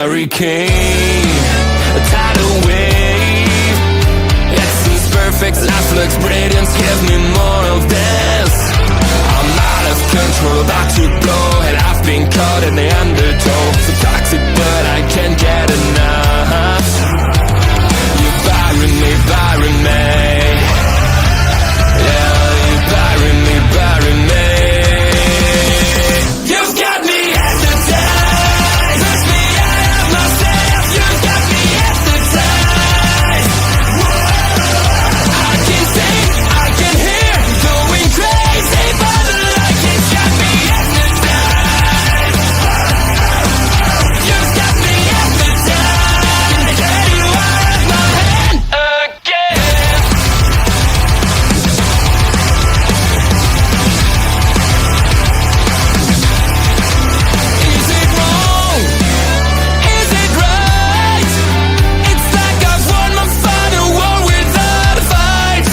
Hurricane, a tidal wave. Essence perfect, life looks brilliant. Give me more of this. I'm out of control, about to blow, and I've been caught in the undertow. So toxic, but I can't get enough. You're burying me, burying me. Yeah, you're burying me, burying me. You've got me hypnotized. Push me out of myself. You've got me hypnotized. I can see, I can hear, going crazy by the light. It's got me hypnotized. You've got me hypnotized. Can get you out of my head again. Is it wrong? Is it right? It's like I've won my final war without a fight.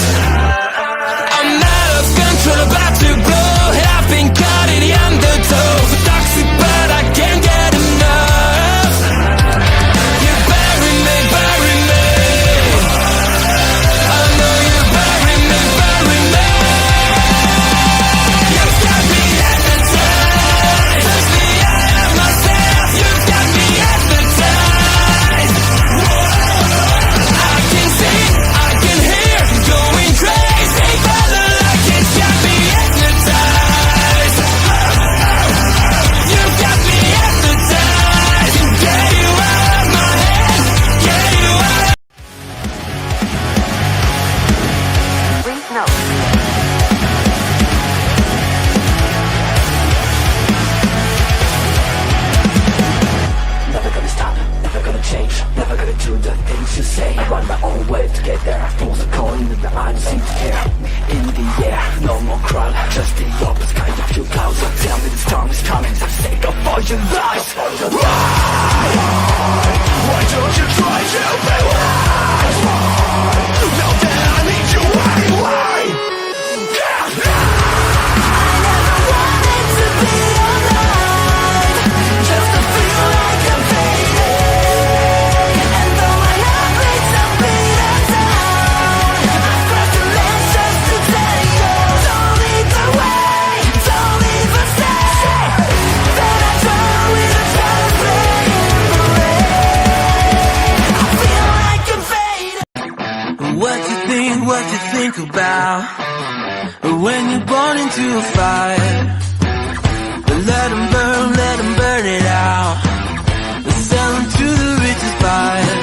I'm out of control, about to blow, and I've been caught in the undertow. So toxic, but I can't get enough. You're burying me, burying me. I know you're burying me, burying me. You've got me hypnotized. Push me out of myself. You've got me hypnotized. I can see, I can hear, going crazy by the light. It's got me hypnotized. You've got me hypnotized. Get you out of my head. Get you out. Please note. Never gonna stop, never gonna change, never gonna do the things you say. Run my own way to get there. Pulls a coin that I don't seem to care. In the air, no more crowd, just the opposite kind of few clouds. Tell me the storm is coming, for the sake of all your lies. Why don't you try to be wise? Now that I need you anyway. Just to feel like I'm fading. And though my heart beats a beat down, I cross the lines just to tell you. Don't lead the way, don't even say that I draw with a shadow playing the rain. I feel like I'm fading. What you think about when you're born into a fire? Let them burn it out. Sell them to the richest buyer.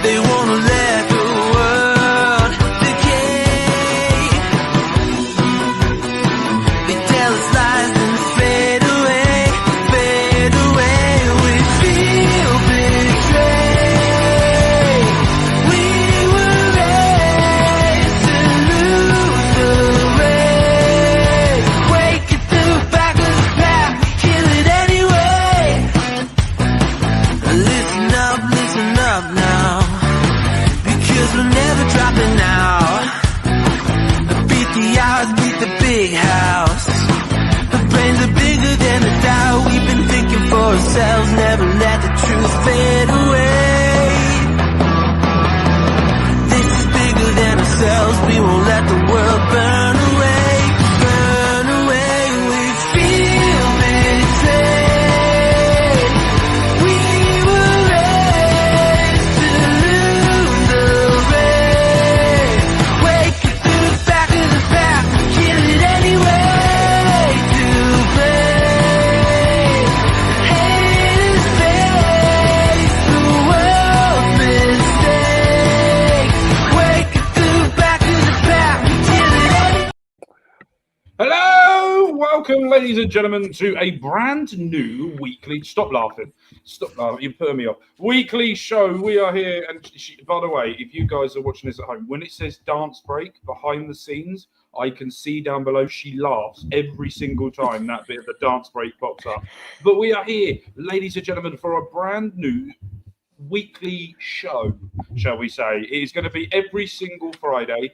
They wanna let the world decay. They tell us lies and fade away, fade away. We feel betrayed. We were raised to lose the race. Wake it to the back of the pack, kill it anyway. Listen up now, because we're never dropping out. Beat the odds, beat the big house. The brains are bigger than the doubt. We've been thinking for ourselves, never let the truth fade away. This is bigger than ourselves, we won't let the world burn away, burn away. We feel betrayed. We were raised to lose the race. Wake it to the back of the pack, kill it anyway. To play, haters face the world's mistakes. Wake it to the back of the pack, kill it anyway. Hello, welcome, ladies and gentlemen, to a brand new weekly. Stop laughing, you're putting me off. Weekly show. We are here, and by the way, if you guys are watching this at home, when it says dance break behind the scenes, I can see down below she laughs every single time that bit of the dance break pops up. But we are here, ladies and gentlemen, for a brand new weekly show, shall we say. It is going to be every single Friday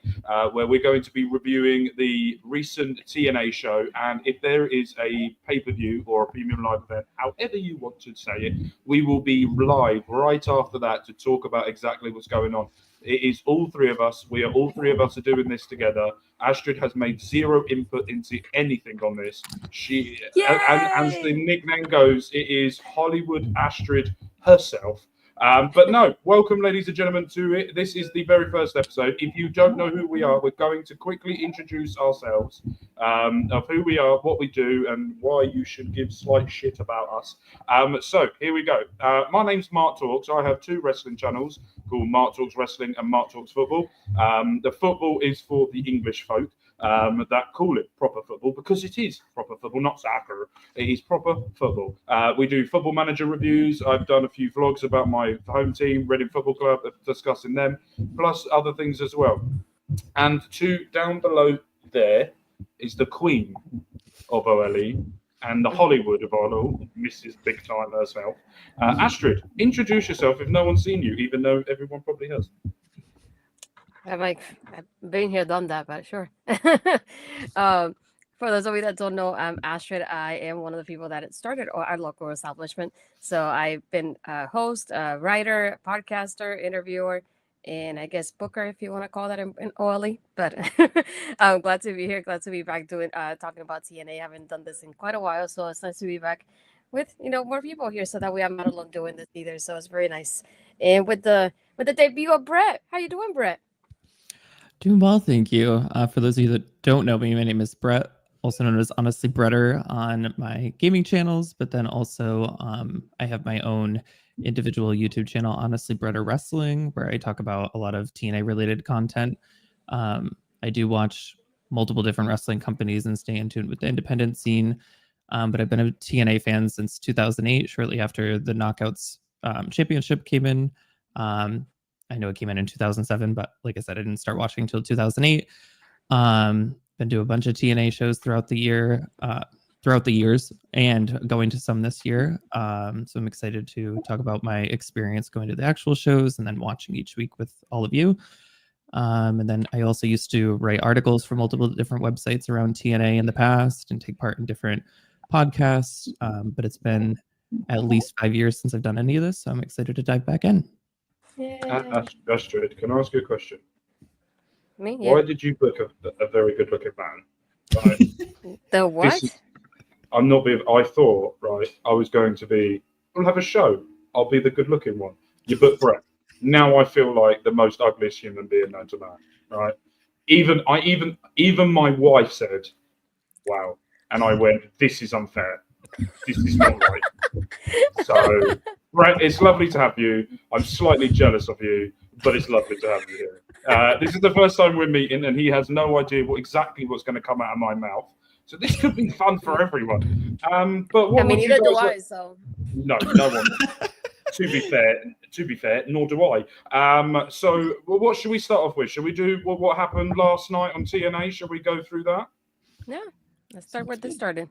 where we're going to be reviewing the recent TNA show. And if there is a pay-per-view or a premium live event, however you want to say it, we will be live right after that to talk about exactly what's going on. It is all three of us. We are all three of us are doing this together. Astrid has made zero input into anything on this. She and as the nickname goes, it is Hollywood Astrid herself. But no, welcome, ladies and gentlemen, to it. This is the very first episode. If you don't know who we are, we're going to quickly introduce ourselves, of who we are, what we do, and why you should give slight shit about us. So here we go. My name's Mark Talks. I have two wrestling channels called Mark Talks Wrestling and Mark Talks Football. The football is for the English folk that call it proper football, because it is proper football, not soccer. It is proper football. We do football manager reviews. I've done a few vlogs about my home team, Reading Football Club, discussing them, plus other things as well. And down below there is the queen of OLE and the Hollywood of OLE, Mrs. Big Time herself. Astrid, introduce yourself if no one's seen you, even though everyone probably has. I've been here, done that, but sure. For those of you that don't know, I'm Astrid. I am one of the people that started our local establishment. So I've been a host, a writer, podcaster, interviewer, and I guess booker, if you want to call that in OLE. But I'm glad to be here. Glad to be back doing talking about TNA. I haven't done this in quite a while, so it's nice to be back with more people here, so that way I'm not alone doing this either. So it's very nice. And with the debut of Brett, how you doing, Brett? Doing well, thank you. For those of you that don't know me, my name is Brett, also known as Honestly Bretter on my gaming channels, but then also I have my own individual YouTube channel, Honestly Bretter Wrestling, where I talk about a lot of TNA related content. I do watch multiple different wrestling companies and stay in tune with the independent scene, but I've been a TNA fan since 2008, shortly after the Knockouts Championship came in. I know it came in 2007, but like I said, I didn't start watching until 2008. Been to a bunch of TNA shows throughout the years, and going to some this year. So I'm excited to talk about my experience going to the actual shows and then watching each week with all of you. And then I also used to write articles for multiple different websites around TNA in the past and take part in different podcasts. But it's been at least 5 years since I've done any of this, so I'm excited to dive back in. Astrid, can I ask you a question? Me? Yeah. Why did you book a very good-looking man? Right? The what? I'm not being. I thought, right, I was going to be. We'll have a show. I'll be the good-looking one. You book Brett. Now I feel like the most ugliest human being known to man. Right? Even my wife said, "Wow," and I went, "This is unfair. This is not right." So, Brett, it's lovely to have you. I'm slightly jealous of you, but it's lovely to have you here. This is the first time we're meeting, and he has no idea exactly what's going to come out of my mouth. So this could be fun for everyone. But what neither do I. So no one. To be fair, nor do I. So what should we start off with? Should we do what happened last night on TNA? Shall we go through that? yeah, let's start where this started.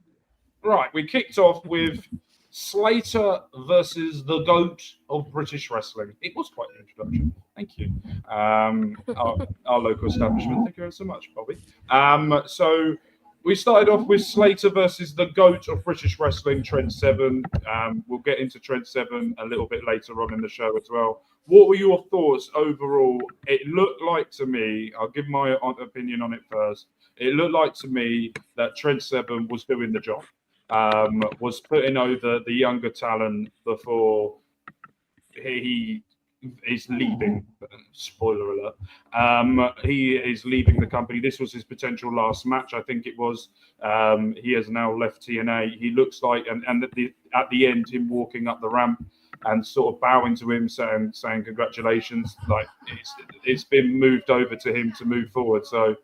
Right, we kicked off with Slater versus the GOAT of British wrestling. It was quite an introduction. Thank you. Our local establishment. Thank you so much, Bobby. So we started off with Slater versus the GOAT of British wrestling, Trent 7. We'll get into Trent 7 a little bit later on in the show as well. What were your thoughts overall? It looked like to me, I'll give my opinion on it first. It looked like to me that Trent 7 was doing the job. Was putting over the younger talent before he is leaving. Spoiler alert. He is leaving the company. This was his potential last match, I think it was. He has now left TNA. He looks like, and at the end, him walking up the ramp and sort of bowing to him, saying congratulations. Like it's been moved over to him to move forward. So,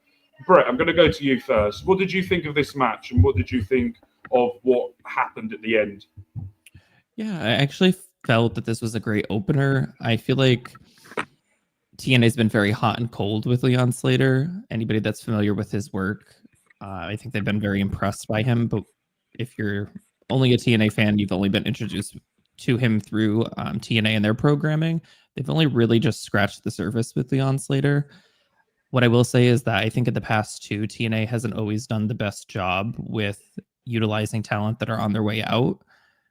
Brett, I'm going to go to you first. What did you think of this match, and what did you think of what happened at the end? Yeah, I actually felt that this was a great opener. I feel like TNA has been very hot and cold with Leon Slater. Anybody that's familiar with his work, I think they've been very impressed by him. But if you're only a TNA fan, you've only been introduced to him through TNA and their programming, they've only really just scratched the surface with Leon Slater. What I will say is that I think in the past too, TNA hasn't always done the best job with utilizing talent that are on their way out.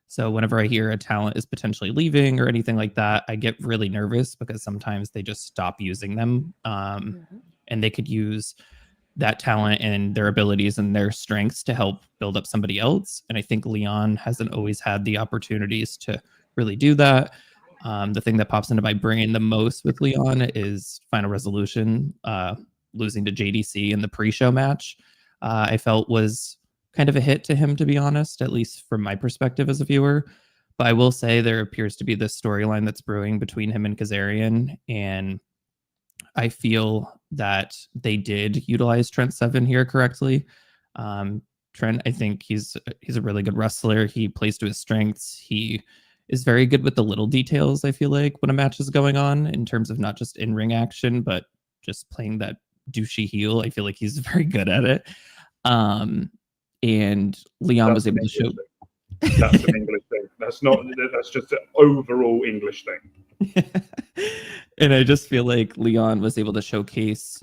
So whenever I hear a talent is potentially leaving or anything like that, I get really nervous because sometimes they just stop using them. And they could use that talent and their abilities and their strengths to help build up somebody else. And I think Leon hasn't always had the opportunities to really do that. The thing that pops into my brain the most with Leon is Final Resolution, losing to JDC in the pre-show match. I felt was kind of a hit to him, to be honest, at least from my perspective as a viewer. But I will say there appears to be this storyline that's brewing between him and Kazarian, and I feel that they did utilize Trent Seven here correctly. Trent, I think he's a really good wrestler. He plays to his strengths. He is very good with the little details, I feel like, when a match is going on, in terms of not just in-ring action, but just playing that douchey heel. I feel like he's very good at it. And Leon was able to show... That's an English thing. That's just an overall English thing. And I just feel like Leon was able to showcase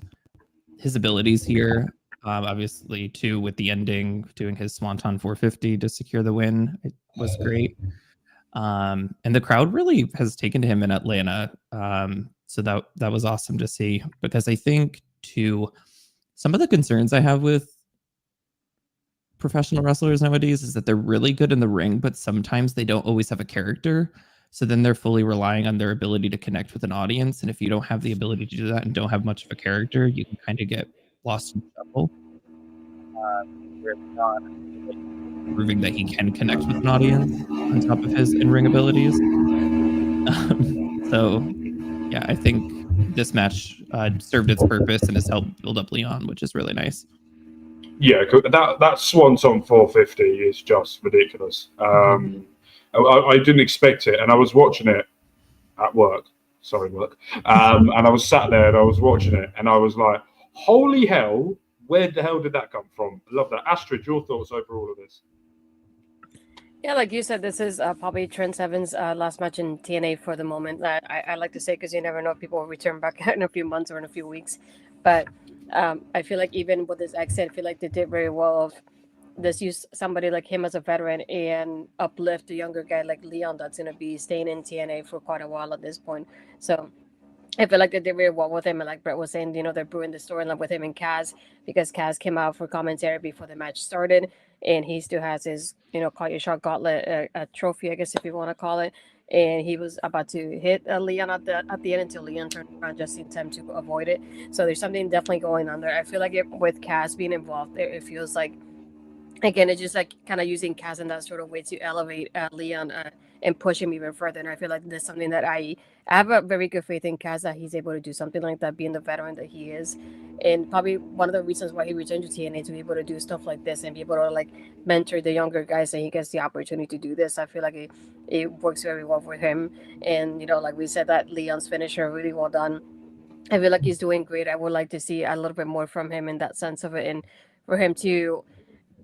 his abilities here. Obviously, too, with the ending, doing his Swanton 450 to secure the win, it was great. And the crowd really has taken to him in Atlanta. So that was awesome to see, because I think, too, some of the concerns I have with professional wrestlers nowadays is that they're really good in the ring, but sometimes they don't always have a character. So then they're fully relying on their ability to connect with an audience. And if you don't have the ability to do that and don't have much of a character, you can kind of get lost in shuffle. Proving that he can connect with an audience on top of his in-ring abilities. So, yeah, I think this match served its purpose and has helped build up Leon, which is really nice. Yeah, that Swanton 450 is just ridiculous. I didn't expect it, and I was watching it at work. Sorry, work. And I was sat there and I was watching it, and I was like, holy hell, where the hell did that come from? I love that. Astrid, your thoughts over all of this? Yeah, like you said, this is probably Trent Seven's last match in TNA for the moment. I like to say, because you never know if people will return back in a few months or in a few weeks. But I feel like even with this exit, I feel like they did very well of this, use somebody like him as a veteran and uplift a younger guy like Leon that's going to be staying in TNA for quite a while at this point. So I feel like they did very well with him. And like Brett was saying, they're brewing the storyline with him and Kaz, because Kaz came out for commentary before the match started. And he still has his, call your shot gauntlet, a trophy, I guess, if you want to call it. And he was about to hit Leon at the end until Leon turned around just in time to avoid it. So there's something definitely going on there. I feel like with Kaz being involved, it feels like, again, it's just like kind of using Kaz in that sort of way to elevate Leon and push him even further. And I feel like that's something that I have a very good faith in Kaz, that he's able to do something like that, being the veteran that he is. And probably one of the reasons why he returned to TNA, to be able to do stuff like this and be able to like mentor the younger guys, and he gets the opportunity to do this. I feel like it works very well for him. And, like we said, that Leon's finisher, really well done. I feel like he's doing great. I would like to see a little bit more from him in that sense of it. And for him to,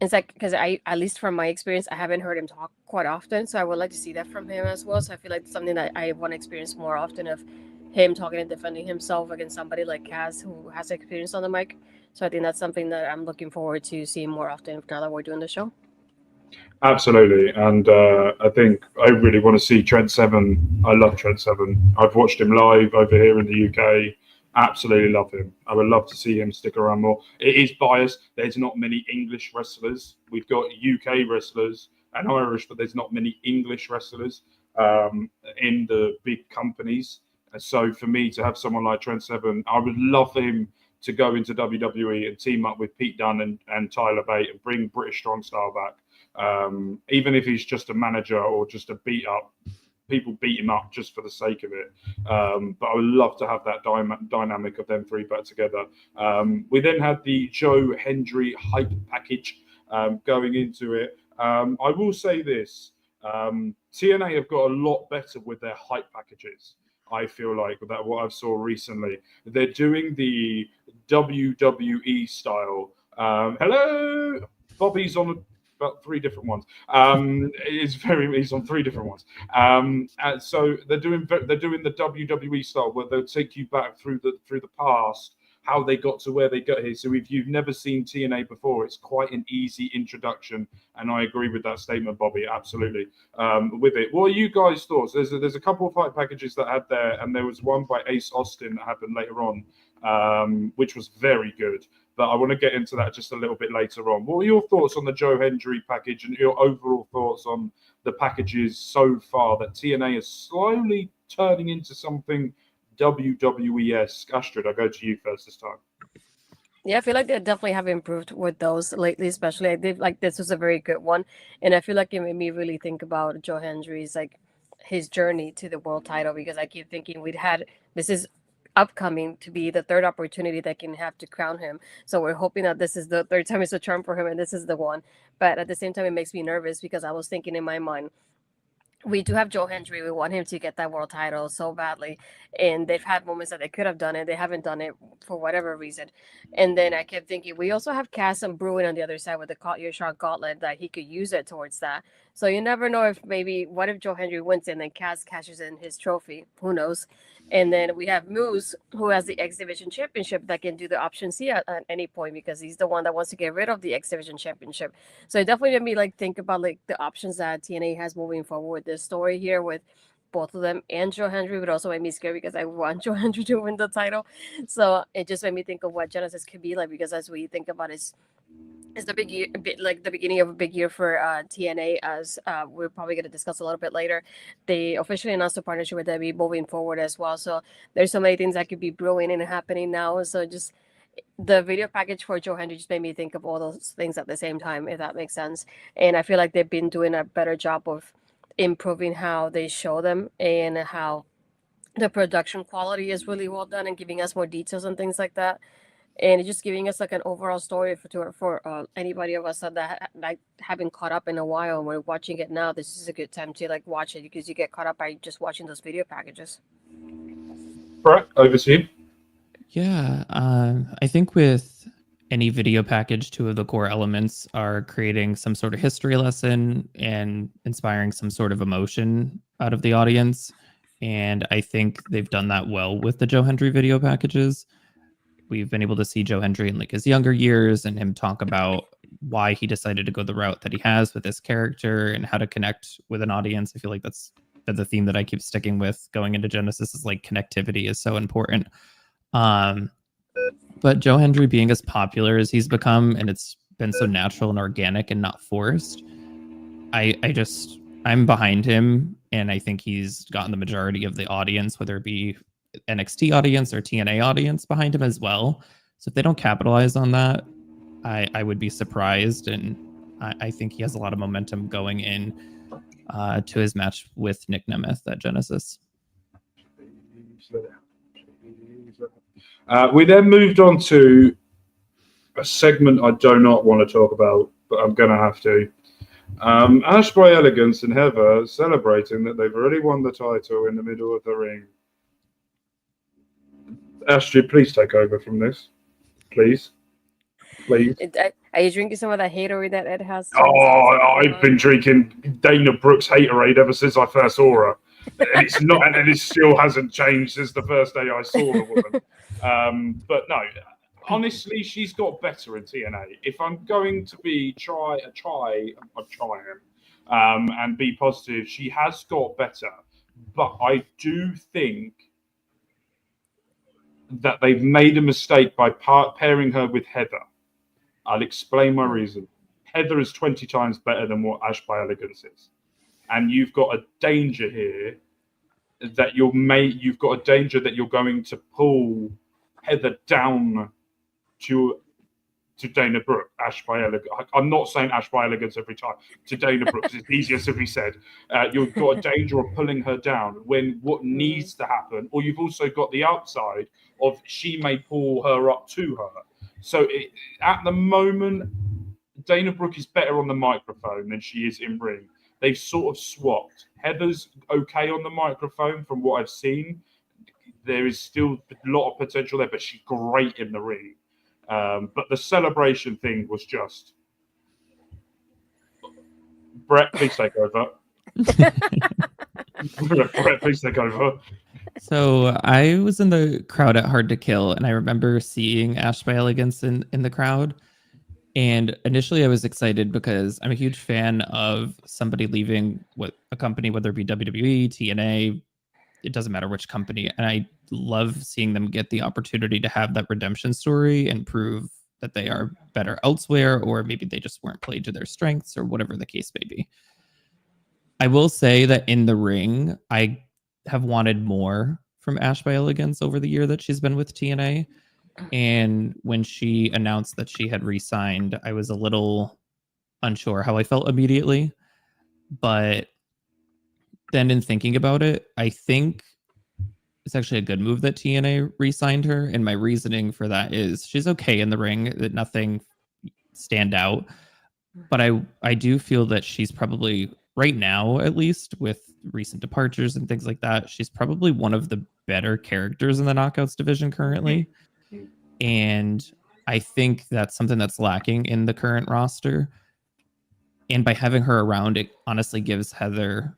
it's like, because at least from my experience, I haven't heard him talk quite often. So I would like to see that from him as well. So I feel like it's something that I want to experience more often, of him talking and defending himself against somebody like Kaz, who has experience on the mic. So I think that's something that I'm looking forward to seeing more often now that we're doing the show. Absolutely. And I think I really want to see Trent Seven. I love Trent Seven. I've watched him live over here in the UK. Absolutely love him. I would love to see him stick around more. It is biased. There's not many English wrestlers. We've got UK wrestlers and Irish, but there's not many English wrestlers in the big companies. So for me to have someone like Trent Seven, I would love for him to go into WWE and team up with Pete Dunne and Tyler Bate and bring British Strong Style back. Even if he's just a manager or just a beat up, people beat him up just for the sake of it. But I would love to have that dynamic of them three back together. We then had the Joe Hendry hype package going into it. I will say this, TNA have got a lot better with their hype packages. I feel like that what I've saw recently. They're doing the WWE style. Hello, Bobby's on about 3 different ones. He's on 3 different ones. So they're doing the WWE style where they'll take you back through the past, how they got to where they got here. So if you've never seen TNA before, it's quite an easy introduction, and I agree with that statement, Bobby, absolutely. With it, what are you guys' thoughts? There's a couple of fight packages that had there, and there was one by Ace Austin that happened later on, which was very good. But I want to get into that just a little bit later on. What are your thoughts on the Joe Hendry package and your overall thoughts on the packages so far that TNA is slowly turning into something WWE-esque? Astrid, I'll go to you first this time. Yeah, I feel like they definitely have improved with those lately, especially this was a very good one. And I feel like it made me really think about Joe Hendry's his journey to the world title, because I keep thinking this is upcoming to be the 3rd opportunity that can have to crown him. So we're hoping that this is the 3rd time it's a charm for him and this is the one. But at the same time, it makes me nervous because I was thinking in my mind, we do have Joe Hendry. We want him to get that world title so badly. And they've had moments that they could have done it. They haven't done it for whatever reason. And then I kept thinking, we also have Cass and Bruin on the other side with the Caught Your Shot gauntlet that he could use it towards that. So you never know what if Joe Hendry wins and then Cass cashes in his trophy? Who knows? And then we have Moose, who has the X Division Championship that can do the option C at any point, because he's the one that wants to get rid of the X Division Championship. So it definitely made me think about the options that TNA has moving forward with this story here with both of them and Joe Hendry, but also made me scared because I want Joe Hendry to win the title. So it just made me think of what Genesis could be like, because as we think about it's the big year, the beginning of a big year for TNA, as we're probably going to discuss a little bit later. They officially announced a partnership with WWE moving forward as well. So there's so many things that could be brewing and happening now. So just the video package for Joe Hendry just made me think of all those things at the same time, if that makes sense. And I feel like they've been doing a better job of improving how they show them and how the production quality is really well done and giving us more details and things like that. And just giving us an overall story for anybody of us that haven't caught up in a while and we're watching it now. This is a good time to watch it, because you get caught up by just watching those video packages. Brett, over to you. Yeah, I think with any video package, 2 of the core elements are creating some sort of history lesson and inspiring some sort of emotion out of the audience. And I think they've done that well with the Joe Hendry video packages. We've been able to see Joe Hendry in his younger years and him talk about why he decided to go the route that he has with this character and how to connect with an audience. I feel like that's the theme that I keep sticking with going into Genesis, is connectivity is so important. But Joe Hendry being as popular as he's become, and it's been so natural and organic and not forced, I'm behind him, and I think he's gotten the majority of the audience, whether it be NXT audience or TNA audience, behind him as well. So if they don't capitalize on that, I would be surprised. And I think he has a lot of momentum going in to his match with Nick Nemeth at Genesis. We then moved on to a segment I do not want to talk about, but I'm going to have to. Ash by Elegance and Heather celebrating that they've already won the title in the middle of the ring. Astrid, please take over from this. Please. Are you drinking some of that haterade that Ed has? I've been drinking Dana Brooks haterade ever since I first saw her. And it's not, and it still hasn't changed since the first day I saw the woman. But no, honestly, she's got better in TNA. If I'm going to be and be positive, she has got better. But I do think that they've made a mistake by pairing her with Heather. I'll explain my reason. Heather is 20 times better than what Ash by Elegance is. And you've got a danger here that you're going to pull Heather down to Dana Brooke, Ash by Elegance. I'm not saying Ash by Elegance every time. To Dana Brooke, it's easier to be said. You've got a danger of pulling her down when what needs to happen, or you've also got the upside of she may pull her up to her. So at the moment, Dana Brooke is better on the microphone than she is in ring. They've sort of swapped. Heather's okay on the microphone from what I've seen. There is still a lot of potential there, but she's great in the ring. But the celebration thing was just... Brett, please take over. Brett, please take over. So I was in the crowd at Hard to Kill, and I remember seeing Ash by Elegance in the crowd. And initially I was excited because I'm a huge fan of somebody leaving with a company, whether it be WWE, TNA, it doesn't matter which company. And I love seeing them get the opportunity to have that redemption story and prove that they are better elsewhere, or maybe they just weren't played to their strengths, or whatever the case may be. I will say that in the ring, I have wanted more from Ash by Elegance over the year that she's been with TNA. And when she announced that she had re-signed, I was a little unsure how I felt immediately. But then in thinking about it, I think it's actually a good move that TNA re-signed her. And my reasoning for that is she's okay in the ring, that nothing stand out. But I do feel that she's probably, right now at least, with recent departures and things like that, she's probably one of the better characters in the Knockouts division currently. And I think that's something that's lacking in the current roster. And by having her around, it honestly gives Heather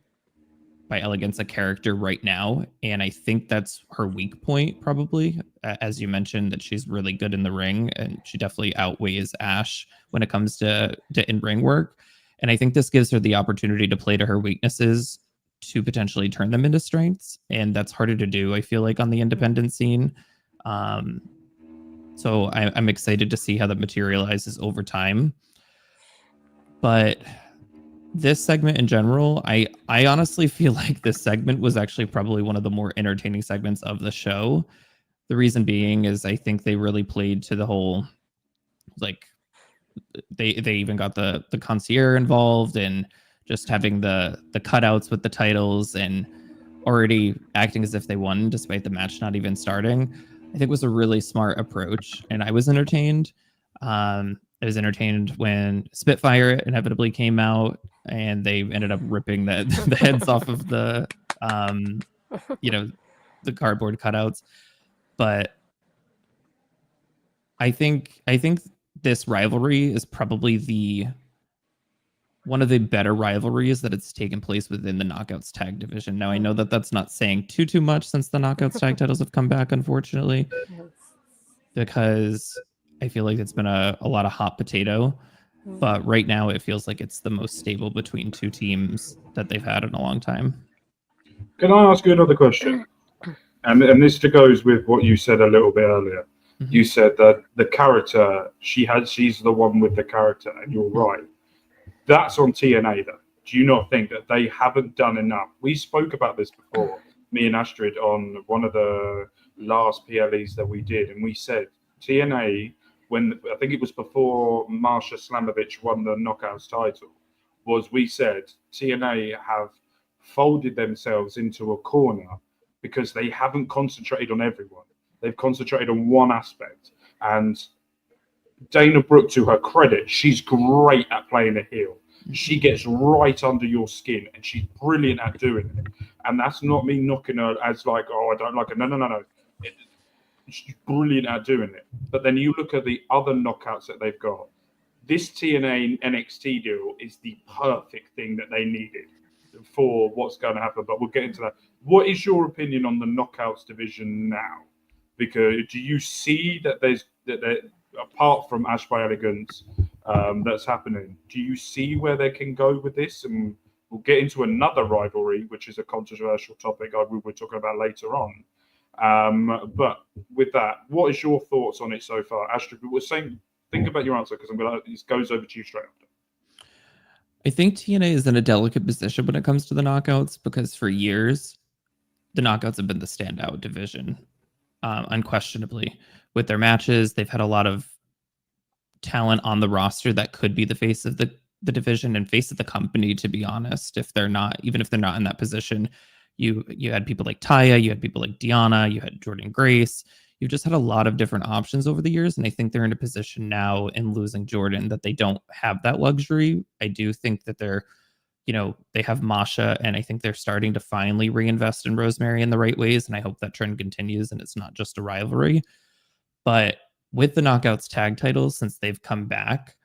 by Elegance a character right now. And I think that's her weak point, probably. As you mentioned, that she's really good in the ring, and she definitely outweighs Ash when it comes to in-ring work. And I think this gives her the opportunity to play to her weaknesses to potentially turn them into strengths. And that's harder to do, I feel like, on the independent scene. So I'm excited to see how that materializes over time. But this segment in general, I honestly feel like this segment was actually probably one of the more entertaining segments of the show. The reason being is I think they really played to the whole, like, they even got the concierge involved, and just having the cutouts with the titles and already acting as if they won despite the match not even starting. I think was a really smart approach, and I was entertained. I was entertained when Spitfire inevitably came out, and they ended up ripping the heads off of the cardboard cutouts. But I think this rivalry is probably one of the better rivalries that it's taken place within the Knockouts tag division. Now, I know that that's not saying too much, since the Knockouts tag titles have come back, unfortunately, because I feel like it's been a lot of hot potato. But right now, it feels like it's the most stable between two teams that they've had in a long time. Can I ask you another question? And this goes with what you said a little bit earlier. Mm-hmm. You said that the character, she's the one with the character, and you're right. That's on TNA, though. Do you not think that they haven't done enough? We spoke about this before, me and Astrid, on one of the last PLEs that we did, and we said TNA, when I think it was before Marsha Slamovich won the Knockouts title, we said TNA have folded themselves into a corner because they haven't concentrated on everyone. They've concentrated on one aspect. And Dana Brooke, to her credit, she's great at playing a heel. She gets right under your skin, and she's brilliant at doing it. And that's not me knocking her as like, oh, I don't like her. No. She's brilliant at doing it. But then you look at the other knockouts that they've got. This TNA NXT deal is the perfect thing that they needed for what's going to happen. But we'll get into that. What is your opinion on the knockouts division now? Because do you see that there's apart from Ash by Elegance that's happening, do you see where they can go with this? And we'll get into another rivalry, which is a controversial topic we're talking about later on. But with that, what is your thoughts on it so far? Astrid, we're saying, think about your answer, because this goes over to you straight after. I think TNA is in a delicate position when it comes to the knockouts, because for years, the knockouts have been the standout division. Unquestionably, with their matches, they've had a lot of talent on the roster that could be the face of the division and face of the company, to be honest. If they're not in that position, you had people like Taya, you had people like Deanna, you had Jordan Grace. You've just had a lot of different options over the years, and I think they're in a position now, in losing Jordan, that they don't have that luxury. I do think that they have Masha, and I think they're starting to finally reinvest in Rosemary in the right ways, and I hope that trend continues and it's not just a rivalry. But with the Knockouts tag titles, since they've come back,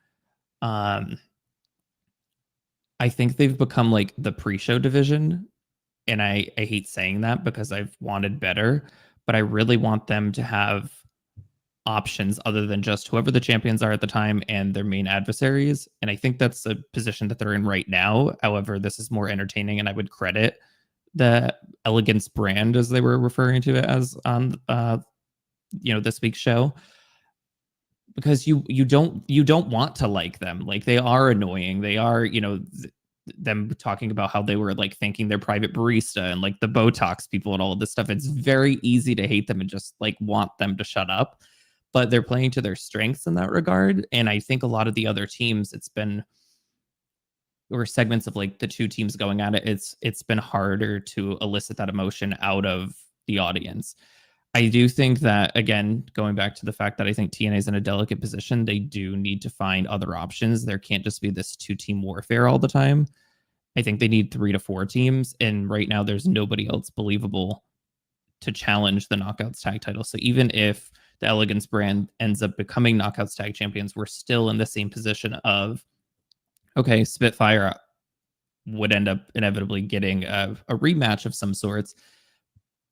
I think they've become like the pre-show division, and I hate saying that because I've wanted better, but I really want them to have options other than just whoever the champions are at the time and their main adversaries. And I think that's a position that they're in right now. However, this is more entertaining, and I would credit the Elegance brand, as they were referring to it as on this week's show, because you don't want to like them. Like, they are annoying. They are, them talking about how they were like thanking their private barista and like the Botox people and all of this stuff. It's very easy to hate them and just like want them to shut up, but they're playing to their strengths in that regard. And I think a lot of the other teams, or segments of like the two teams going at it, it's been harder to elicit that emotion out of the audience. I do think that, again, going back to the fact that I think TNA is in a delicate position, they do need to find other options. There can't just be this 2-team warfare all the time. I think they need 3 to 4 teams, and right now there's nobody else believable to challenge the Knockouts tag title. So even if the Elegance brand ends up becoming Knockouts tag champions, we're still in the same position of, okay, Spitfire would end up inevitably getting a rematch of some sorts.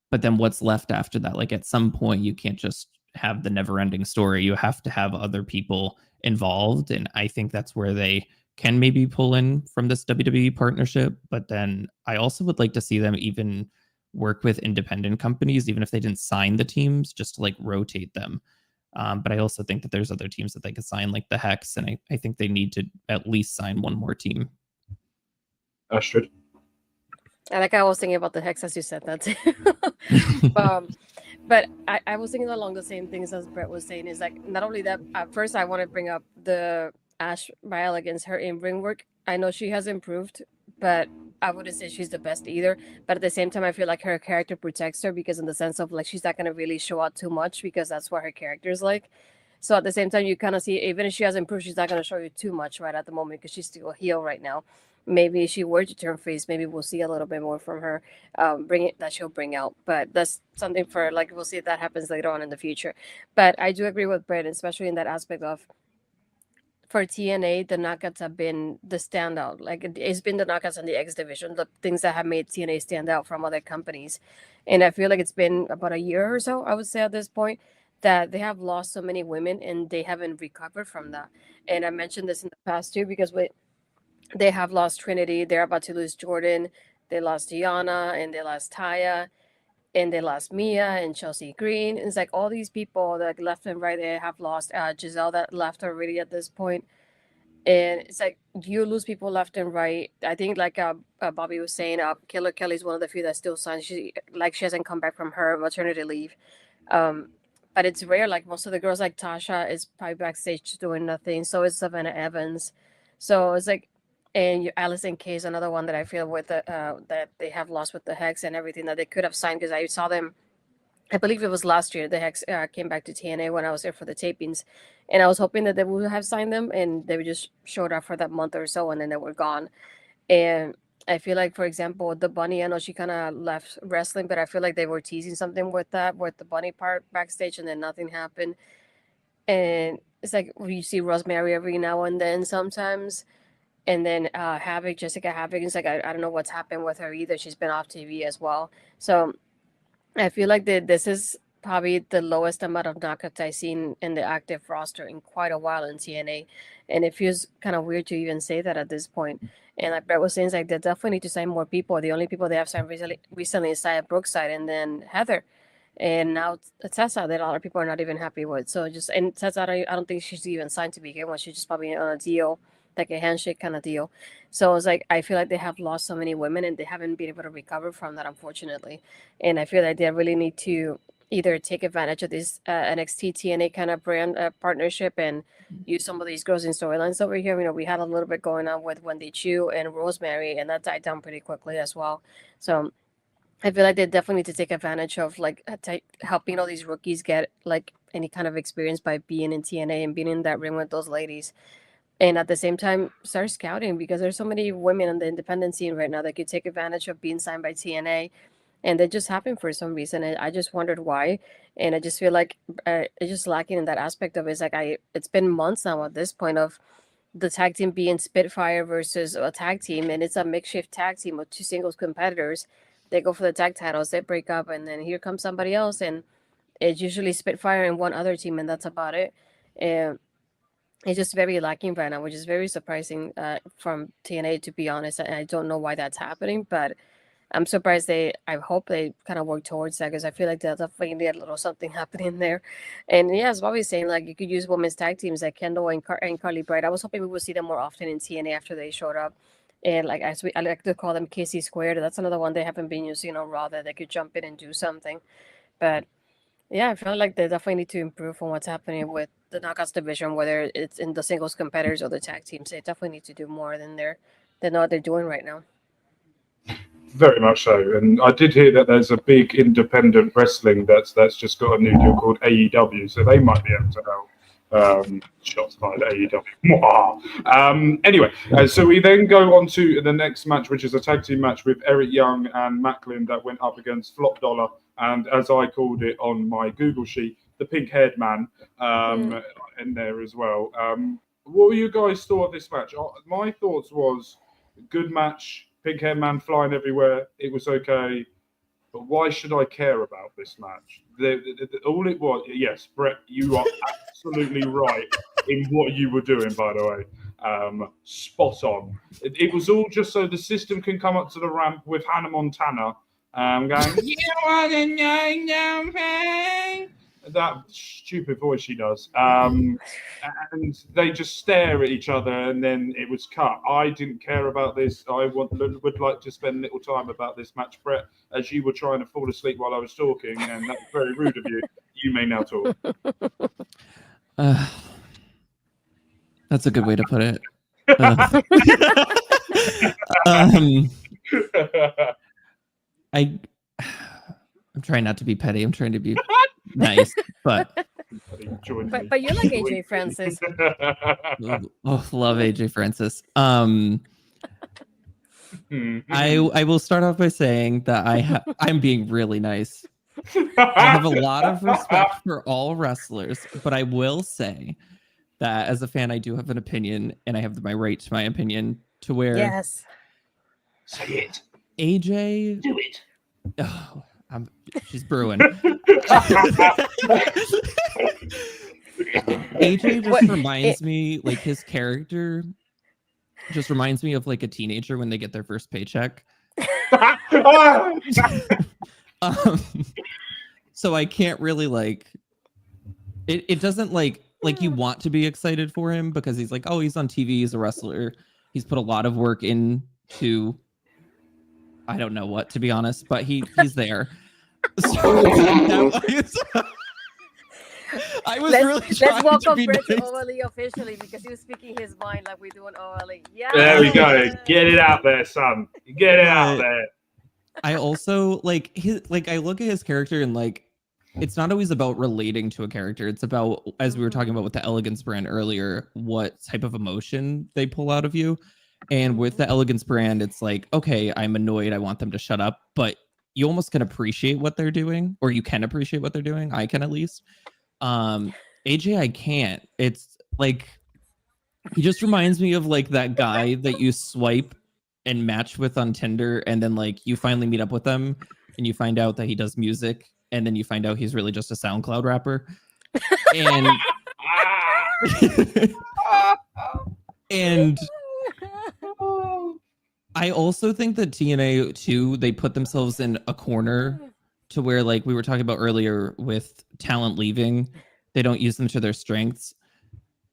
But then what's left after that? Like, at some point, you can't just have the never-ending story. You have to have other people involved. And I think that's where they can maybe pull in from this WWE partnership. But then I also would like to see them even work with independent companies, even if they didn't sign the teams, just to like rotate them. But I also think that there's other teams that they could sign, like the Hex. And I think they need to at least sign one more team. Astrid? I like I was thinking about the Hex as you said that too. But I was thinking along the same things as Brett was saying. Is like, not only that, at first I want to bring up the Ash by Elegance, her in-ring work. I know she has improved, but I wouldn't say she's the best either. But at the same time, I feel like her character protects her, because in the sense of like, she's not going to really show out too much because that's what her character is like. So at the same time, you kind of see, even if she has improved, she's not going to show you too much right at the moment because she's still a heel right now. Maybe if she were to turn face, maybe we'll see a little bit more from her, that she'll bring out. But that's something for, like, we'll see if that happens later on in the future. But I do agree with Brett, especially in that aspect of, for TNA, the knockouts have been the standout. Like, it's been the knockouts in the X division, the things that have made TNA stand out from other companies. And I feel like it's been about a year or so, I would say at this point, that they have lost so many women and they haven't recovered from that. And I mentioned this in the past too, because they have lost Trinity, they're about to lose Jordan, they lost Diana, and they lost Taya, and they lost Mia and Chelsea Green. It's like all these people that left and right, they have lost Giselle, that left already at this point. And it's like you lose people left and right. I think like Bobby was saying, Killer Kelly's one of the few that still signed. She hasn't come back from her maternity leave. But it's rare. Like most of the girls, like Tasha is probably backstage doing nothing. So is Savannah Evans. So it's like, and Allison Kay is another one that I feel with that they have lost with the Hex and everything that they could have signed, because I saw them, I believe it was last year, the Hex came back to TNA when I was there for the tapings, and I was hoping that they would have signed them, and they just showed up for that month or so, and then they were gone. And I feel like, for example, the Bunny, I know she kind of left wrestling, but I feel like they were teasing something with the Bunny part backstage, and then nothing happened. And it's like you see Rosemary every now and then sometimes. And then Havoc, Jessica Havoc, it's like I don't know what's happened with her either. She's been off TV as well. So I feel like this is probably the lowest amount of knockouts I've seen in the active roster in quite a while in TNA. And it feels kind of weird to even say that at this point. And like Brett was saying, it's like they definitely need to sign more people. The only people they have signed recently is Saya Brookside and then Heather. And now Tessa, that a lot of people are not even happy with. So and Tessa, I don't think she's even signed to begin with. She's just probably on a deal, like a handshake kind of deal. So it's like, I feel like they have lost so many women and they haven't been able to recover from that, unfortunately. And I feel like they really need to either take advantage of this NXT TNA kind of brand partnership and use some of these girls in storylines over here. You know, we had a little bit going on with Wendy Chu and Rosemary, and that died down pretty quickly as well. So I feel like they definitely need to take advantage of like helping all these rookies get like any kind of experience by being in TNA and being in that ring with those ladies. And at the same time, start scouting, because there's so many women on the independent scene right now that could take advantage of being signed by TNA. And they just happen for some reason. And I just wondered why. And I just feel like it's just lacking in that aspect of it. It's like it's been months now at this point of the tag team being Spitfire versus a tag team, and it's a makeshift tag team with two singles competitors. They go for the tag titles, they break up, and then here comes somebody else, and it's usually Spitfire and one other team, and that's about it. And it's just very lacking right now, which is very surprising from TNA, to be honest. And I don't know why that's happening, but I'm surprised I hope they kind of work towards that, because I feel like there's definitely a little something happening there. And yeah, as Bobby's saying, like, you could use women's tag teams like Kendall and, and Carly Bright. I was hoping we would see them more often in TNA after they showed up. And like, I like to call them KC Squared. That's another one they haven't been using on Raw that they could jump in and do something. But yeah, I feel like they definitely need to improve on what's happening with the Knockouts division, whether it's in the singles competitors or the tag teams. They definitely need to do more than what they're doing right now. Very much so, and I did hear that there's a big independent wrestling that's just got a new deal called AEW, so they might be able to help. Shots fired at AEW. Anyway, so we then go on to the next match, which is a tag team match with Eric Young and Maclin that went up against Flop Dollar, and as I called it on my Google sheet, the pink-haired man in there as well. What were you guys thought of this match? My thoughts was good match. Pink-haired man flying everywhere. It was okay. But why should I care about this match? All it was, yes, Brett, you are absolutely right in what you were doing, by the way. Spot on. It was all just so the system can come up to the ramp with Hannah Montana going, you want to know something? That stupid voice she does. And they just stare at each other, and then it was cut. I didn't care about this. I would like to spend a little time about this match, Brett, as you were trying to fall asleep while I was talking, and that's very rude of you. You may now talk. That's a good way to put it. I'm trying not to be petty. I'm trying to be nice, but you're like AJ Francis. Love AJ Francis. I will start off by saying that I'm being really nice. I have a lot of respect for all wrestlers, but I will say that as a fan, I do have an opinion, and I have my right to my opinion. To where, yes, say it, AJ, do it. Oh, she's brewing. AJ just reminds me, like, his character just reminds me of like a teenager when they get their first paycheck. So I can't really like it doesn't like you want to be excited for him because he's like, oh, he's on TV, he's a wrestler, he's put a lot of work into I don't know what, to be honest, but he's there. So I was really trying let's welcome to be Brett nice. to OLE officially, because he was speaking his mind like we do on OLE. Yeah. There we go. Get it out there, son. Get it out there. I also like I look at his character and like it's not always about relating to a character. It's about, as we were talking about with the Elegance brand earlier, what type of emotion they pull out of you. And with the Elegance brand, it's like, okay, I'm annoyed, I want them to shut up, but you almost can appreciate what they're doing, or you can appreciate what they're doing. I can, at least. AJ, I can't. It's like he just reminds me of like that guy that you swipe and match with on Tinder, and then like you finally meet up with them and you find out that he does music, and then you find out he's really just a SoundCloud rapper. And and I also think that TNA too, they put themselves in a corner to where, like we were talking about earlier with talent leaving, they don't use them to their strengths.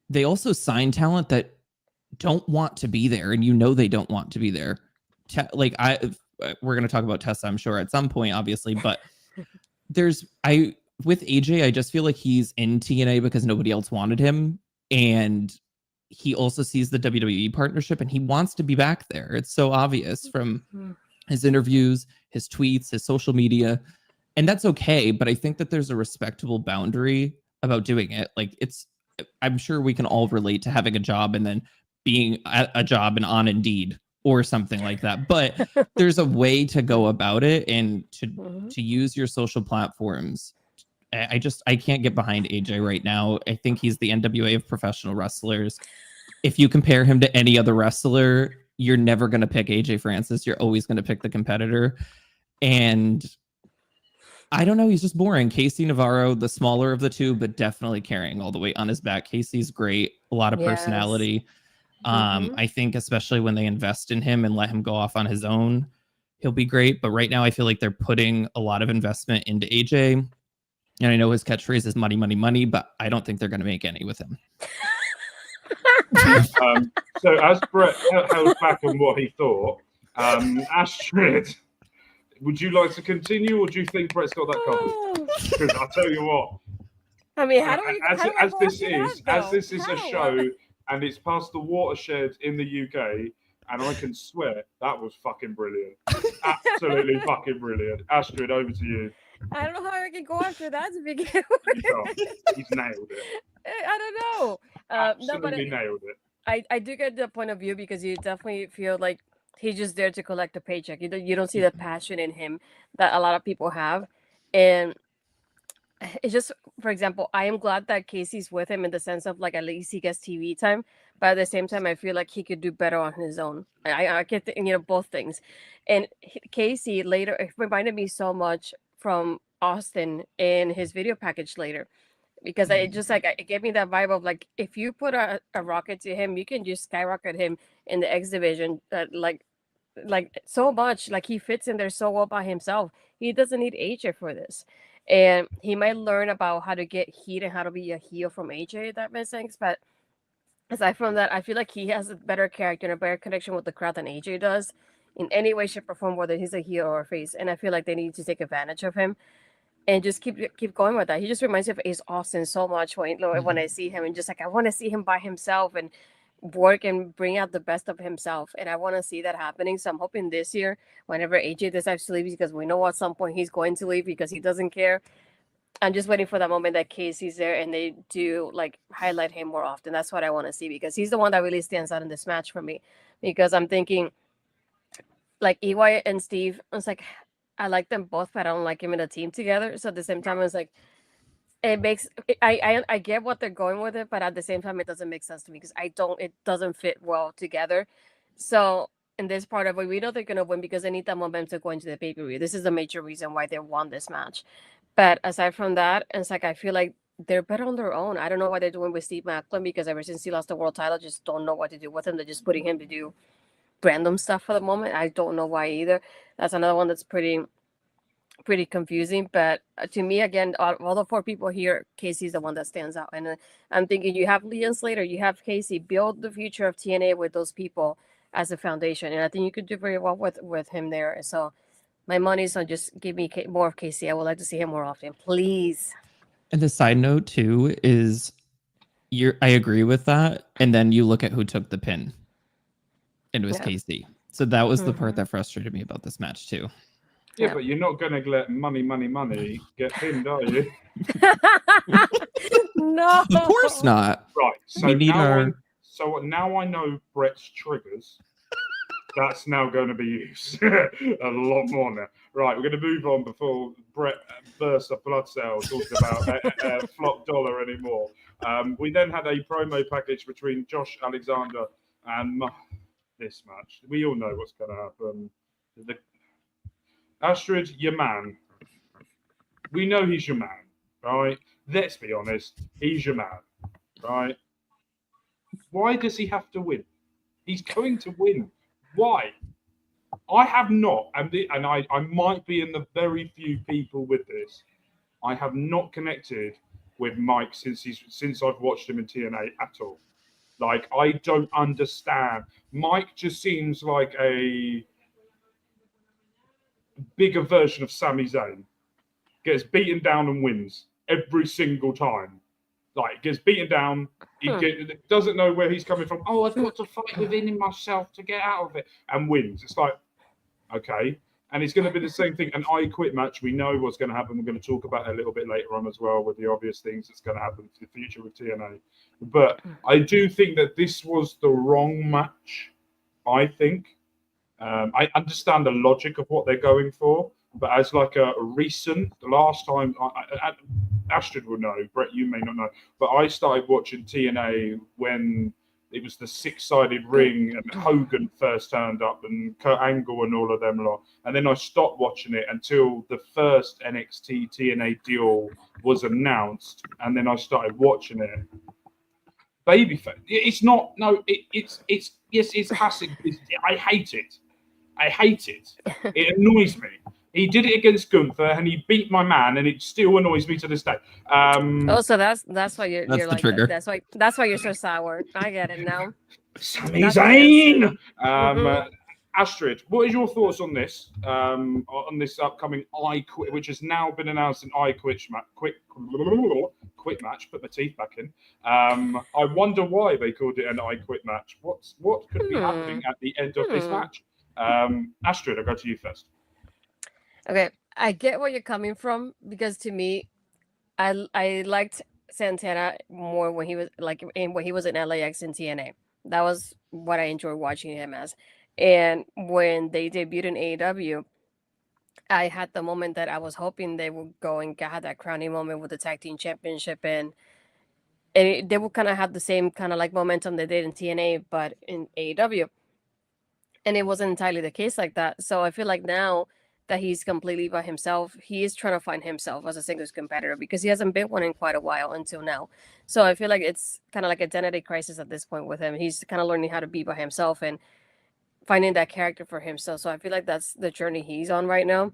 They also sign talent that don't want to be there, and you know they don't want to be there. We're going to talk about Tessa, I'm sure, at some point, obviously, but with AJ, I just feel like he's in TNA because nobody else wanted him, and he also sees the WWE partnership and he wants to be back there. It's so obvious from his interviews, his tweets, his social media, and that's okay. But I think that there's a respectable boundary about doing it. Like I'm sure we can all relate to having a job and then being at a job and on Indeed or something like that. But there's a way to go about it, and to use your social platforms. I can't get behind AJ right now. I think he's the NWA of professional wrestlers. if you compare him to any other wrestler, you're never going to pick AJ Francis. You're always going to pick the competitor. And I don't know. He's just boring. Casey Navarro, the smaller of the two, but definitely carrying all the weight on his back. Casey's great. A lot of personality. I think especially when they invest in him and let him go off on his own, he'll be great. But right now I feel like they're putting a lot of investment into AJ. And I know his catchphrase is money, money, money, but I don't think they're going to make any with him. So as Brett held back on what he thought, Astrid, would you like to continue, or do you think Brett's got that covered? Because I'll tell you what. I mean, how do we? As this is a show and it's past the watershed in the UK, and I can swear that was fucking brilliant, absolutely fucking brilliant. Astrid, over to you. I don't know how I can go after that to begin with. Oh, he's nailed it. I don't know. Absolutely nailed it. I do get the point of view, because you definitely feel like he's just there to collect a paycheck. You don't see the passion in him that a lot of people have. And it's just, for example, I am glad that Casey's with him in the sense of like at least he gets TV time. But at the same time, I feel like he could do better on his own. I get both things. And Casey later, it reminded me so much from Austin in his video package later. Because it just like it gave me that vibe of like, if you put a rocket to him, you can just skyrocket him in the X division, like so much. Like he fits in there so well by himself. He doesn't need AJ for this, and he might learn about how to get heat and how to be a heel from AJ. If that makes sense. But aside from that, I feel like he has a better character and a better connection with the crowd than AJ does in any way, shape, or form, whether he's a heel or a face. And I feel like they need to take advantage of him. And just keep going with that. He just reminds me of Ace Austin so much when I see him, and just like I want to see him by himself and work and bring out the best of himself. And I want to see that happening. So I'm hoping this year, whenever AJ decides to leave, because we know at some point he's going to leave because he doesn't care. I'm just waiting for that moment that Casey's there and they do like highlight him more often. That's what I want to see, because he's the one that really stands out in this match for me. Because I'm thinking like EY and Steve, it's like, I like them both, but I don't like him in a team together. So at the same time, it's like I get what they're going with it, but at the same time, it doesn't make sense to me because it doesn't fit well together. So in this part of it, we know they're gonna win because they need that momentum to go into the pay-per-view. This is the major reason why they won this match. But aside from that, it's like I feel like they're better on their own. I don't know what they're doing with Steve Maclin, because ever since he lost the world title, I just don't know what to do with him. They're just putting him to do random stuff for the moment. I don't know why either. That's another one that's pretty confusing. But to me, again, all the four people here, Casey's the one that stands out. And I'm thinking, you have Lee and Slater, you have Casey. Build the future of TNA with those people as a foundation, and I think you could do very well with him there. So my money's on just give me more of Casey. I would like to see him more often, please. And the side note too is, I agree with that. And then you look at who took the pin. And it was Casey. So that was the part that frustrated me about this match too. Yeah, but you're not going to let money get pinned, are you? No. Of course not. Right. So we need now I know Brett's triggers. That's now going to be used a lot more now. Right, we're going to move on before Brett bursts a blood cell talking about flop dollar anymore. We then had a promo package between Josh Alexander and this match. We all know what's going to happen. Astrid, your man. We know he's your man, right? Let's be honest. He's your man, right? Why does he have to win? He's going to win. Why? I have not, and I might be in the very few people with this. I have not connected with Mike since I've watched him in TNA at all. Like, I don't understand. Mike just seems like a bigger version of Sami Zayn. Gets beaten down and wins every single time. Like, gets beaten down, doesn't know where he's coming from. Oh, I've got to fight within myself to get out of it, and wins. It's like, okay. And it's going to be the same thing. An I Quit match, we know what's going to happen. We're going to talk about it a little bit later on as well, with the obvious things that's going to happen in the future with TNA. But I do think that this was the wrong match, I think. I understand the logic of what they're going for, but as like a recent, the last time, Astrid will know, Brett, you may not know, but I started watching TNA when it was the 6-sided ring, and Hogan first turned up, and Kurt Angle and all of them lot. And then I stopped watching it until the first NXT TNA deal was announced, and then I started watching it. Babyface. It's not. No. It's yes. It's classic. I hate it. I hate it. It annoys me. He did it against Gunther, and he beat my man, and it still annoys me to this day. Oh, so that's why you're the like trigger. that's why you're so sour. I get it now. Sami That's Zayn. Mhm. Astrid, what is your thoughts on this? On this upcoming I Quit, which has now been announced an I Quit match. Put my teeth back in. I wonder why they called it an I Quit match. What could be happening at the end of this match? Astrid, I'll go to you first. Okay, I get where you're coming from, because to me, I liked Santana more when he was when he was in LAX in TNA. That was what I enjoyed watching him as. And when they debuted in AEW, I had the moment that I was hoping they would go and have that crowning moment with the tag team championship, and they would kind of have the same kind of like momentum they did in TNA, but in AEW. And it wasn't entirely the case like that. So I feel like now that he's completely by himself, he is trying to find himself as a singles competitor, because he hasn't been one in quite a while until now. So I feel like it's kind of like identity crisis at this point with him. He's kind of learning how to be by himself and finding that character for himself. So I feel like that's the journey he's on right now.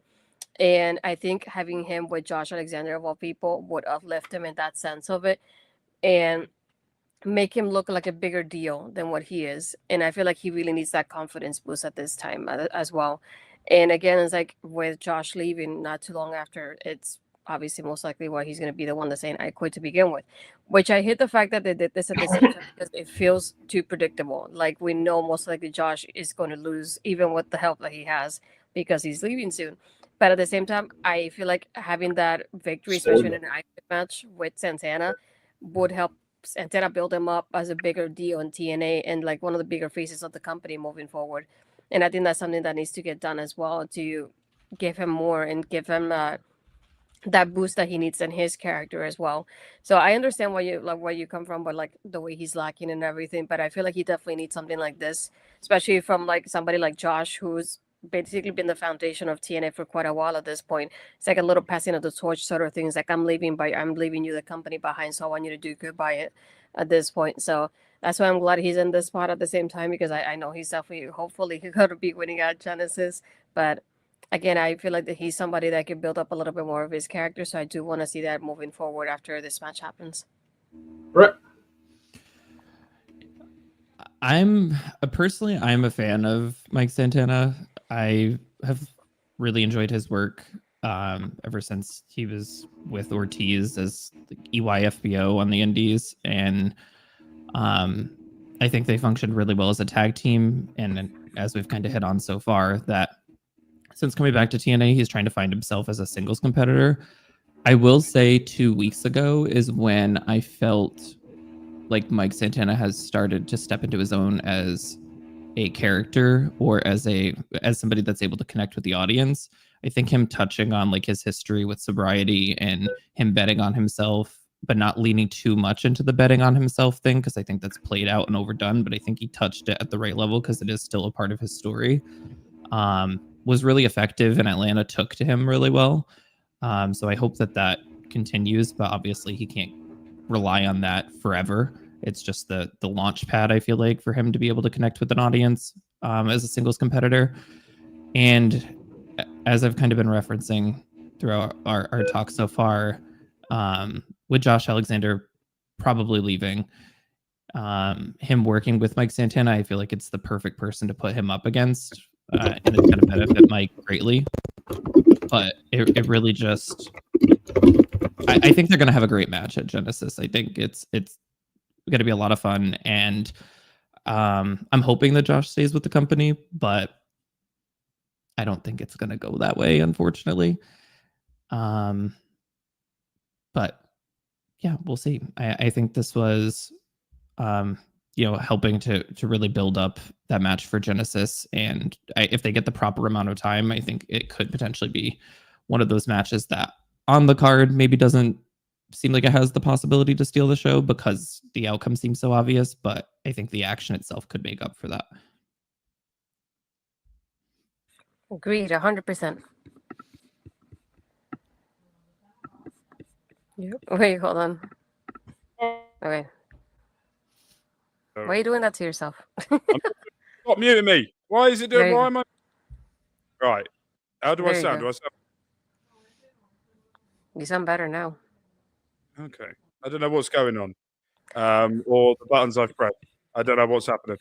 And I think having him with Josh Alexander, of all people, would uplift him in that sense of it, and make him look like a bigger deal than what he is. And I feel like he really needs that confidence boost at this time as well. And again, it's like with Josh leaving not too long after, it's obviously most likely why he's going to be the one that's saying I quit to begin with, which I hate the fact that they did this at the same time, because it feels too predictable. Like we know most likely Josh is going to lose, even with the help that he has, because he's leaving soon. But at the same time, I feel like having that victory, especially in an I Quit match with Santana, would help Santana build him up as a bigger deal in TNA and like one of the bigger faces of the company moving forward. And I think that's something that needs to get done as well, to give him more and give him that boost that he needs in his character as well. So I understand where you come from, but like the way he's lacking and everything. But I feel like he definitely needs something like this, especially from like somebody like Josh, who's basically been the foundation of TNA for quite a while at this point. It's like a little passing of the torch sort of things. Like I'm leaving you the company behind, so I want you to do good by it at this point. So that's why I'm glad he's in this spot at the same time, because I know he's definitely, hopefully, he's going to be winning at Genesis. But again, I feel like that he's somebody that can build up a little bit more of his character. So I do want to see that moving forward after this match happens. Brett. I'm a fan of Mike Santana. I have really enjoyed his work ever since he was with Ortiz as the EYFBO on the Indies, and I think they functioned really well as a tag team. And as we've kind of hit on so far, that since coming back to TNA, he's trying to find himself as a singles competitor. I will say 2 weeks ago is when I felt like Mike Santana has started to step into his own as a character, or as somebody that's able to connect with the audience. I think him touching on like his history with sobriety and him betting on himself, but not leaning too much into the betting on himself thing, because I think that's played out and overdone, but I think he touched it at the right level because it is still a part of his story. Was really effective, and Atlanta took to him really well. So I hope that continues, but obviously he can't rely on that forever. It's just the launch pad, I feel like, for him to be able to connect with an audience as a singles competitor. And as I've kind of been referencing throughout our talk so far, with Josh Alexander probably leaving, him working with Mike Santana, I feel like it's the perfect person to put him up against, and it's going to benefit Mike greatly. But it really just, I think they're going to have a great match at Genesis. I think it's going to be a lot of fun, and I'm hoping that Josh stays with the company, but I don't think it's going to go that way, unfortunately. But yeah, we'll see. I think this was, helping to really build up that match for Genesis. And if they get the proper amount of time, I think it could potentially be one of those matches that on the card maybe doesn't seem like it has the possibility to steal the show because the outcome seems so obvious, but I think the action itself could make up for that. Agreed, 100%. Yep. Wait, hold on. Okay. Why are you doing that to yourself? Stop muting me. Why is it There doing? you Why go. am I? Right. How do I There you sound? go. Do I sound You sound better now. okay? I don't know what's going on, or the buttons I've pressed. I don't know what's happening.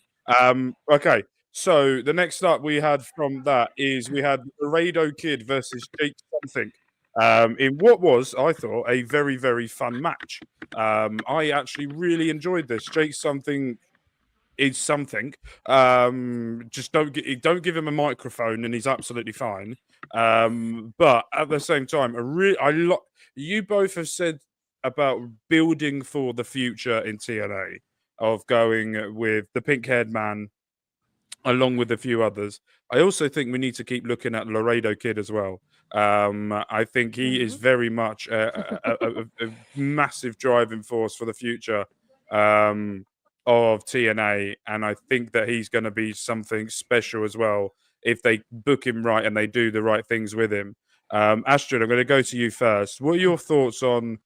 Okay. So the next up we had from that is we had Laredo Kid versus Jake Something. In what was, I thought, a very, very fun match. I actually really enjoyed this. Jake Something is something. Just don't give him a microphone and he's absolutely fine. But at the same time, you both have said about building for the future in TNA, of going with the pink-haired man along with a few others. I also think we need to keep looking at Laredo Kid as well. I think he is very much a massive driving force for the future of TNA, and I think that he's going to be something special as well if they book him right and they do the right things with him. Astrid, I'm going to go to you first. What are your thoughts on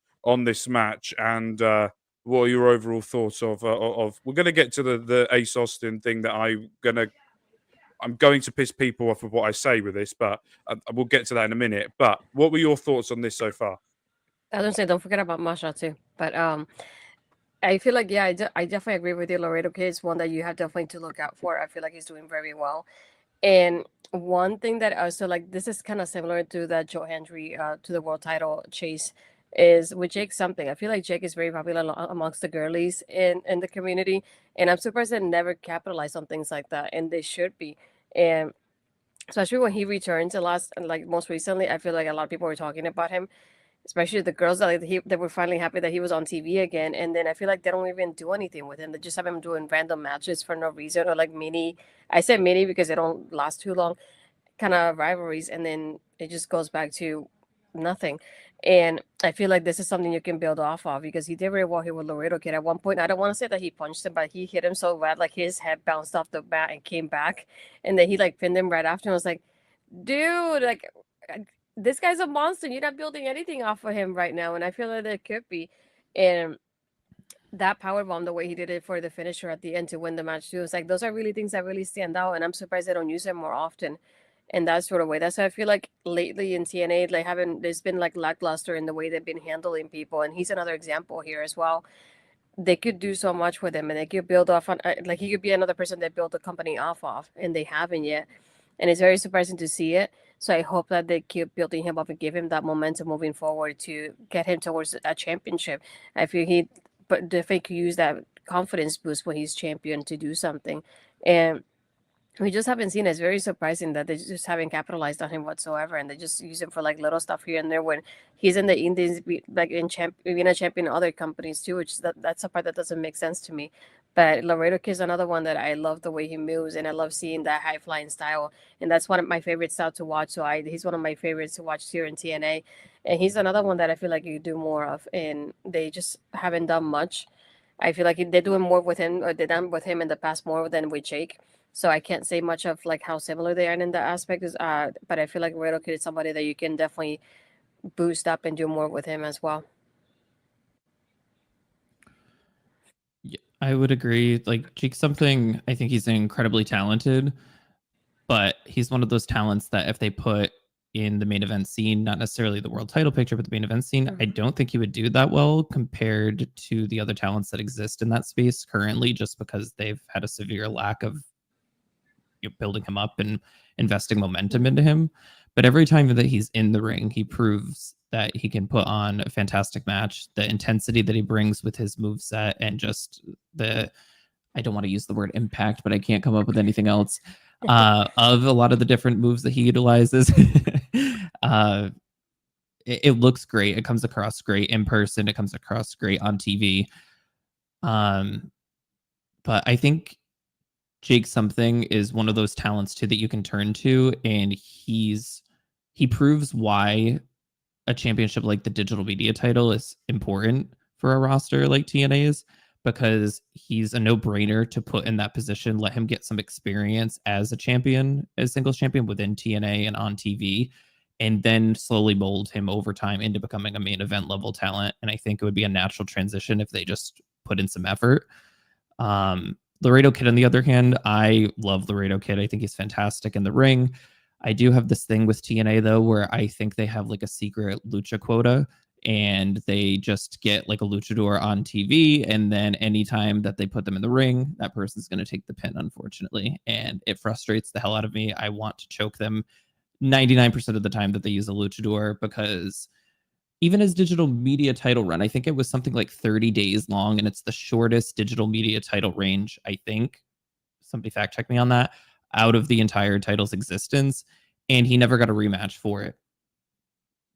this match, and what are your overall thoughts of we're going to get to the Ace Austin thing that I'm going to piss people off with what I say with this, but we'll get to that in a minute. But what were your thoughts on this so far? I was gonna say, don't forget about Masha too. But I feel like, yeah, I definitely agree with you. Laredo Kid is one that you have definitely to look out for. I feel like he's doing very well. And one thing that also, like, this is kind of similar to that Joe Hendry to the world title chase, is with Jake Something. I feel like Jake is very popular amongst the girlies in the community, and I'm surprised they never capitalized on things like that, and they should be. And especially when he returned to most recently, I feel like a lot of people were talking about him, especially the girls that were finally happy that he was on TV again. And then I feel like they don't even do anything with him. They just have him doing random matches for no reason, or like mini. I said mini because they don't last too long, kind of rivalries, and then it just goes back to nothing. And I feel like this is something you can build off of, because he did very well here with Laredo Kid. At one point, I don't want to say that he punched him, but he hit him so bad, like his head bounced off the mat and came back, and then he like pinned him right after. And I was like, dude, like, this guy's a monster. You're not building anything off of him right now, and I feel like there could be. And that power bomb, the way he did it for the finisher at the end to win the match too, it's like those are really things that really stand out, and I'm surprised they don't use them more often in that sort of way. That's why I feel like lately in TNA, like there's been like lackluster in the way they've been handling people, and he's another example here as well. They could do so much with him, and they could build off on like he could be another person that built the company off of, and they haven't yet. And it's very surprising to see it. So I hope that they keep building him up and give him that momentum moving forward to get him towards a championship. I feel but definitely could use that confidence boost when he's champion to do something. And we just haven't seen it. It's very surprising that they just haven't capitalized on him whatsoever, and they just use him for like little stuff here and there when he's in the Indies, like being a champion in other companies too. Which that's a part that doesn't make sense to me. But Laredo Kid is another one that I love the way he moves, and I love seeing that high flying style, and that's one of my favorite style to watch. So he's one of my favorites to watch here in TNA, and he's another one that I feel like you do more of, and they just haven't done much. I feel like they're doing more with him, or they've done with him in the past more than with Jake. So I can't say much of like how similar they are in that aspect. But I feel like Laredo Kid is somebody that you can definitely boost up and do more with him as well. Yeah, I would agree. Like Jake Something, I think he's incredibly talented, but he's one of those talents that if they put in the main event scene, not necessarily the world title picture, but the main event scene, I don't think he would do that well compared to the other talents that exist in that space currently, just because they've had a severe lack of building him up and investing momentum into him. But every time that he's in the ring, he proves that he can put on a fantastic match. The intensity that he brings with his moveset, and just I don't want to use the word impact, but I can't come up with anything else, of a lot of the different moves that he utilizes. It looks great. It comes across great in person. It comes across great on TV. But I think Jake Something is one of those talents too that you can turn to, and he proves why a championship like the digital media title is important for a roster like TNA's, because he's a no-brainer to put in that position, let him get some experience as a champion, as singles champion within TNA and on TV, and then slowly mold him over time into becoming a main event level talent. And I think it would be a natural transition if they just put in some effort. Laredo Kid, on the other hand, I love Laredo Kid. I think he's fantastic in the ring. I do have this thing with TNA, though, where I think they have like a secret lucha quota, and they just get like a luchador on TV, and then anytime that they put them in the ring, that person's going to take the pin, unfortunately. And it frustrates the hell out of me. I want to choke them 99% of the time that they use a luchador, because even his digital media title run, I think it was something like 30 days long, and it's the shortest digital media title range, I think. Somebody fact check me on that, out of the entire title's existence, and he never got a rematch for it.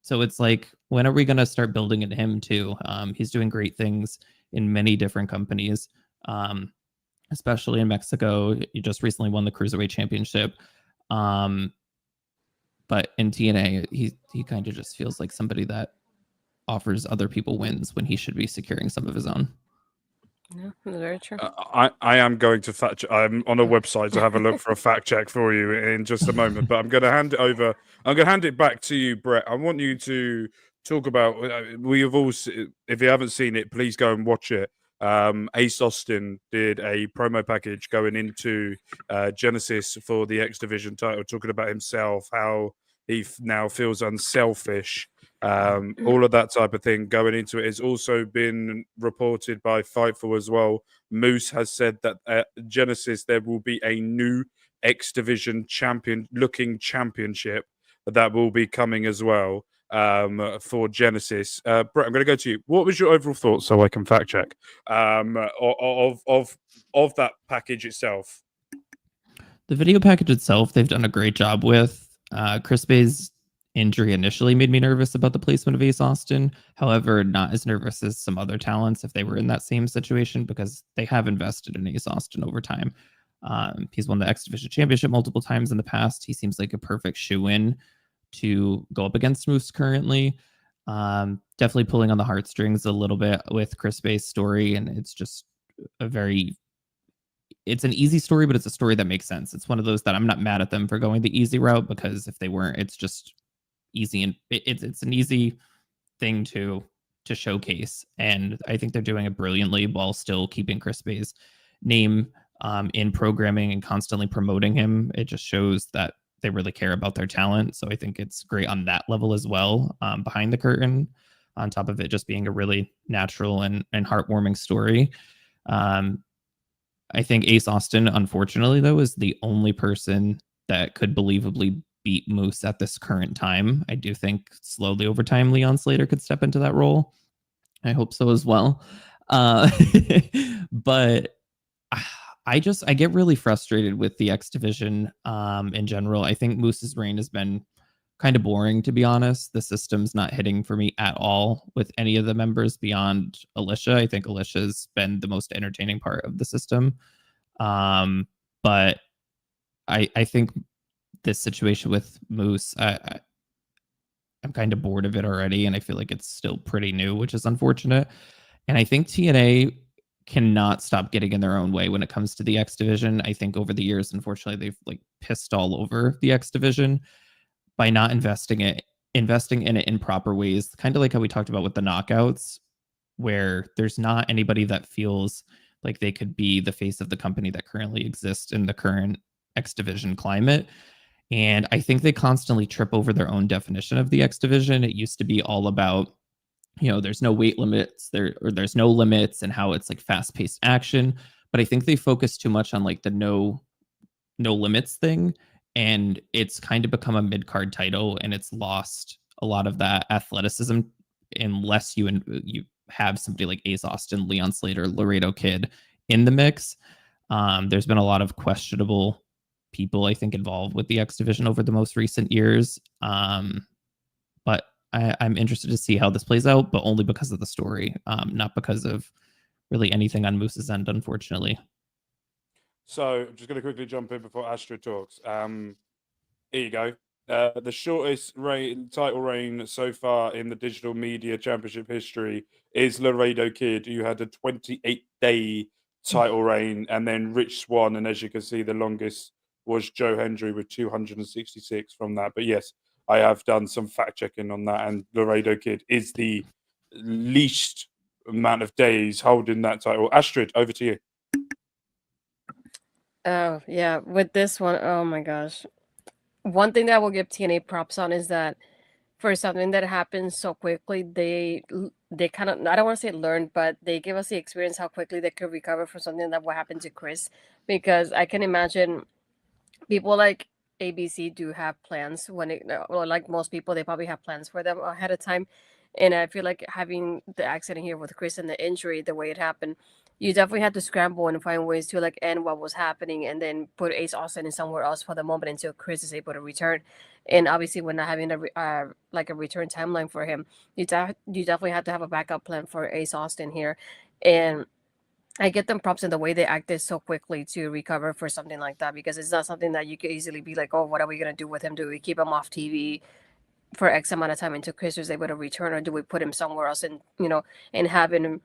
So it's like, when are we going to start building into him too? He's doing great things in many different companies, especially in Mexico. He just recently won the Cruiserweight Championship. But in TNA, he kind of just feels like somebody that offers other people wins when he should be securing some of his own. No, very true. I am going to fact. I'm on a website to have a look for a fact check for you in just a moment. But I'm going to hand it over. I'm going to hand it back to you, Brett. I want you to talk about. We have all. If you haven't seen it, please go and watch it. Ace Austin did a promo package going into Genesis for the X Division title, talking about himself, how he now feels unselfish. All of that type of thing going into it has also been reported by Fightful as well. Moose has said that at Genesis there will be a new X Division looking championship that will be coming as well for Genesis. Brett, I'm going to go to you. What was your overall thoughts, so I can fact check, of that package itself? The video package itself, they've done a great job with. Chris Bay's injury initially made me nervous about the placement of Ace Austin. However, not as nervous as some other talents if they were in that same situation, because they have invested in Ace Austin over time. He's won the X Division Championship multiple times in the past. He seems like a perfect shoe-in to go up against Moose currently. Definitely pulling on the heartstrings a little bit with Chris Bay's story, and it's just it's an easy story, but it's a story that makes sense. It's one of those that I'm not mad at them for going the easy route, because if they weren't, it's just easy, and it's an easy thing to showcase. And I think they're doing it brilliantly while still keeping Chris Bay's name in programming and constantly promoting him. It just shows that they really care about their talent. So I think it's great on that level as well, behind the curtain, on top of it just being a really natural and heartwarming story. I think Ace Austin, unfortunately, though, is the only person that could believably beat Moose at this current time. I do think slowly over time, Leon Slater could step into that role. I hope so as well. But I get really frustrated with the X Division in general. I think Moose's reign has been kind of boring, to be honest. The system's not hitting for me at all with any of the members beyond Alicia. I think Alicia's been the most entertaining part of the system. But I think this situation with Moose, I'm kind of bored of it already, and I feel like it's still pretty new, which is unfortunate. And I think TNA cannot stop getting in their own way when it comes to the X Division. I think over the years, unfortunately, they've like pissed all over the X Division by not investing in it in proper ways, kind of like how we talked about with the knockouts, where there's not anybody that feels like they could be the face of the company that currently exists in the current X Division climate. And I think they constantly trip over their own definition of the X Division. It used to be all about, there's no weight limits, there's no limits, and how it's like fast-paced action. But I think they focus too much on like the no limits thing, and it's kind of become a mid-card title, and it's lost a lot of that athleticism unless you have somebody like Ace Austin, Leon Slater, Laredo Kid in the mix. There's been a lot of questionable people, I think, involved with the X Division over the most recent years. But I'm interested to see how this plays out, but only because of the story, not because of really anything on Moose's end, unfortunately. So I'm just going to quickly jump in before Astra talks. Here you go. The shortest title reign so far in the digital media championship history is Laredo Kid, who had a 28-day title reign, and then Rich Swann. And as you can see, the longest was Joe Hendry with 266 from that. But yes, I have done some fact checking on that, and Laredo Kid is the least amount of days holding that title. Astrid, over to you. Oh, yeah. With this one, oh my gosh. One thing that I will give TNA props on is that for something that happens so quickly, they kind of, I don't want to say learned, but they give us the experience how quickly they could recover from something that what happened to Chris. Because I can imagine people like ABC do have plans when it, well, like most people, they probably have plans for them ahead of time. And I feel like having the accident here with Chris and the injury, the way it happened, you definitely had to scramble and find ways to like end what was happening and then put Ace Austin in somewhere else for the moment until Chris is able to return. And obviously, when not having like a return timeline for him, you definitely have to have a backup plan for Ace Austin here. And I get them props in the way they acted so quickly to recover for something like that, because it's not something that you could easily be like, oh, what are we gonna do with him? Do we keep him off TV for X amount of time until Chris was able to return, or do we put him somewhere else and and have him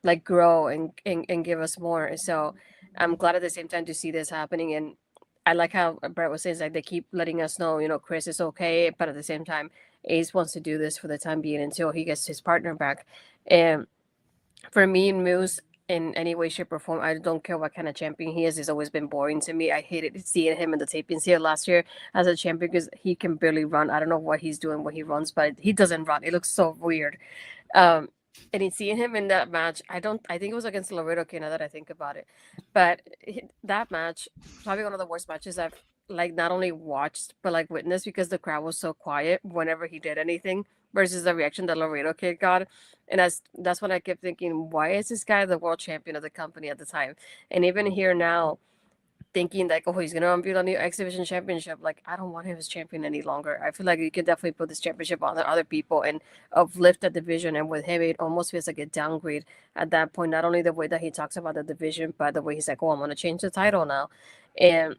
like grow and give us more? So I'm glad at the same time to see this happening. And I like how Brett was saying, like they keep letting us know, Chris is okay, but at the same time, Ace wants to do this for the time being until he gets his partner back. And for me, Moose, in any way, shape, or form, I don't care what kind of champion he is. He's always been boring to me. I hated seeing him in the tapings here last year as a champion because he can barely run. I don't know what he's doing when he runs, but he doesn't run. It looks so weird. And in seeing him in that match, I think it was against Laredo, now that I think about it. But that match, probably one of the worst matches I've like not only watched but like witnessed, because the crowd was so quiet whenever he did anything versus the reaction that Laredo kid got. And that's when I kept thinking, why is this guy the world champion of the company at the time? And even here now, thinking like, oh, he's gonna unveil a new exhibition championship. Like, I don't want him as champion any longer. I feel like you can definitely put this championship on other people and uplift the division. And with him, it almost feels like a downgrade at that point. Not only the way that he talks about the division, but the way he's like, oh, I'm gonna change the title now. And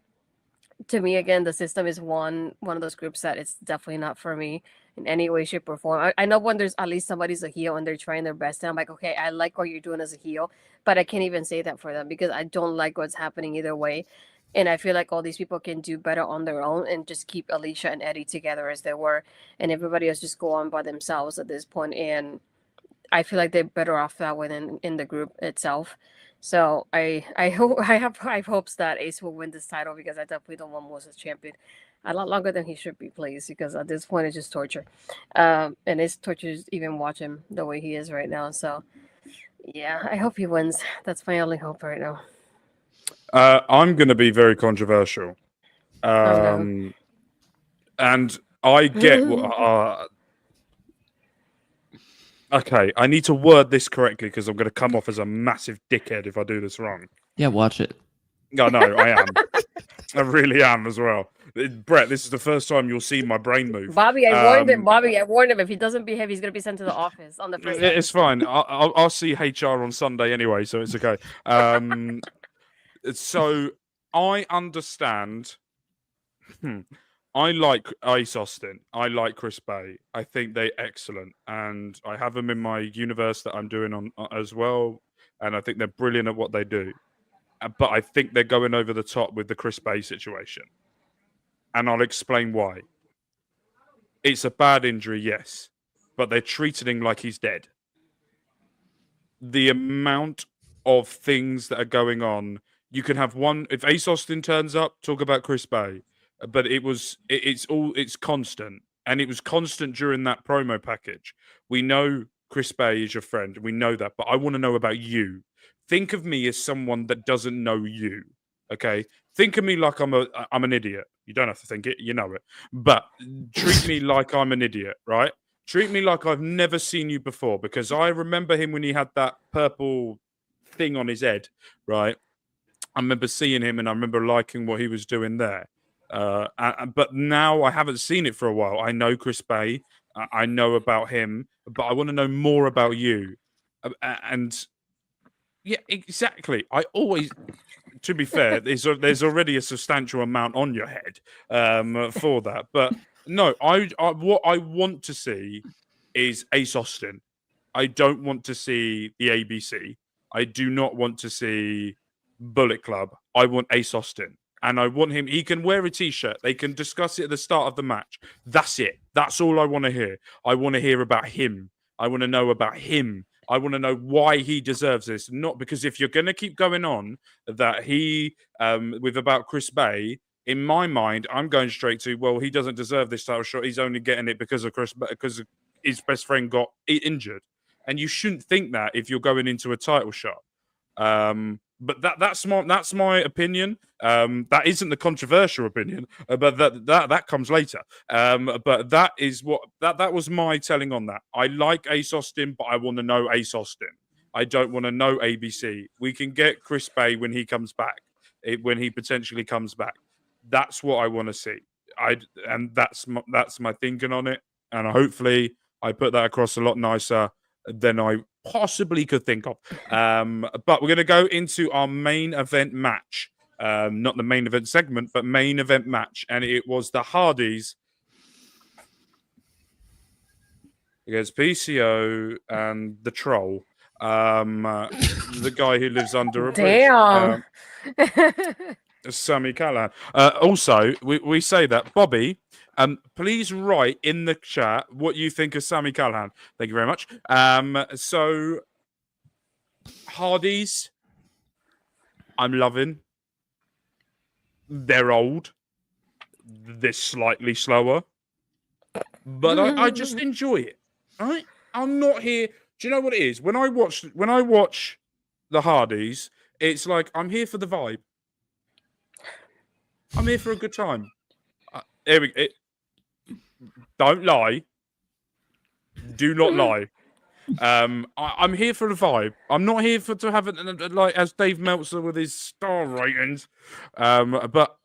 to me, again, the system is one of those groups that it's definitely not for me in any way, shape, or form. I know when there's at least somebody's a heel and they're trying their best, and I'm like, okay, I like what you're doing as a heel, but I can't even say that for them because I don't like what's happening either way. And I feel like all these people can do better on their own and just keep Alicia and Eddie together as they were, and everybody else just go on by themselves at this point. And I feel like they're better off that way than in the group itself. So I hope I have high hopes that Ace will win this title, because I definitely don't want Moses champion a lot longer than he should be, please, because at this point it's just torture. And it's torture to even watch him the way he is right now. So yeah, I hope he wins. That's my only hope right now. I'm going to be very controversial. No. And I get what. Okay, I need to word this correctly because I'm going to come off as a massive dickhead if I do this wrong. Yeah, watch it. No, I am. I really am as well. Brett, this is the first time you'll see my brain move. Bobby, I warned him. Bobby, I warned him. If he doesn't behave, he's going to be sent to the office on the first. It's fine. I'll see HR on Sunday anyway, so it's okay. So I understand. I like Ace Austin. I like Chris Bay. I think they're excellent, and I have them in my universe that I'm doing on as well. And I think they're brilliant at what they do. But I think they're going over the top with the Chris Bay situation, and I'll explain why. It's a bad injury, yes, but they're treating him like he's dead. The amount of things that are going on, you can have one. If Ace Austin turns up, talk about Chris Bay. But it's constant, and it was constant during that promo package. We know Chris Bay is your friend, we know that, but I want to know about you. Think of me as someone that doesn't know you. Okay, think of me like I'm an idiot. You don't have to think it, you know it, but treat me like I'm an idiot, right? Treat me like I've never seen you before, because I remember him when he had that purple thing on his head, right? I remember seeing him, and I remember liking what he was doing there. But now I haven't seen it for a while. I know Chris Bay. I know about him, but I want to know more about you. And yeah, exactly. I always, to be fair, there's already a substantial amount on your head for that. But No, what I want to see is Ace Austin. I don't want to see the ABC. I do not want to see Bullet Club. I want Ace Austin. And I want him, he can wear a t-shirt. They can discuss it at the start of the match. That's it. That's all I want to hear. I want to hear about him. I want to know about him. I want to know why he deserves this. Not because if you're going to keep going on that he, with about Chris Bay, in my mind, I'm going straight to, well, he doesn't deserve this title shot. He's only getting it because his best friend got injured. And you shouldn't think that if you're going into a title shot. But that's my opinion. That isn't the controversial opinion, but that comes later. But that is what that was my telling on that. I like Ace Austin, but I want to know Ace Austin. I don't want to know ABC. We can get Chris Bay when he comes back, when he potentially comes back. That's what I want to see. And that's my thinking on it. And hopefully I put that across a lot nicer than I possibly could think of. But we're going to go into our main event match. Not the main event segment, but main event match. And it was the Hardys against PCO and the Troll. The guy who lives under a bridge. Damn. Sami Callihan. Also, we say that. Bobby, please write in the chat what you think of Sami Callihan. Thank you very much. So, Hardys, I'm loving. They're old. They're slightly slower. But I just enjoy it. Right? I'm not here. Do you know what it is? When I watch the Hardys, it's like I'm here for the vibe. I'm here for a good time. Don't lie. Do not lie. I'm here for the vibe. I'm not here to have it like as Dave Meltzer with his star ratings. But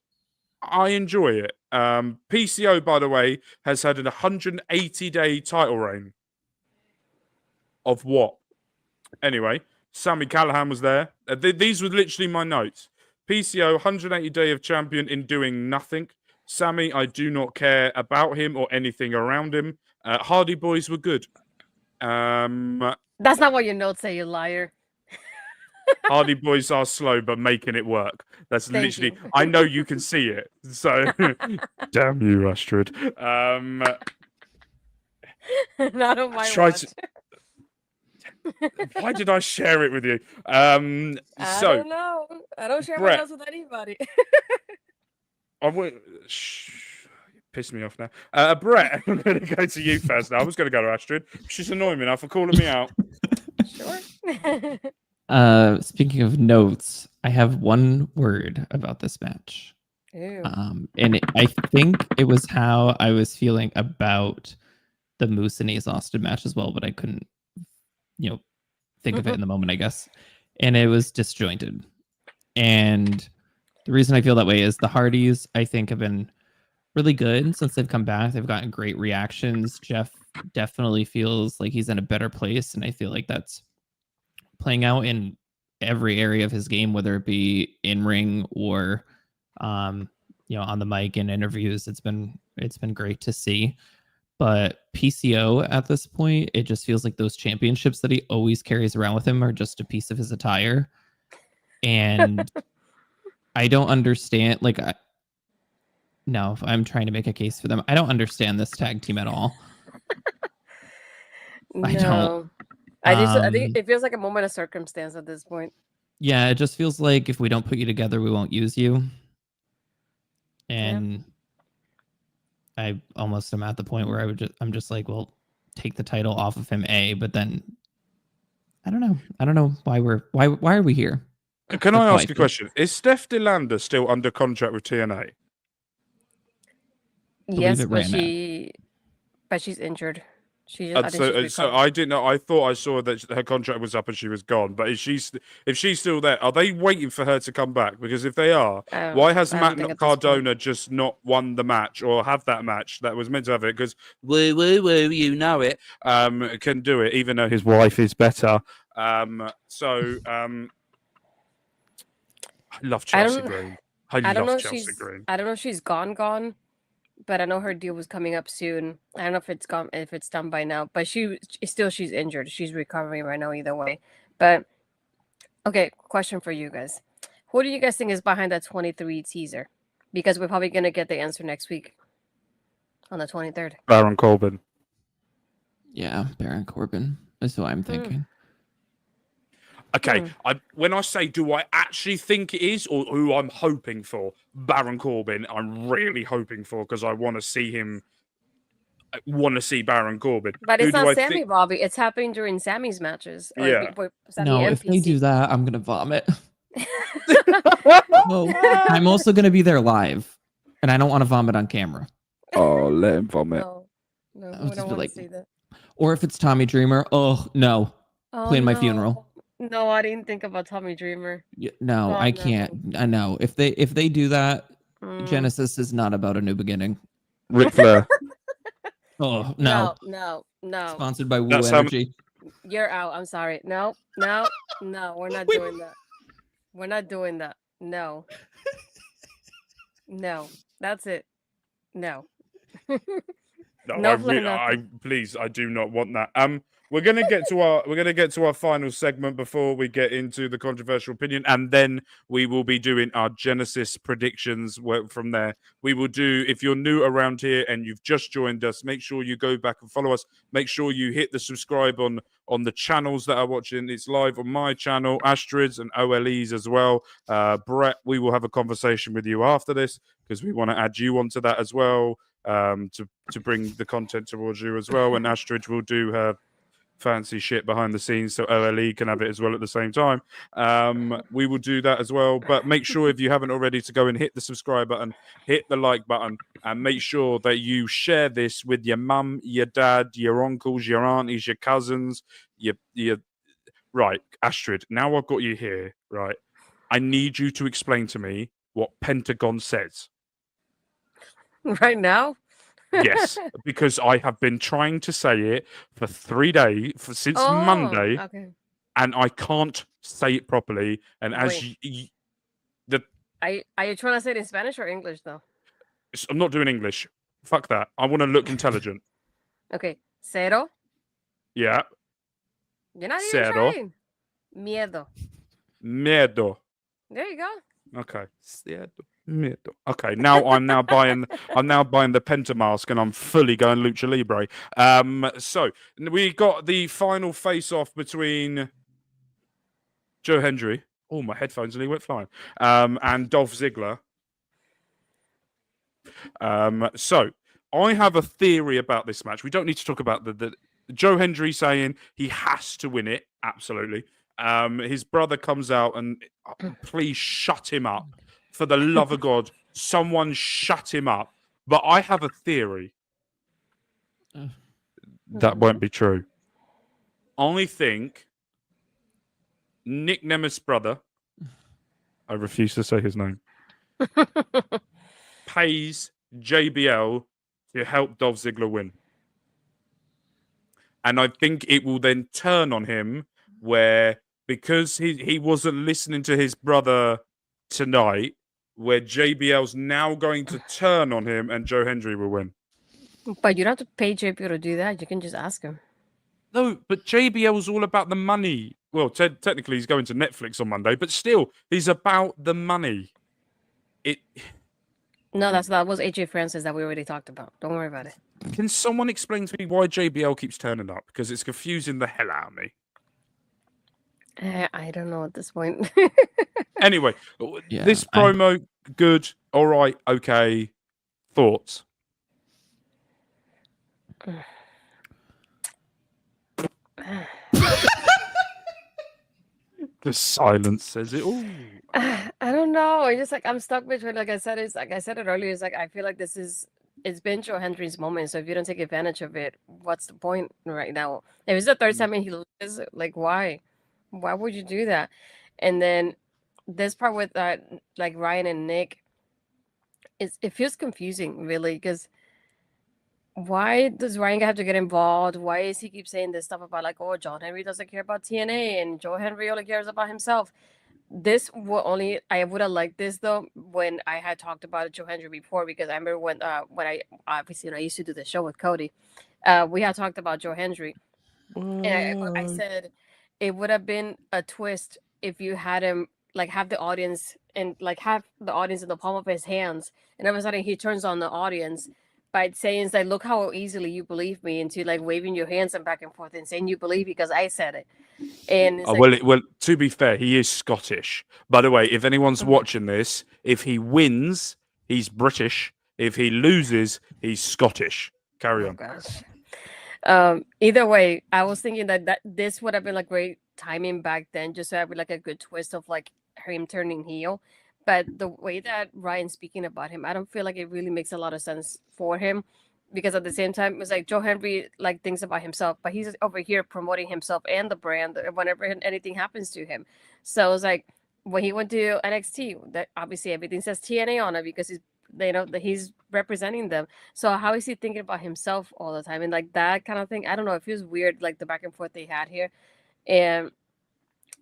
I enjoy it. PCO, by the way, has had an 180-day title reign. Of what? Anyway, Sami Callihan was there. These were literally my notes. PCO, 180 day of champion in doing nothing. Sami, I do not care about him or anything around him. Hardy Boys were good. That's not what your notes say, you liar. Hardy Boys are slow, but making it work. That's Thank literally. you. I know you can see it. So, damn you, Astrid. Not on my Try watch. to. Why did I share it with you? I don't know. I don't share my Brett. notes with anybody. I would. Piss me off now. Brett, I'm going to go to you first now. I was going to go to Astrid. She's annoying me enough for calling me out. Sure. Speaking of notes, I have one word about this match. Ew. And I think it was how I was feeling about the Moose and Ace Austin match as well, but I couldn't, think of it in the moment, I guess. And it was disjointed. And the reason I feel that way is the Hardys, I think, have been really good since they've come back. They've gotten great reactions. Jeff definitely feels like he's in a better place, and I feel like that's playing out in every area of his game, whether it be in ring or on the mic and interviews. It's been great to see. But PCO at this point, it just feels like those championships that he always carries around with him are just a piece of his attire. And I don't understand. No, I'm trying to make a case for them. I don't understand this tag team at all. No. I don't. I think it feels like a moment of circumstance at this point. Yeah, it just feels like if we don't put you together, we won't use you. And I almost am at the point where I'm just like, well, take the title off of him, but then I don't know why are we here? Can I ask a question? Is Steph DeLander still under contract with TNA? Yes, but she's injured. She just, So I didn't know. I thought I saw that her contract was up and she was gone. But if she's still there, are they waiting for her to come back? Because if they are, why has Matt Cardona just not won the match or have that match that was meant to have it? Because woo, you know it, can do it, even though his wife is better. I love Chelsea Green. I love Chelsea Green. I don't know if she's gone, but I know her deal was coming up soon. I don't know if it's done by now, but she's injured. She's recovering right now either way. But okay, question for you guys. Who do you guys think is behind that 23 teaser? Because we're probably gonna get the answer next week on the 23rd. Baron Corbin. Yeah, Baron Corbin. That's what I'm thinking. Okay, when I say do I actually think it is, or who I'm hoping for, Baron Corbin, I'm really hoping for because I want to see him. I want to see Baron Corbin. But Who it's do not I Sammy, think? Bobby. It's happening during Sammy's matches. Or Yeah. Sammy No, and if they do PC. that, I'm gonna vomit. No, I'm also gonna be there live, and I don't want to vomit on camera. Oh, let him vomit. No, I we would just don't be want like- to see that. Or if it's Tommy Dreamer, oh no, Oh, plan my no. funeral. No, I didn't think about Tommy Dreamer. No, Oh, I no. can't. I know if they do that, Mm. Genesis is not about a new beginning. Ric Flair. Oh no, No. sponsored by Woo That's how- Energy. You're out. I'm sorry. No. We're not doing that. We're not doing that. No. No. That's it. No. No, No for nothing. please, I do not want that. We're gonna get to our final segment before we get into the controversial opinion, and then we will be doing our Genesis predictions. From there, we will do. If you're new around here and you've just joined us, make sure you go back and follow us. Make sure you hit the subscribe on the channels that are watching. It's live on my channel, Astrid's and OLE's as well. Brett, we will have a conversation with you after this because we want to add you onto that as well. To bring the content towards you as well, and Astrid will do her fancy shit behind the scenes so OLE can have it as well at the same time. We will do that as well, but make sure if you haven't already to go and hit the subscribe button, hit the like button, and make sure that you share this with your mum, your dad, your uncles, your aunties, your cousins, your right, Astrid, now I've got you here, right? I need you to explain to me what Pentagon says. Right now? Yes, because I have been trying to say it for 3 days, since Monday, Okay. and I can't say it properly. And as Wait. Are you trying to say it in Spanish or English though? I'm not doing English. Fuck that. I want to look intelligent. Okay. Cero. Yeah. You're not even Cero. trying. Miedo. Miedo. There you go. Okay. Miedo. Okay. Now I'm now buying the Penta mask, and I'm fully going Lucha Libre. So we got the final face-off between Joe Hendry. Oh, my headphones nearly went flying. And Dolph Ziggler. So I have a theory about this match. We don't need to talk about the Joe Hendry saying he has to win it. Absolutely. His brother comes out and please shut him up. For the love of God, someone shut him up. But I have a theory. That won't be true. I think Nick Nemeth's brother, I refuse to say his name, pays JBL to help Dolph Ziggler win. And I think it will then turn on him where, because he wasn't listening to his brother tonight, where JBL's now going to turn on him and Joe Hendry will win. But you don't have to pay JBL to do that. You can just ask him. No, but JBL's all about the money. Well, technically he's going to Netflix on Monday, but still, he's about the money. No, that was AJ Francis that we already talked about. Don't worry about it. Can someone explain to me why JBL keeps turning up? Because it's confusing the hell out of me. I don't know at this point. Anyway, Yeah, this promo, good, all right, okay. Thoughts? The silence says it all. I don't know. I just I'm stuck between, like I said it earlier. It's I feel like it's been Joe Hendry's moment. So if you don't take advantage of it, what's the point right now? If it's the third time and he loses, why? Why would you do that? And then this part with Ryan and Nick, it feels confusing, really, because why does Ryan have to get involved? Why is he keep saying this stuff about John Henry doesn't care about TNA and Joe Henry only cares about himself? this will only I would have liked this though when I had talked about Joe Hendry before, because I remember when I obviously I used to do the show with Cody. We had talked about Joe Hendry, and I said it would have been a twist if you had him like have the audience and like have the audience in the palm of his hands, and all of a sudden he turns on the audience by saying like, "Look how easily you believe me," into like waving your hands and back and forth and saying you believe because I said it. And it's Oh, like, well, to be fair, he is Scottish. By the way, if anyone's Mhm. watching this, if he wins, he's British. If he loses, he's Scottish. Carry oh on. gosh. Either way, I was thinking that this would have been like great timing back then, just to have like a good twist of like him turning heel. But the way that Ryan's speaking about him, I don't feel like it really makes a lot of sense for him, because at the same time, it's like Joe Henry like thinks about himself, but he's over here promoting himself and the brand whenever anything happens to him. So it's like when he went to NXT, that obviously everything says TNA on it because he's that he's representing them. So how is he thinking about himself all the time and like that kind of thing? I don't know. It feels weird, like the back and forth they had here, and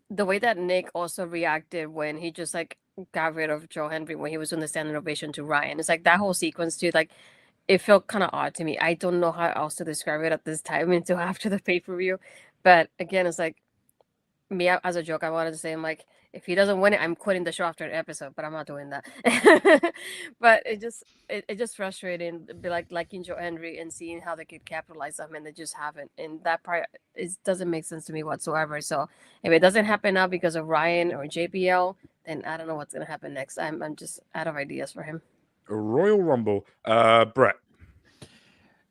the way that Nick also reacted when he just like got rid of Joe Henry when he was doing the standing ovation to Ryan. It's like that whole sequence too. Like it felt kind of odd to me. I don't know how else to describe it at this time until after the pay-per-view. But again, it's like me as a joke. I wanted to say, I'm like, if he doesn't win it, I'm quitting the show after an episode. But I'm not doing that. But it just frustrating. Be like liking Joe Henry and seeing how they could capitalize on him, and they just haven't. And that part doesn't make sense to me whatsoever. So if it doesn't happen now because of Ryan or JBL, then I don't know what's gonna happen next. I'm just out of ideas for him. Royal Rumble. Brett.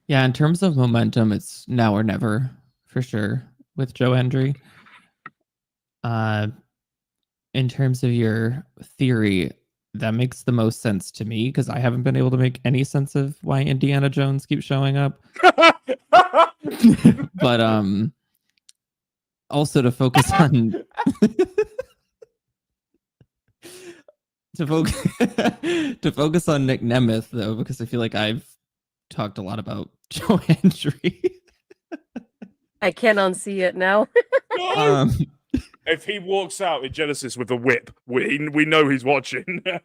Yeah, in terms of momentum, it's now or never for sure with Joe Hendry. In terms of your theory, that makes the most sense to me because I haven't been able to make any sense of why Indiana Jones keeps showing up. But also to focus on to focus on Nick Nemeth though, because I feel like I've talked a lot about Joe Hendry. I can't unsee it now. If he walks out in Genesis with a whip, we know he's watching. Nick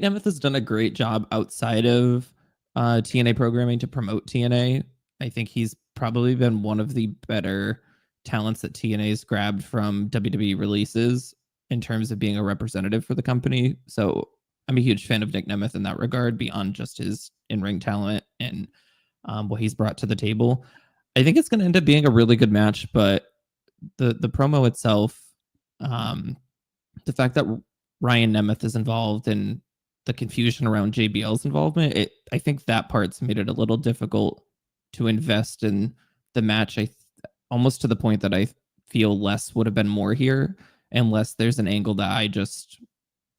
Nemeth has done a great job outside of TNA programming to promote TNA. I think he's probably been one of the better talents that TNA's grabbed from WWE releases in terms of being a representative for the company. So I'm a huge fan of Nick Nemeth in that regard, beyond just his in-ring talent and what he's brought to the table. I think it's going to end up being a really good match, but the promo itself, the fact that Ryan Nemeth is involved and the confusion around JBL's involvement, I think that part's made it a little difficult to invest in the match. Almost to the point that I feel less would have been more here, unless there's an angle that I just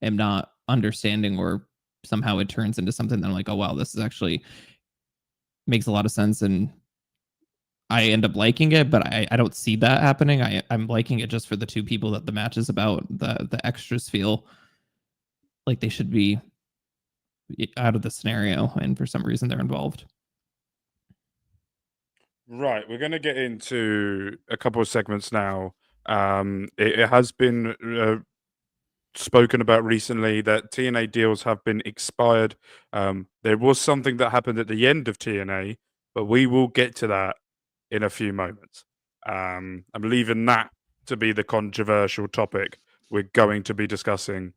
am not understanding, or somehow it turns into something that I'm like, oh wow, this is actually makes a lot of sense, and I end up liking it, but I don't see that happening. I'm liking it just for the two people that the match is about. The extras feel like they should be out of the scenario, and for some reason they're involved. Right, we're going to get into a couple of segments now. It has been spoken about recently that TNA deals have been expired. There was something that happened at the end of TNA, but we will get to that in a few moments. I'm leaving that to be the controversial topic we're going to be discussing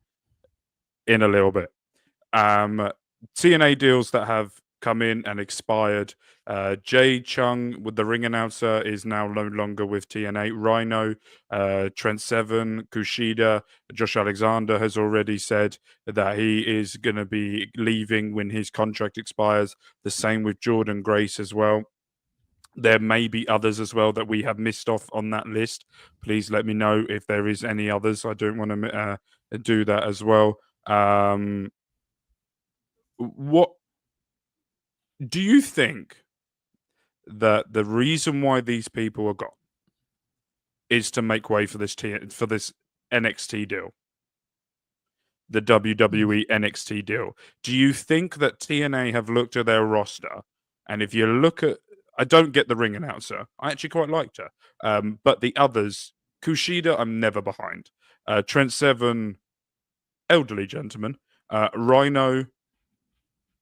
in a little bit. TNA deals that have come in and expired. Jay Chung, with the ring announcer, is now no longer with TNA. Rhino, Trent Seven, Kushida, Josh Alexander has already said that he is going to be leaving when his contract expires. The same with Jordan Grace as well. There may be others as well that we have missed off on that list. Please let me know if there is any others. I don't want to do that as well. What do you think that the reason why these people are gone is to make way for this NXT deal, the WWE NXT deal? Do you think that TNA have looked at their roster, and if you look at I don't get the ring announcer. I actually quite liked her. But the others, Kushida, I'm never behind. Trent Seven, elderly gentleman. Rhino,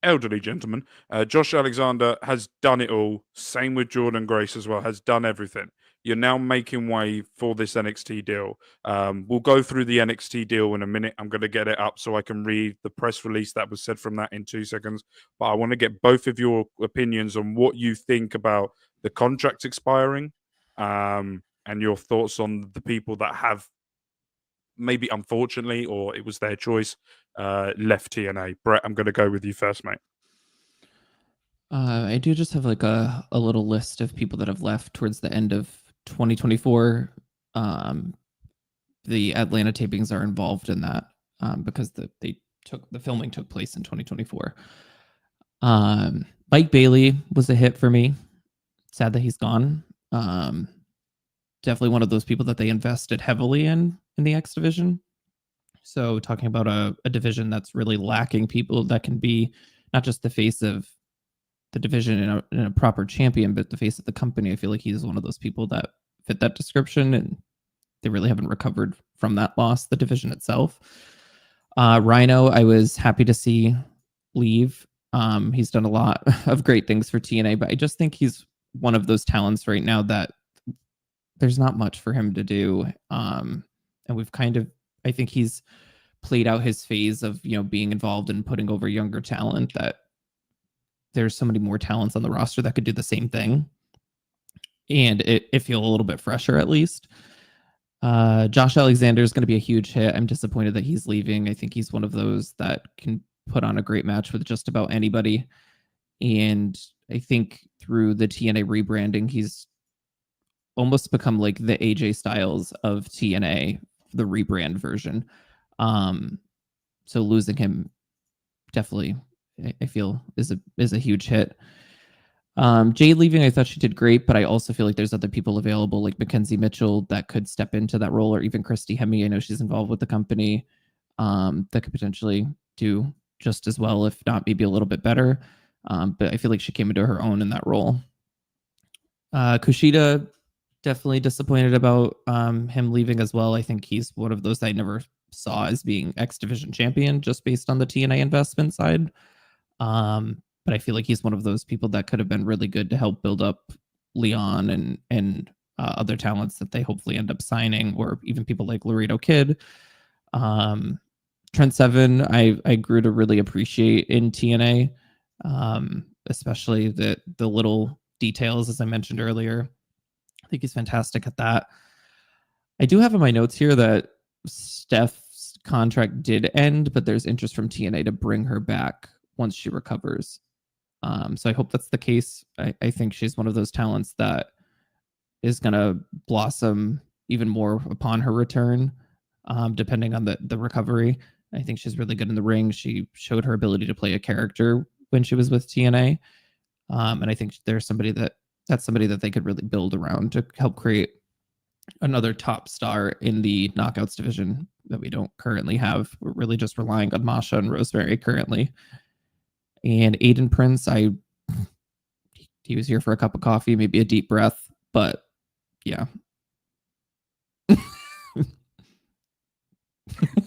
elderly gentleman. Josh Alexander has done it all. Same with Jordan Grace as well, has done everything. You're now making way for this NXT deal. We'll go through the NXT deal in a minute. I'm going to get it up so I can read the press release that was said from that in 2 seconds. But I want to get both of your opinions on what you think about the contract expiring, and your thoughts on the people that have, maybe unfortunately, or it was their choice, left TNA. Brett, I'm going to go with you first, mate. I do just have like a little list of people that have left towards the end of 2024. The Atlanta tapings are involved in that because the filming took place in 2024. Mike Bailey was a hit for me. Sad that he's gone. Definitely one of those people that they invested heavily in the X division. So talking about a division that's really lacking people that can be not just the face of the division in a proper champion, but the face of the company. I feel like he's one of those people that fit that description, and they really haven't recovered from that loss, the division itself. Rhino, I was happy to see leave. He's done a lot of great things for TNA, but I just think he's one of those talents right now that there's not much for him to do. And we've I think he's played out his phase of, being involved in putting over younger talent, that there's so many more talents on the roster that could do the same thing. And it feel a little bit fresher, at least. Josh Alexander is going to be a huge hit. I'm disappointed that he's leaving. I think he's one of those that can put on a great match with just about anybody. And I think through the TNA rebranding, he's almost become like the AJ Styles of TNA, the rebrand version. So losing him definitely, I feel, is a huge hit. Jade leaving, I thought she did great, but I also feel like there's other people available, like Mackenzie Mitchell, that could step into that role, or even Christy Hemme. I know she's involved with the company, that could potentially do just as well, if not maybe a little bit better. But I feel like she came into her own in that role. Kushida, definitely disappointed about him leaving as well. I think he's one of those I never saw as being X Division champion, just based on the TNA investment side. But I feel like he's one of those people that could have been really good to help build up Leon and other talents that they hopefully end up signing, or even people like Laredo Kid. Trent Seven, I grew to really appreciate in TNA, especially the little details, as I mentioned earlier. I think he's fantastic at that. I do have in my notes here that Steph's contract did end, but there's interest from TNA to bring her back once she recovers. So I hope that's the case. I think she's one of those talents that is going to blossom even more upon her return, depending on the recovery. I think she's really good in the ring. She showed her ability to play a character when she was with TNA. And I think there's somebody that's somebody that they could really build around to help create another top star in the Knockouts division that we don't currently have. We're really just relying on Masha and Rosemary currently. And Aiden Prince, he was here for a cup of coffee, maybe a deep breath, but yeah.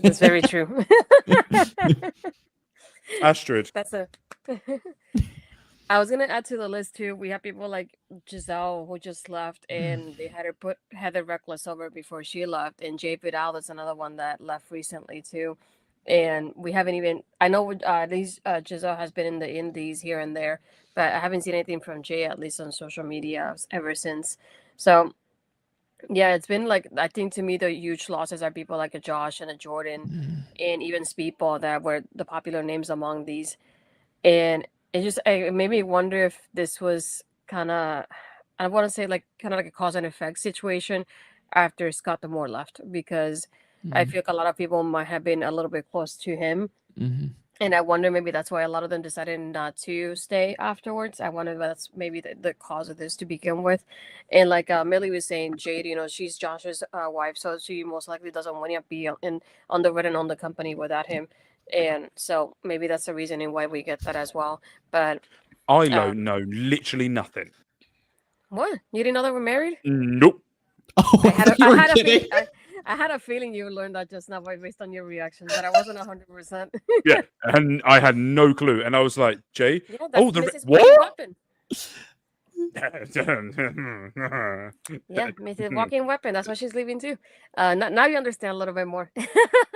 That's very true. Astrid. That's I was gonna add to the list too. We have people like Giselle, who just left, and they had her put Heather Reckless over before she left, and Jay Vidal is another one that left recently too. And we haven't even. I know Giselle has been in the indies here and there, but I haven't seen anything from Jay, at least on social media, ever since. So yeah, it's been like, I think to me the huge losses are people like a Josh and a Jordan, and even Speedball, that were the popular names among these. And it made me wonder if this was kind of, I want to say like kind of like a cause and effect situation after Scott D'Amore left, because I feel like a lot of people might have been a little bit close to him. And I wonder maybe that's why a lot of them decided not to stay afterwards. I wonder if that's maybe the cause of this to begin with. And like Millie was saying, Jade, she's Josh's wife, so she most likely doesn't want to be on the road and on the company without him. And so maybe that's the reasoning why we get that as well. But I don't know literally nothing. What? You didn't know they were married? Nope. Oh, I had a, you I were had a kidding. feeling. I had a feeling you learned that just now based on your reaction, but I wasn't 100%. Yeah, and I had no clue, and I was like, Jay, Yeah, that's oh, Mrs. what? Walking Weapon. Yeah, Hmm. Mrs. Walking Weapon. That's why she's leaving too. Now you understand a little bit more.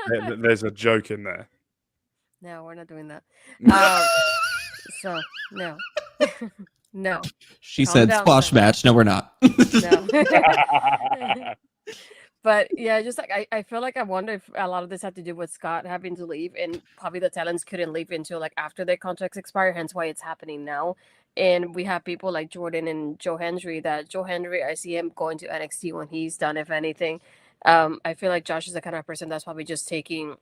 There's a joke in there. No, we're not doing that. So no, no. She Calm said down, squash son. match. No, we're not. No. But yeah, just like I feel like I wonder if a lot of this had to do with Scott having to leave, and probably the talents couldn't leave until like after their contracts expire. Hence why it's happening now. And we have people like Jordan and Joe Hendry. That Joe Hendry, I see him going to NXT when he's done, if anything. I feel like Josh is the kind of person that's probably just taking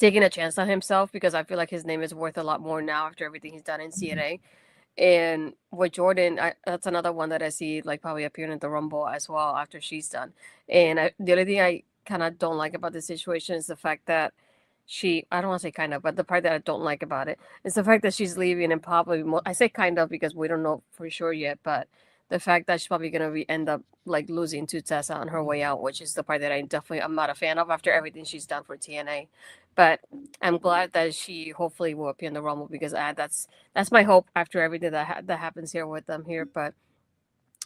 a chance on himself, because I feel like his name is worth a lot more now after everything he's done in CNA. And with Jordan, that's another one that I see like probably appearing in the Rumble as well after she's done. And the only thing I kind of don't like about the situation is the fact that I don't want to say kind of, but the part that I don't like about it is the fact that she's leaving, and probably I say kind of because we don't know for sure yet, but the fact that she's probably going to end up like losing to Tessa on her way out, which is the part that I'm not a fan of after everything she's done for TNA. But I'm glad that she hopefully will appear in the Rumble, because that's my hope after everything that happens here with them here. But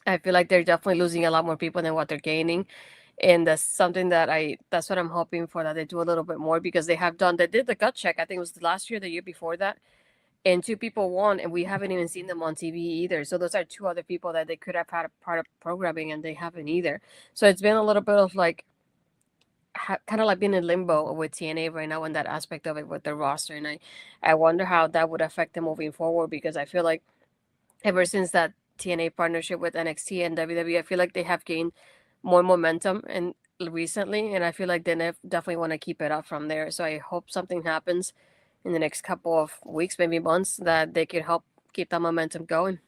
I feel like they're definitely losing a lot more people than what they're gaining. And that's something that's what I'm hoping for, that they do a little bit more, because they did the gut check. I think it was last year, the year before that. And 2 people won, and we haven't even seen them on TV either. So those are 2 other people that they could have had a part of programming, and they haven't either. So it's been a little bit of like, kind of like being in limbo with TNA right now in that aspect of it with the roster. And I wonder how that would affect them moving forward, because I feel like ever since that TNA partnership with NXT and WWE, I feel like they have gained more momentum and recently, and I feel like they definitely want to keep it up from there. So I hope something happens in the next couple of weeks, maybe months, that they could help keep that momentum going.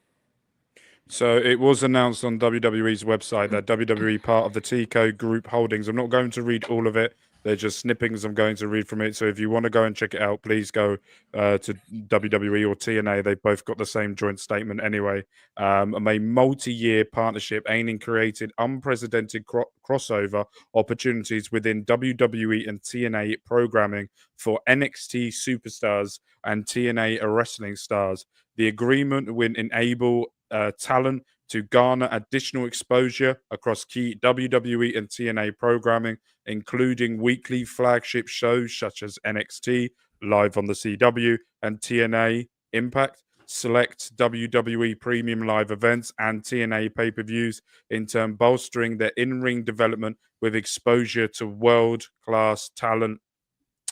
So it was announced on WWE's website that WWE part of the Tico Group Holdings. I'm not going to read all of it. They're just snippings I'm going to read from it. So if you want to go and check it out, please go to WWE or TNA. They've both got the same joint statement anyway. A multi-year partnership aiming created unprecedented crossover opportunities within WWE and TNA programming for NXT superstars and TNA wrestling stars. The agreement will enable talent to garner additional exposure across key WWE and TNA programming, including weekly flagship shows such as NXT live on the CW and TNA Impact, select WWE premium live events and TNA pay-per-views, in turn bolstering their in-ring development with exposure to world-class talent.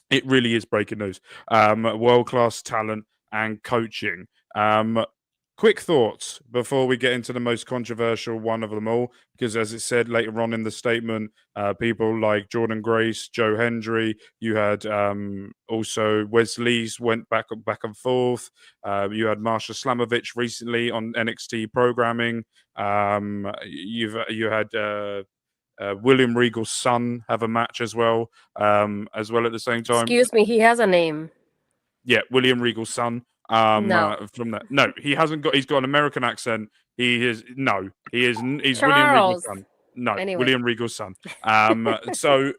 It really is breaking news. World-class talent and coaching. Quick thoughts before we get into the most controversial one of them all, because as it said later on in the statement, people like Jordan Grace, Joe Hendry, you had also Wesley's went back and forth. You had Marsha Slamovich recently on NXT programming. You had William Regal's son have a match as well at the same time. Excuse me, he has a name. Yeah, William Regal's son. No. From that, no, he hasn't got. He's got an American accent. He's William Regal's Charles. son. No, Anyway. William Regal's son. So,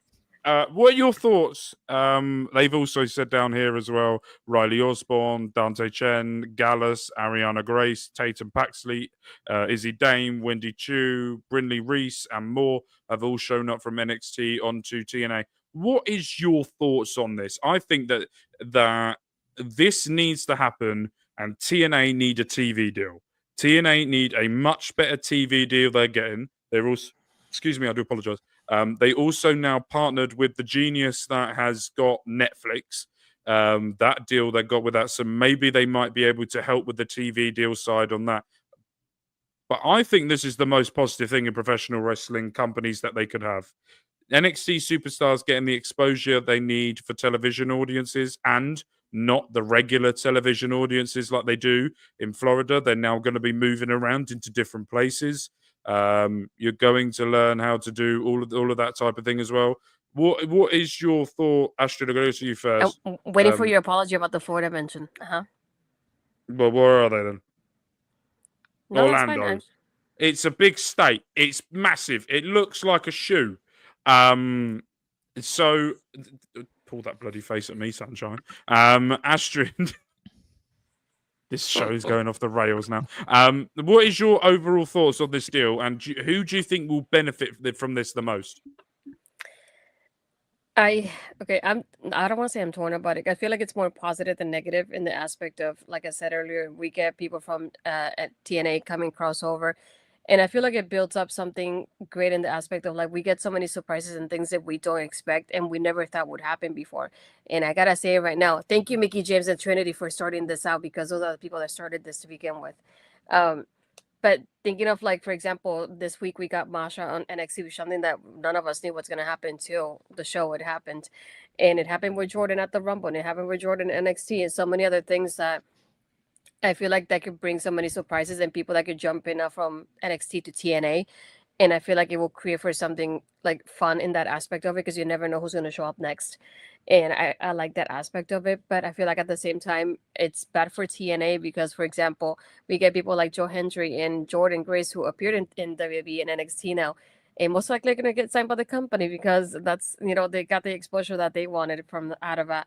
what are your thoughts? They've also said down here as well: Riley Osborne, Dante Chen, Gallus, Ariana Grace, Tatum Paxley, Izzy Dame, Wendy Chu, Brindley Reese, and more have all shown up from NXT onto TNA. What is your thoughts on this? I think that this needs to happen, and TNA need a TV deal. TNA need a much better TV deal they're getting. They're also, excuse me, I do apologize. They also now partnered with the genius that has got Netflix. That deal they got with that, so maybe they might be able to help with the TV deal side on that. But I think this is the most positive thing in professional wrestling companies that they could have. NXT superstars getting the exposure they need for television audiences, and not the regular television audiences like they do in Florida. They're now going to be moving around into different places. You're going to learn how to do all of that type of thing as well. What is your thought, Astrid? I'll go to you first. Waiting for your apology about the Florida mention. Well, where are they then? No, Orlando. that's fine. It's a big state. It's massive. It looks like a shoe. So pull that bloody face at me, sunshine. Astrid, this show's going off the rails now. What is your overall thoughts on this deal, and who do you think will benefit from this the most? I I don't want to say I'm torn about it. I feel like it's more positive than negative in the aspect of, like I said earlier, we get people from at TNA coming crossover, and I feel like it builds up something great in the aspect of like we get so many surprises and things that we don't expect and we never thought would happen before. And I gotta say it right now, thank you, Mickey James and Trinity, for starting this out, because those are the people that started this to begin with. Um, but thinking of, like, for example, this week we got Masha on NXT, which something that none of us knew what's going to happen till the show had happened. And it happened with Jordan at the Rumble, and it happened with Jordan at NXT, and so many other things that I feel like that could bring so many surprises and people that could jump in from NXT to TNA. And I feel like it will create for something like fun in that aspect of it, because you never know who's going to show up next. And I like that aspect of it. But I feel like at the same time, it's bad for TNA because, for example, we get people like Joe Hendry and Jordan Grace who appeared in WWE and NXT now. And most likely going to get signed by the company because that's, they got the exposure that they wanted from out of that.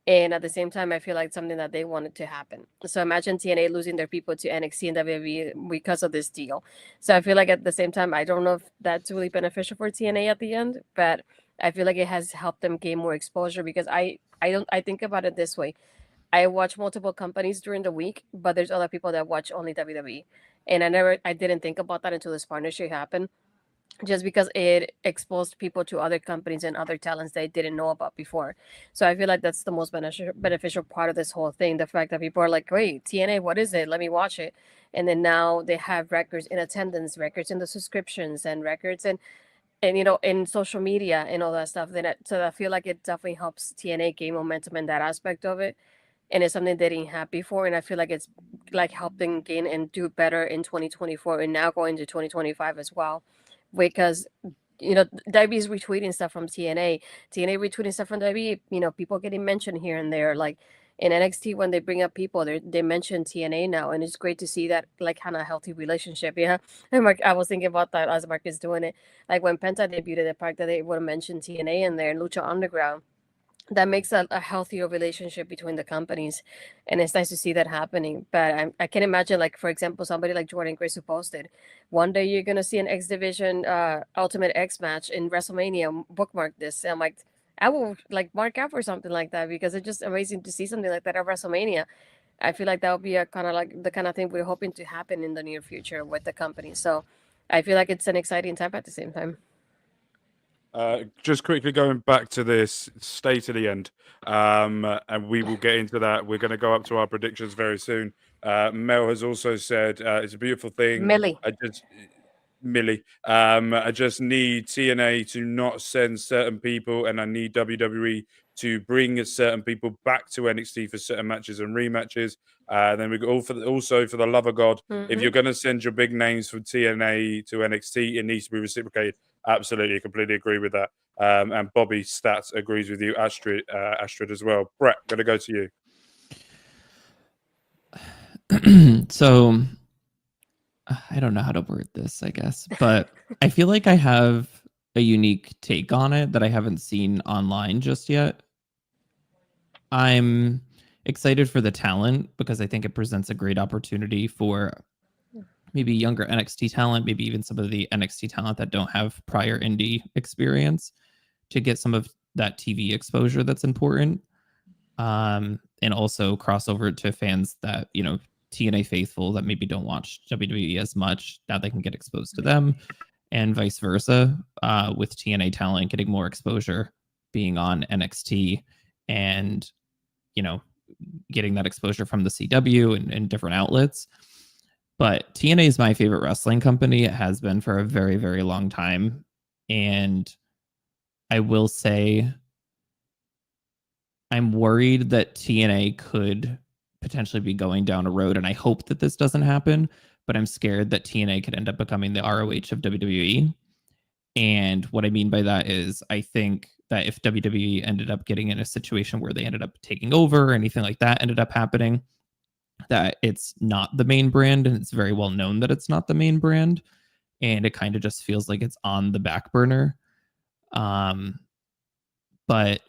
And at the same time, I feel like something that they wanted to happen. So imagine TNA losing their people to NXT and WWE because of this deal. So I feel like at the same time, I don't know if that's really beneficial for TNA at the end, but I feel like it has helped them gain more exposure because I think about it this way. I watch multiple companies during the week, but there's other people that watch only WWE. And I didn't think about that until this partnership happened, just because it exposed people to other companies and other talents they didn't know about before. So I feel like that's the most beneficial part of this whole thing. The fact that people are like, wait, TNA, what is it? Let me watch it. And then now they have records in attendance, records in the subscriptions, and records and in social media and all that stuff. So I feel like it definitely helps TNA gain momentum in that aspect of it. And it's something they didn't have before. And I feel like it's like helping gain and do better in 2024 and now going to 2025 as well. Because WWE is retweeting stuff from TNA retweeting stuff from WWE. People getting mentioned here and there, like in NXT when they bring up people, they mention TNA now, and it's great to see that like kind of healthy relationship. Yeah, and Mark, I was thinking about that as Mark is doing it, like when Penta debuted, the fact that they would have mentioned TNA in there and Lucha Underground. That makes a healthier relationship between the companies, and it's nice to see that happening. But I can imagine, like, for example, somebody like Jordan Grace who posted, one day you're gonna see an X Division Ultimate X match in WrestleMania. Bookmark this. And I'm like, I will like mark out for something like that because it's just amazing to see something like that at WrestleMania. I feel like that would be a kind of like the kind of thing we're hoping to happen in the near future with the company. So I feel like it's an exciting time at the same time. Just quickly going back to this, stay to the end, and we will get into that. We're going to go up to our predictions very soon. Mel has also said it's a beautiful thing. Millie. I just need TNA to not send certain people, and I need WWE to bring certain people back to NXT for certain matches and rematches. Then we go also for the love of God. Mm-hmm. If you're going to send your big names from TNA to NXT, it needs to be reciprocated. Absolutely, completely agree with that. And Bobby Stats agrees with you, Astrid as well. Brett, going to go to you. So I don't know how to word this, I guess, but I feel like I have a unique take on it that I haven't seen online just yet. I'm excited for the talent because I think it presents a great opportunity for maybe younger NXT talent, maybe even some of the NXT talent that don't have prior indie experience to get some of that TV exposure that's important. And also crossover to fans that, TNA faithful that maybe don't watch WWE as much. Now they can get exposed to them, and vice versa, with TNA talent getting more exposure being on NXT and, getting that exposure from the CW and different outlets. But TNA is my favorite wrestling company. It has been for a very, very long time. And I will say I'm worried that TNA could potentially be going down a road, and I hope that this doesn't happen, but I'm scared that TNA could end up becoming the ROH of WWE. And what I mean by that is I think that if WWE ended up getting in a situation where they ended up taking over or anything like that ended up happening, that it's not the main brand, and it's very well known that it's not the main brand, and it kind of just feels like it's on the back burner. But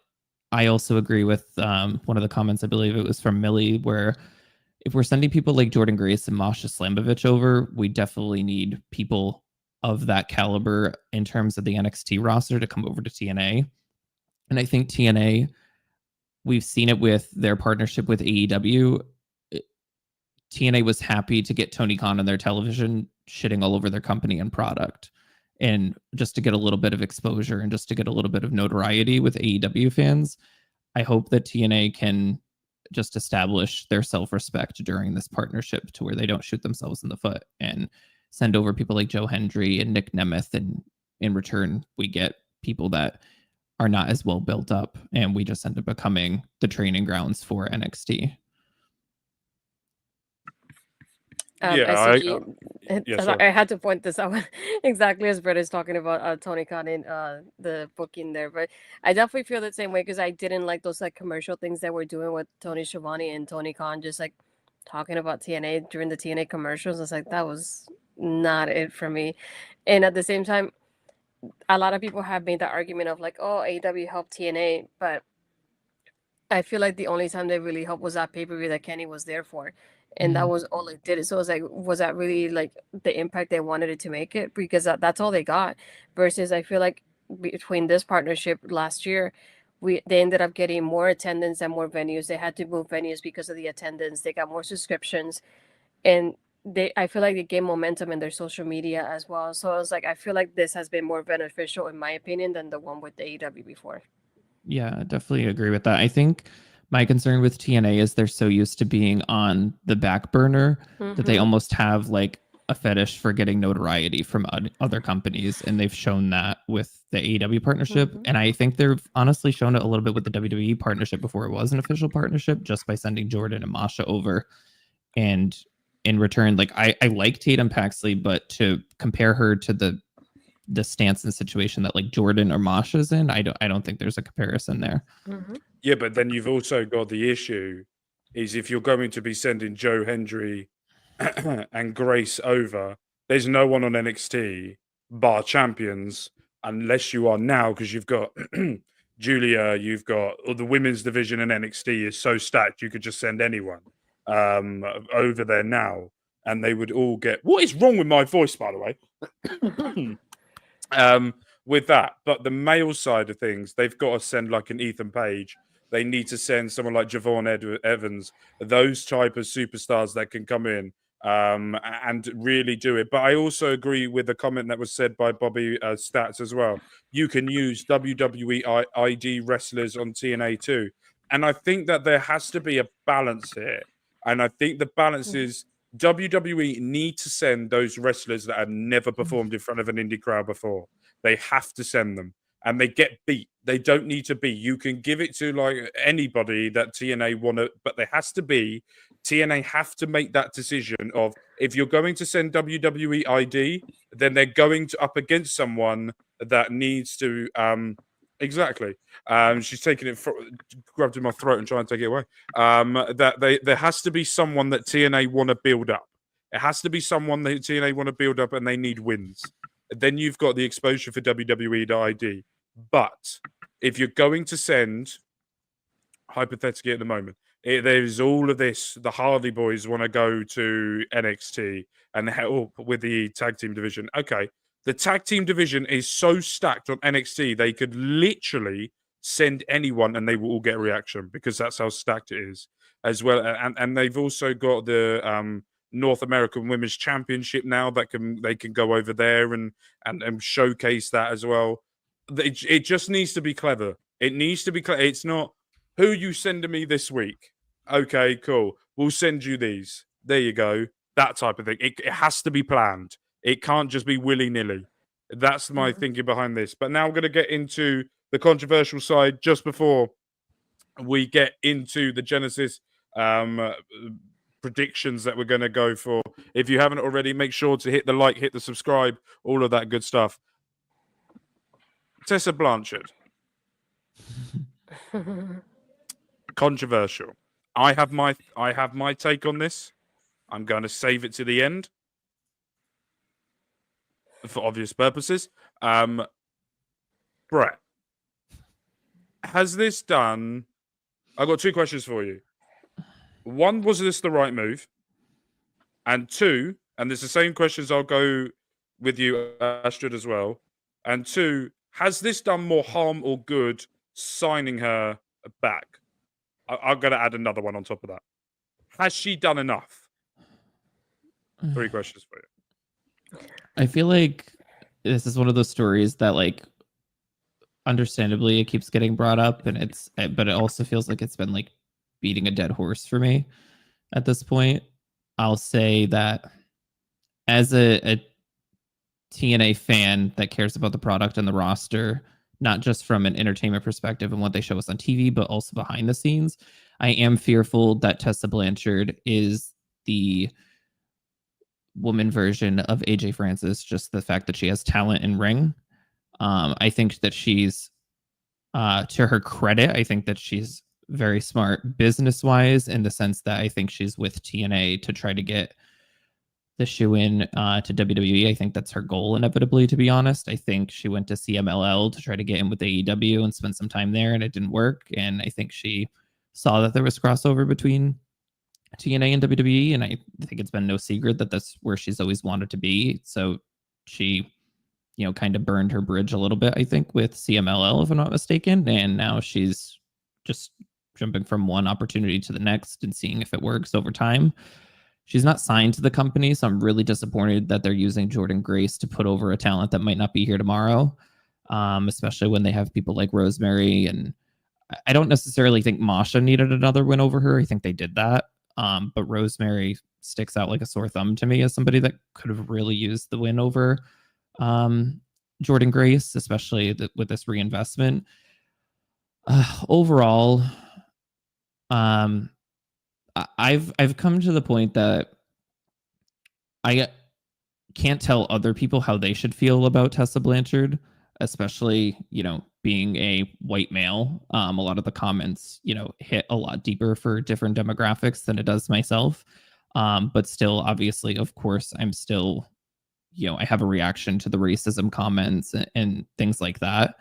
I also agree with one of the comments, I believe it was from Millie, where if we're sending people like Jordan Grace and Masha Slamovich over, we definitely need people of that caliber in terms of the NXT roster to come over to TNA. And I think TNA, we've seen it with their partnership with AEW. TNA was happy to get Tony Khan on their television shitting all over their company and product, and just to get a little bit of exposure and just to get a little bit of notoriety with AEW fans. I hope that TNA can just establish their self-respect during this partnership to where they don't shoot themselves in the foot and send over people like Joe Hendry and Nick Nemeth, and in return we get people that are not as well built up, and we just end up becoming the training grounds for NXT. I had to point this out exactly as Brett is talking about Tony Khan and the booking there, but I definitely feel the same way, because I didn't like those like commercial things that we're doing with Tony Schiavone and Tony Khan just like talking about TNA during the TNA commercials. It's like, that was not it for me. And at the same time, a lot of people have made the argument of like, oh, AEW helped TNA, but I feel like the only time they really helped was that pay-per-view that Kenny was there for. And that was all it did. So it was like, was that really like the impact they wanted it to make it? Because that's all they got. Versus I feel like between this partnership last year, they ended up getting more attendance and more venues. They had to move venues because of the attendance. They got more subscriptions. And I feel like they gained momentum in their social media as well. So I was like, I feel like this has been more beneficial, in my opinion, than the one with the AEW before. Yeah, I definitely agree with that. I think my concern with TNA is they're so used to being on the back burner that they almost have like a fetish for getting notoriety from other companies, and they've shown that with the AEW partnership. And I think they've honestly shown it a little bit with the WWE partnership before it was an official partnership, just by sending Jordan and Masha over. And in return, like I like Tatum Paxley, but to compare her to the stance and situation that like Jordan or Masha's in, I don't think there's a comparison there. Yeah, but then you've also got the issue is if you're going to be sending Joe Hendry and Grace over, there's no one on NXT bar champions, unless you are now, because you've got Julia, you've got the women's division in NXT is so stacked you could just send anyone over there now, and they would all get. What is wrong with my voice, by the way? With that, but the male side of things, they've got to send like an Ethan Page. They need to send someone like Javon Evans, those type of superstars that can come in and really do it. But I also agree with the comment that was said by Bobby Stats as well. You can use WWE ID wrestlers on TNA too. And I think that there has to be a balance here. And I think the balance is WWE need to send those wrestlers that have never performed in front of an indie crowd before. They have to send them, and they get beat. They don't need to be. You can give it to like anybody that TNA want to, but there has to be. TNA have to make that decision of if you're going to send WWE ID, then they're going to up against someone that needs to. Exactly. She's taking it, grabbed in my throat and trying to take it away. There has to be someone that TNA want to build up. It has to be someone that TNA want to build up, and they need wins. Then you've got the exposure for WWE to ID. But if you're going to send, hypothetically at the moment, there's all of this. The Hardy Boys want to go to NXT and help with the tag team division. Okay. The tag team division is so stacked on NXT, they could literally send anyone and they will all get a reaction because that's how stacked it is as well. And they've also got the North American Women's Championship now that they can go over there and showcase that as well. It just needs to be clever. It needs to be clever. It's not who you sending me this week. Okay, cool. We'll send you these. There you go. That type of thing. It has to be planned. It can't just be willy-nilly. That's my thinking behind this. But now I'm going to get into the controversial side just before we get into the Genesis predictions that we're going to go for. If you haven't already, make sure to hit the like, hit the subscribe, all of that good stuff. Tessa Blanchard. Controversial. I have my take on this. I'm going to save it to the end for obvious purposes. Brett, has this done? I've got two questions for you. One, was this the right move? And two, and it's the same questions I'll go with you, Astrid, as well. And two, has this done more harm or good signing her back? I'm going to add another one on top of that. Has she done enough? Three questions for you. I feel like this is one of those stories that, like, understandably it keeps getting brought up, and but it also feels like it's been like beating a dead horse for me at this point. I'll say that as a TNA fan that cares about the product and the roster, not just from an entertainment perspective and what they show us on TV, but also behind the scenes, I am fearful that Tessa Blanchard is the woman version of AJ Francis. Just the fact that she has talent in ring. I think that she's, to her credit, I think that she's very smart business-wise, in the sense that I think she's with TNA to try to get the shoe in to WWE. I think that's her goal, inevitably, to be honest. I think she went to CMLL to try to get in with AEW and spend some time there, and it didn't work. And I think she saw that there was crossover between TNA and WWE, and I think it's been no secret that that's where she's always wanted to be. So she, kind of burned her bridge a little bit, I think, with CMLL, if I'm not mistaken. And now she's just jumping from one opportunity to the next and seeing if it works over time. She's not signed to the company, so I'm really disappointed that they're using Jordynne Grace to put over a talent that might not be here tomorrow, especially when they have people like Rosemary. And I don't necessarily think Masha needed another win over her. I think they did that. But Rosemary sticks out like a sore thumb to me as somebody that could have really used the win over Jordynne Grace, especially with this reinvestment. Overall, I've come to the point that I can't tell other people how they should feel about Tessa Blanchard, especially, being a white male. A lot of the comments, hit a lot deeper for different demographics than it does myself. But still, obviously, of course, I'm still, I have a reaction to the racism comments and things like that.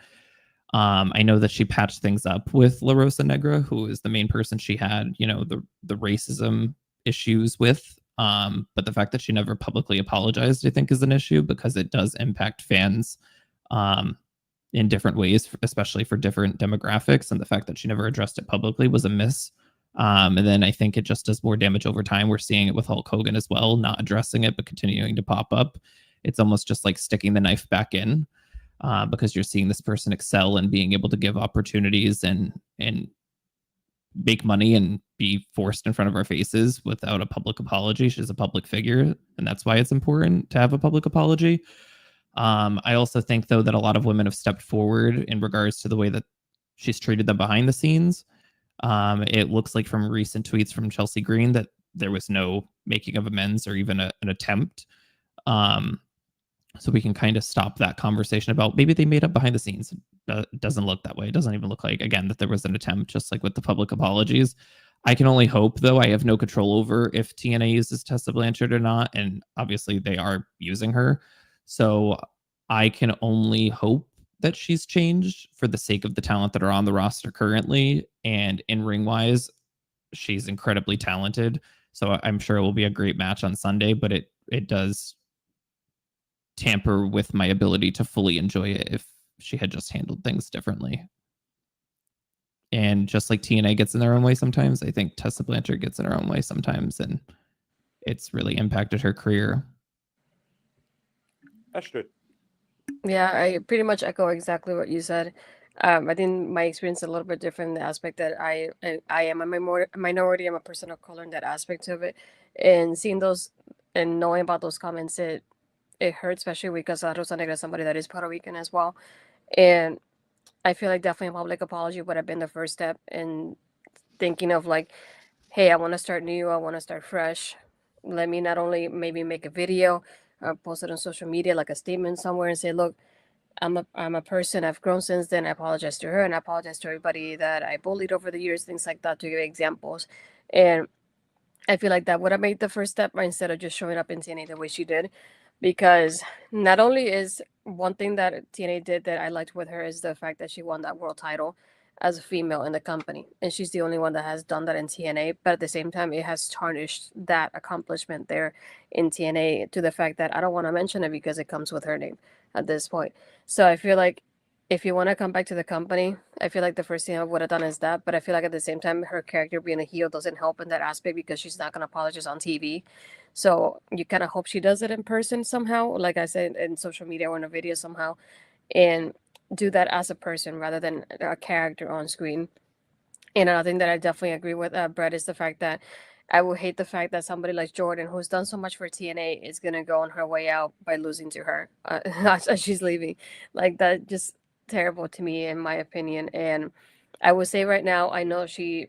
I know that she patched things up with La Rosa Negra, who is the main person she had, the racism issues with. But the fact that she never publicly apologized, I think, is an issue, because it does impact fans in different ways, especially for different demographics. And the fact that she never addressed it publicly was a miss. And then I think it just does more damage over time. We're seeing it with Hulk Hogan as well, not addressing it, but continuing to pop up. It's almost just like sticking the knife back in. Because you're seeing this person excel and being able to give opportunities and make money and be forced in front of our faces without a public apology. She's a public figure, and that's why it's important to have a public apology. I also think, though, that a lot of women have stepped forward in regards to the way that she's treated them behind the scenes. It looks like from recent tweets from Chelsea Green that there was no making of amends or even an attempt. So we can kind of stop that conversation about maybe they made up behind the scenes. It doesn't look that way. It doesn't even look like, again, that there was an attempt, just like with the public apologies. I can only hope, though. I have no control over if TNA uses Tessa Blanchard or not. And obviously they are using her. So I can only hope that she's changed for the sake of the talent that are on the roster currently. And in ring wise, she's incredibly talented. So I'm sure it will be a great match on Sunday, but it does tamper with my ability to fully enjoy it if she had just handled things differently. And just like TNA gets in their own way sometimes, I think Tessa Blanchard gets in her own way sometimes, and it's really impacted her career. Astrid. Yeah, I pretty much echo exactly what you said. I think my experience is a little bit different in the aspect that I am a minority. I'm a person of color in that aspect of it. And seeing those and knowing about those comments, it hurts, especially because Rosa Negra is somebody that is Puerto Rican as well. And I feel like definitely a public apology would have been the first step in thinking of like, hey, I want to start new. I want to start fresh. Let me not only maybe make a video or post it on social media, like a statement somewhere, and say, look, I'm a person. I've grown since then. I apologize to her, and I apologize to everybody that I bullied over the years, things like that, to give examples. And I feel like that would have made the first step instead of just showing up in TNA the way she did. Because not only is one thing that TNA did that I liked with her is the fact that she won that world title as a female in the company. And she's the only one that has done that in TNA. But at the same time, it has tarnished that accomplishment there in TNA to the fact that I don't want to mention it because it comes with her name at this point. So I feel like if you want to come back to the company, I feel like the first thing I would have done is that. But I feel like at the same time, her character being a heel doesn't help in that aspect because she's not going to apologize on TV. So you kind of hope she does it in person somehow, like I said, in social media or in a video somehow, and do that as a person rather than a character on screen. And another thing that I definitely agree with Brett is the fact that I would hate the fact that somebody like Jordan, who's done so much for TNA, is gonna go on her way out by losing to her as she's leaving. Like that, just terrible to me, in my opinion. And I would say right now, I know we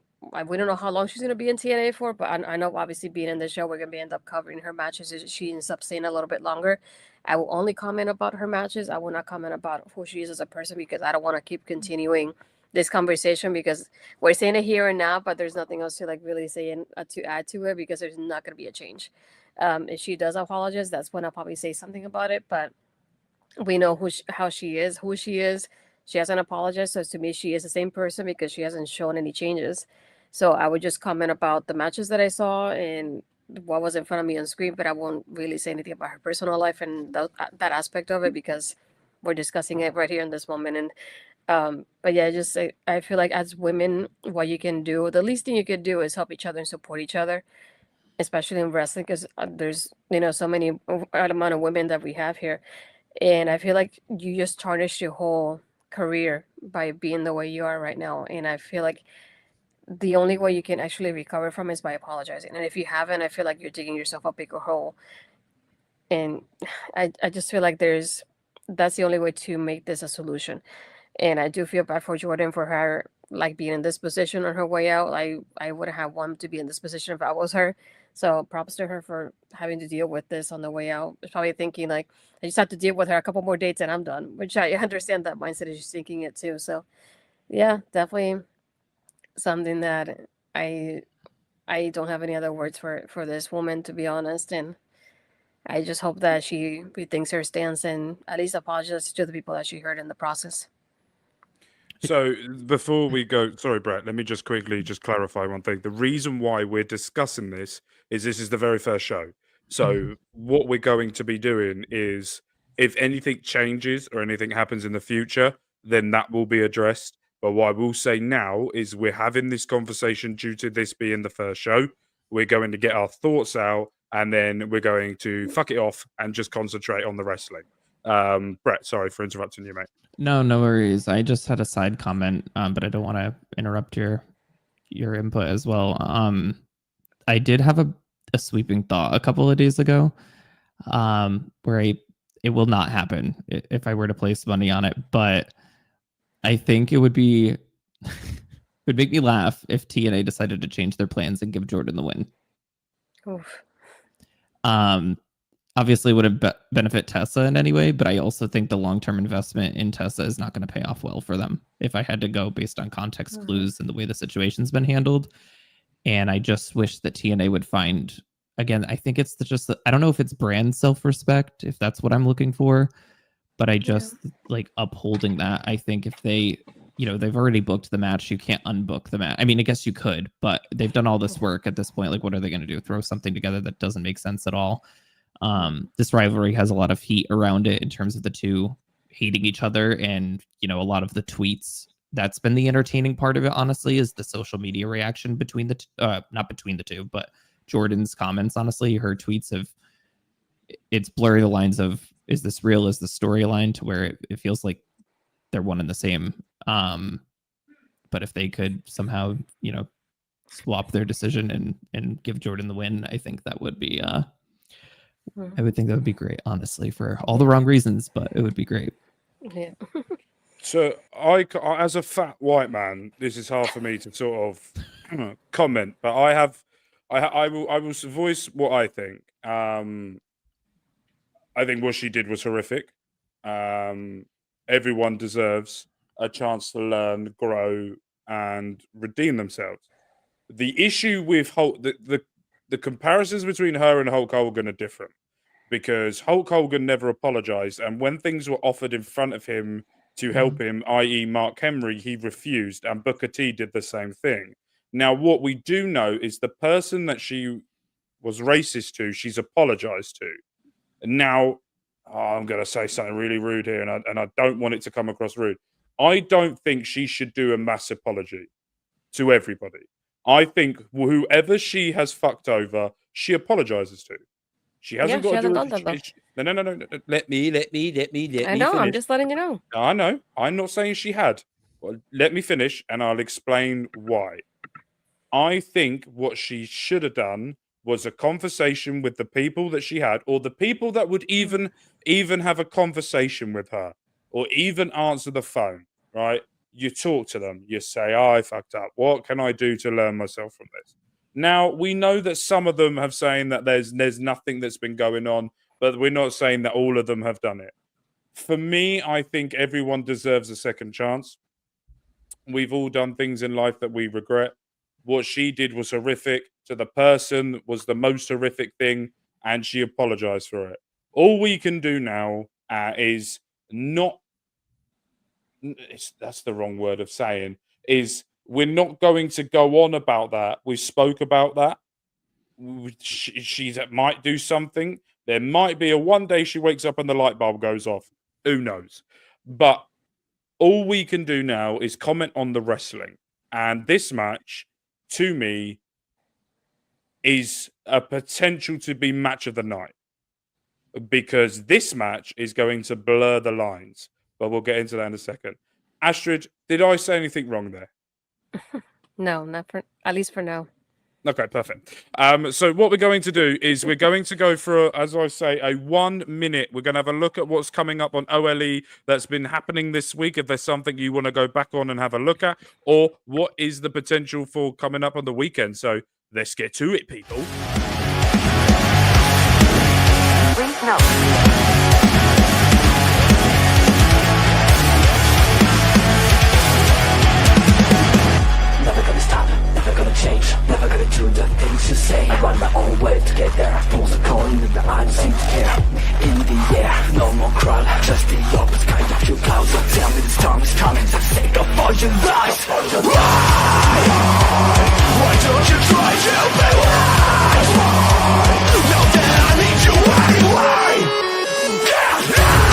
don't know how long she's gonna be in TNA for, but I know obviously being in the show, we're gonna be end up covering her matches. If she ends up staying a little bit longer, I will only comment about her matches. I will not comment about who she is as a person because I don't want to keep continuing this conversation because we're saying it here and now, but there's nothing else to like really say and to add to it because there's not going to be a change. If she does apologize, that's when I'll probably say something about it. But we know how she is, who she is. She hasn't apologized, so to me, she is the same person because she hasn't shown any changes. So I would just comment about the matches that I saw and what was in front of me on screen, but I won't really say anything about her personal life and that aspect of it because we're discussing it right here in this moment. And but yeah, just I feel like as women, what you can do, the least thing you could do is help each other and support each other, especially in wrestling, because there's so many amount of women that we have here, and I feel like you just tarnish your whole career by being the way you are right now. And I feel like the only way you can actually recover from is by apologizing. And if you haven't, I feel like you're digging yourself a bigger hole. And I just feel like that's the only way to make this a solution. And I do feel bad for Jordan for her like being in this position on her way out. I wouldn't have wanted to be in this position if I was her. So props to her for having to deal with this on the way out. She's probably thinking like I just have to deal with her a couple more dates and I'm done. Which I understand that mindset is just thinking it too. So yeah, definitely something that I I don't have any other words for this woman to be honest. And I just hope that she rethinks her stance and at least apologizes to the people that she hurt in the process. So before we go, sorry, Brett, let me just quickly just clarify one thing. The reason why we're discussing this is the very first show. So what we're going to be doing is if anything changes or anything happens in the future, then that will be addressed. But what I will say now is we're having this conversation due to this being the first show. We're going to get our thoughts out and then we're going to fuck it off and just concentrate on the wrestling. Brett, sorry for interrupting you, mate. No, no worries. I just had a side comment, but I don't want to interrupt your input as well. I did have a sweeping thought a couple of days ago, where it will not happen if I were to place money on it, but I think it would be would make me laugh if TNA decided to change their plans and give Jordan the win. Oof. Obviously wouldn't benefit Tessa in any way, but I also think the long-term investment in Tessa is not going to pay off well for them if I had to go based on context clues and the way the situation's been handled. And I just wish that TNA would find, again, I think it's I don't know if it's brand self-respect, if that's what I'm looking for, but I just like upholding that. I think if they've already booked the match, you can't unbook the match. I mean, I guess you could, but they've done all this work at this point. Like, what are they going to do? Throw something together that doesn't make sense at all. This rivalry has a lot of heat around it in terms of the two hating each other, and a lot of the tweets. That's been the entertaining part of it, honestly, is the social media reaction between not between the two, but Jordan's comments. Honestly, her tweets it's blurry the lines of, is this real? Is the storyline, to where it feels like they're one and the same. But if they could somehow, swap their decision and give Jordan the win, I think that would be I would think that would be great, honestly, for all the wrong reasons, but it would be great. Yeah. So I, as a fat white man, this is hard for me to sort of comment, but I will voice what I think. I think what she did was horrific. Everyone deserves a chance to learn, grow, and redeem themselves. The issue with Hulk, the comparisons between her and Hulk Hogan are different because Hulk Hogan never apologized, and when things were offered in front of him to help him, i.e., Mark Henry, he refused, and Booker T did the same thing. Now, what we do know is the person that she was racist to, she's apologized to. Now, I'm going to say something really rude here, and I don't want it to come across rude. I don't think she should do a mass apology to everybody. I think whoever she has fucked over, she apologizes to. She hasn't got she to do hasn't done that, though. No. Let me I know. I'm finish. just letting you know. I know. I'm not saying she had. Well, let me finish, and I'll explain why. I think what she should have done was a conversation with the people that she had, or the people that would even have a conversation with her, or even answer the phone, right? You talk to them. You say, oh, I fucked up. What can I do to learn myself from this? Now, we know that some of them have saying that there's nothing that's been going on, but we're not saying that all of them have done it. For me, I think everyone deserves a second chance. We've all done things in life that we regret. What she did was horrific. To the person was the most horrific thing, and she apologized for it. All we can do now is not... that's the wrong word of saying, is we're not going to go on about that. We spoke about that. She might do something. There might be a one day she wakes up and the light bulb goes off. Who knows? But all we can do now is comment on the wrestling. And this match, to me, is a potential to be match of the night. Because this match is going to blur the lines. But we'll get into that in a second. Astrid, did I say anything wrong there? No, not for, at least for now. Okay, perfect. So what we're going to do is we're going to go for, as I say, a 1 minute. We're going to have a look at what's coming up on OLE that's been happening this week. If there's something you want to go back on and have a look at, or what is the potential for coming up on the weekend. So let's get to it, people. Please note. Never gonna stop, never gonna change, never gonna do the things you say. Run my own way to get there. Pulls a coin and I don't seem to care. In the air, no more crowd, just the opposite kind of few clouds. So tell me this time is coming for the sake of all your lies. Why don't you try to be wise? Know that I need you anyway.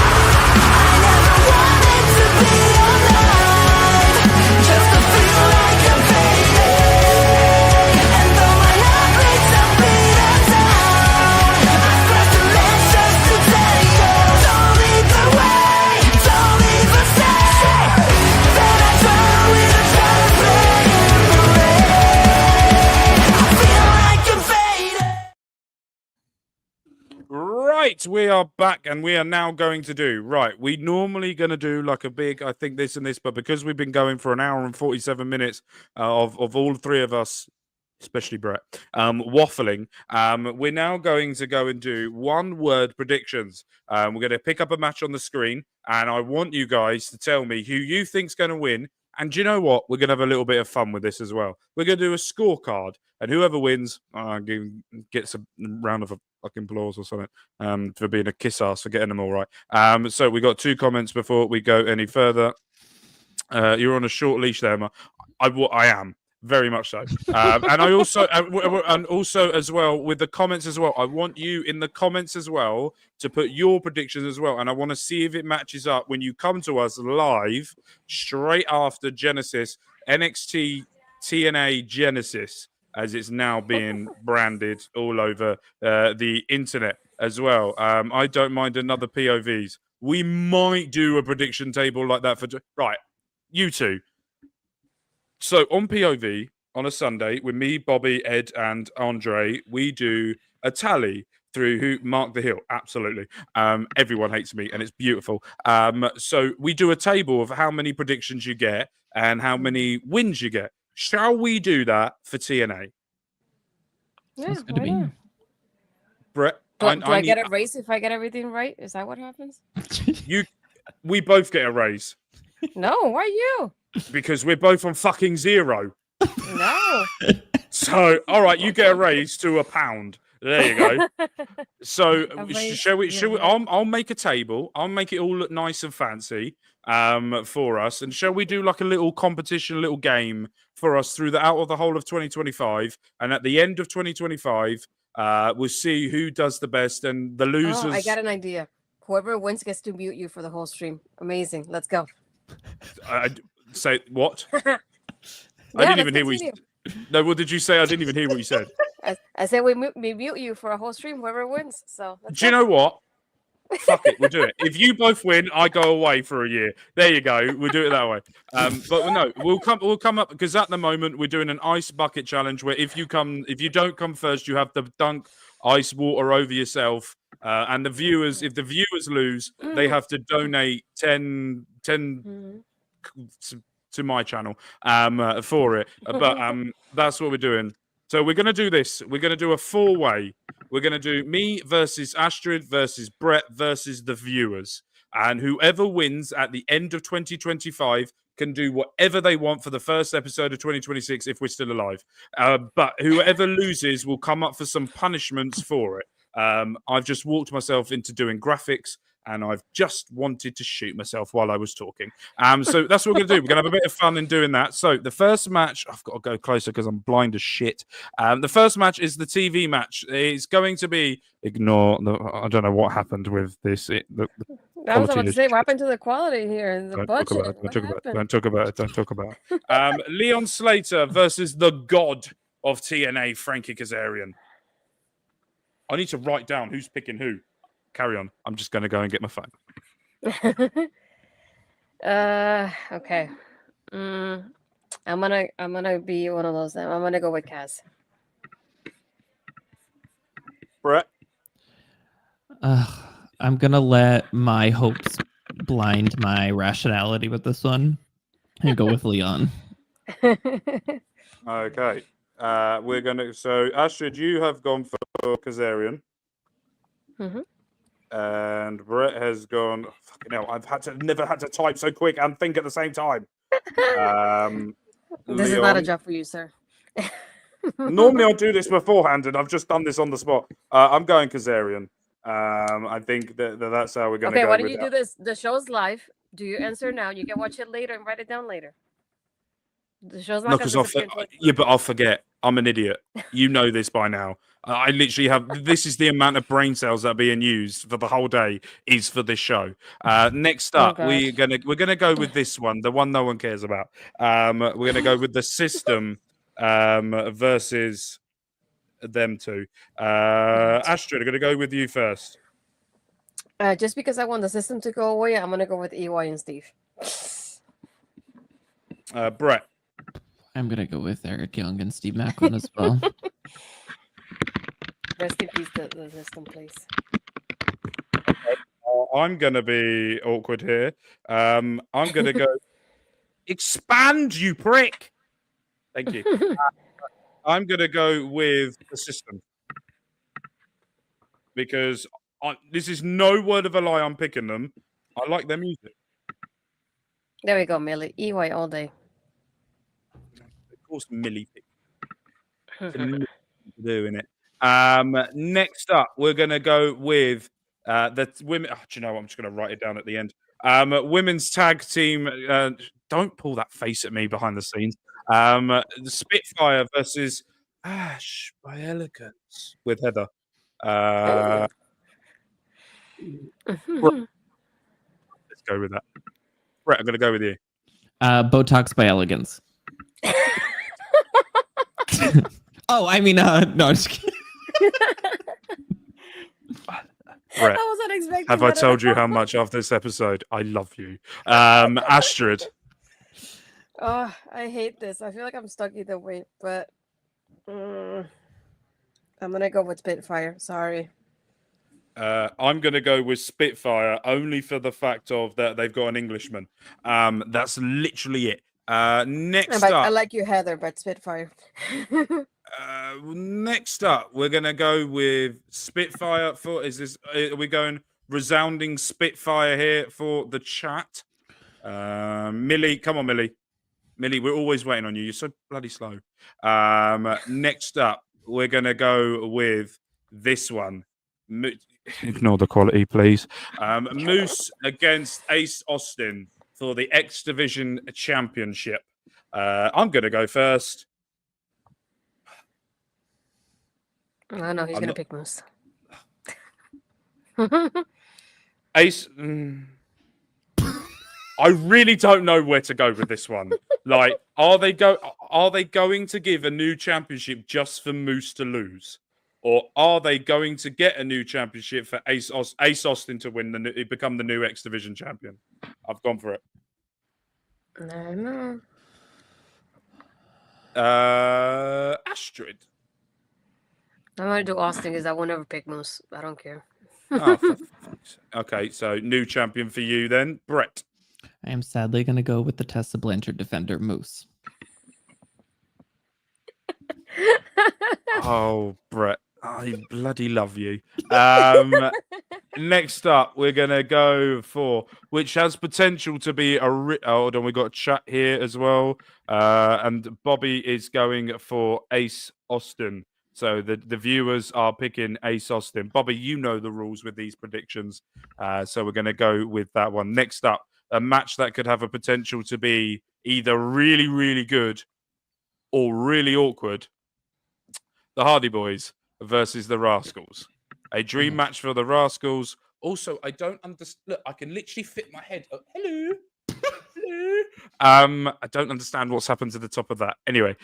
I never wanted to be alive, just to feel like I'm fading. And though my heart breaks, I'm beaten down. I press the lens just to tell you, don't lead the way, don't even say that I turn with a try to play in the rain. I feel like I'm fading. Right, we are back, and we are now going to do, right, we normally going to do like a big, I think this and this, but because we've been going for an hour and 47 minutes of all three of us, especially Brett, waffling, we're now going to go and do one-word predictions. We're going to pick up a match on the screen, and I want you guys to tell me who you think's going to win. And do you know what? We're going to have a little bit of fun with this as well. We're going to do a scorecard, and whoever wins gets a round of fucking applause or something for being a kiss ass for getting them all right. So we got 2 comments before we go any further. You're on a short leash there, Emma. I am. Very much so. And I also, and also as well, with the comments as well, I want you in the comments as well to put your predictions as well. And I want to see if it matches up when you come to us live straight after Genesis, NXT TNA Genesis, as it's now being branded all over the internet as well. I don't mind another POVs. We might do a prediction table like that for... Right, you two. So on POV, on a Sunday, with me, Bobby, Ed, and Andre, we do a tally through who Mark the Hill. Absolutely. Everyone hates me, and it's beautiful. So we do a table of how many predictions you get and how many wins you get. Shall we do that for TNA? Yeah, Sounds good to why me. not? Brett, Do I get a raise if I get everything right? Is that what happens? we both get a raise No, why you? because we're both on fucking 0. No. So, all right, you get a raise to £1. There you go. So, A raise? shall we? Yeah, yeah. I'll make a table. I'll make it all look nice and fancy for us. And shall we do like a little competition, a little game for us through the out of the whole of 2025? And at the end of 2025, we'll see who does the best and the losers. Oh, I got an idea. Whoever wins gets to mute you for the whole stream. Amazing. Let's go. Say what? Yeah, I didn't even let's hear what you continue. No, what did you say? I didn't even hear what you said. I said we mute you for a whole stream, whoever wins. So let's Do you go. know what? Fuck it, we'll do it. If you both win, I go away for a year. There you go. We'll do it that way. But no, we'll come up because at the moment we're doing an ice bucket challenge where if you don't come first, you have to dunk ice water over yourself. And the viewers, if the viewers lose, they have to donate 10 Mhm. to my channel for it. But that's what we're doing. So we're going to do this. We're going to do a 4-way. We're going to do me versus Astrid versus Brett versus the viewers. And whoever wins at the end of 2025 can do whatever they want for the first episode of 2026 if we're still alive. But whoever loses will come up for some punishments for it. I've just walked myself into doing graphics. And I've just wanted to shoot myself while I was talking. So that's what we're going to do. We're going to have a bit of fun in doing that. So the first match, I've got to go closer because I'm blind as shit. The first match is the TV match. It's going to be, I don't know what happened with this. I was about to say, what happened to the quality here? The Don't budget. talk about it. What happened? Don't talk about it. Don't talk about it. Leon Slater versus the god of TNA, Frankie Kazarian. I need to write down who's picking who. Carry on. I'm just going to go and get my phone. Okay. I'm gonna be one of those. I'm gonna go with Kaz. Brett. I'm gonna let my hopes blind my rationality with this one and go with Leon. Okay. We're going to... So, Astrid, you have gone for Kazarian. Mhm. And Brett has gone... Oh, fucking hell, never had to type so quick and think at the same time. This is not a job for you, sir. Normally I do this beforehand, and I've just done this on the spot. I'm going Kazarian. I think that's how we're going to go. Okay, why don't with you that. do this? The show's live. Do your answer now. You can watch it later and write it down later. The show's not No, going because but I'll forget. I'm an idiot. You know this by now. I literally have. This is the amount of brain cells that are being used for the whole day is for this show. Next up, we're gonna go with this one, the one no one cares about. We're gonna go with the system versus them two. Astrid, I'm gonna go with you first. Just because I want the system to go away, I'm gonna go with EY and Steve. Brett. I'm gonna go with Eric Young and Steve Maclin as well. Rest in peace, the system, please. I'm gonna be awkward here. I'm gonna go expand, you prick. Thank you. I'm gonna go with the system because this is no word of a lie. I'm picking them. I like their music. There we go, Millie. EY all day. Of course, Millie doing it. Next up, we're gonna go with the women. Oh, do you know what? I'm just gonna write it down at the end. Women's tag team. Don't pull that face at me behind the scenes. The Spitfire versus Ash by Elegance with Heather. Let's go with that. Brett, I'm gonna go with you. Botox by Elegance. Oh, I mean, no, I'm just kidding. Brett, I wasn't expecting have I that at told you all. how much after this episode I love you? Astrid. Oh, I hate this. I feel like I'm stuck either way, but I'm gonna go with Spitfire. Sorry. I'm going to go with Spitfire only for the fact of that they've got an Englishman. That's literally it. Next up, I like you, Heather, but Spitfire. next up, we're going to go with Spitfire. Are we going resounding Spitfire here for the chat? Millie, come on, Millie. Millie, we're always waiting on you. You're so bloody slow. Next up, we're going to go with this one. Ignore the quality, please. Moose against Ace Austin for the X Division Championship. I'm going to go first. I know he's I'm gonna not- pick Moose. Ace. I really don't know where to go with this one. Like, are they going to give a new championship just for Moose to lose, or are they going to get a new championship for Ace Austin to win become the new X Division champion? I've gone for it. I don't know. Astrid. I'm gonna do Austin because I will never pick Moose. I don't care. Oh, for fuck's sake. Okay, so new champion for you then, Brett. I am sadly going to go with the Tessa Blanchard defender, Moose. Oh, Brett, I bloody love you. Next up, we're going to go for, which has potential to be hold on, we got a chat here as well. And Bobby is going for Ace Austin. So the viewers are picking Ace Austin. Bobby, you know the rules with these predictions. So we're going to go with that one. Next up, a match that could have a potential to be either really, really good or really awkward. The Hardy Boys versus the Rascals. A dream match for the Rascals. Also, I don't understand. Look, I can literally fit my head up. Hello. Hello. I don't understand what's happened to the top of that. Anyway,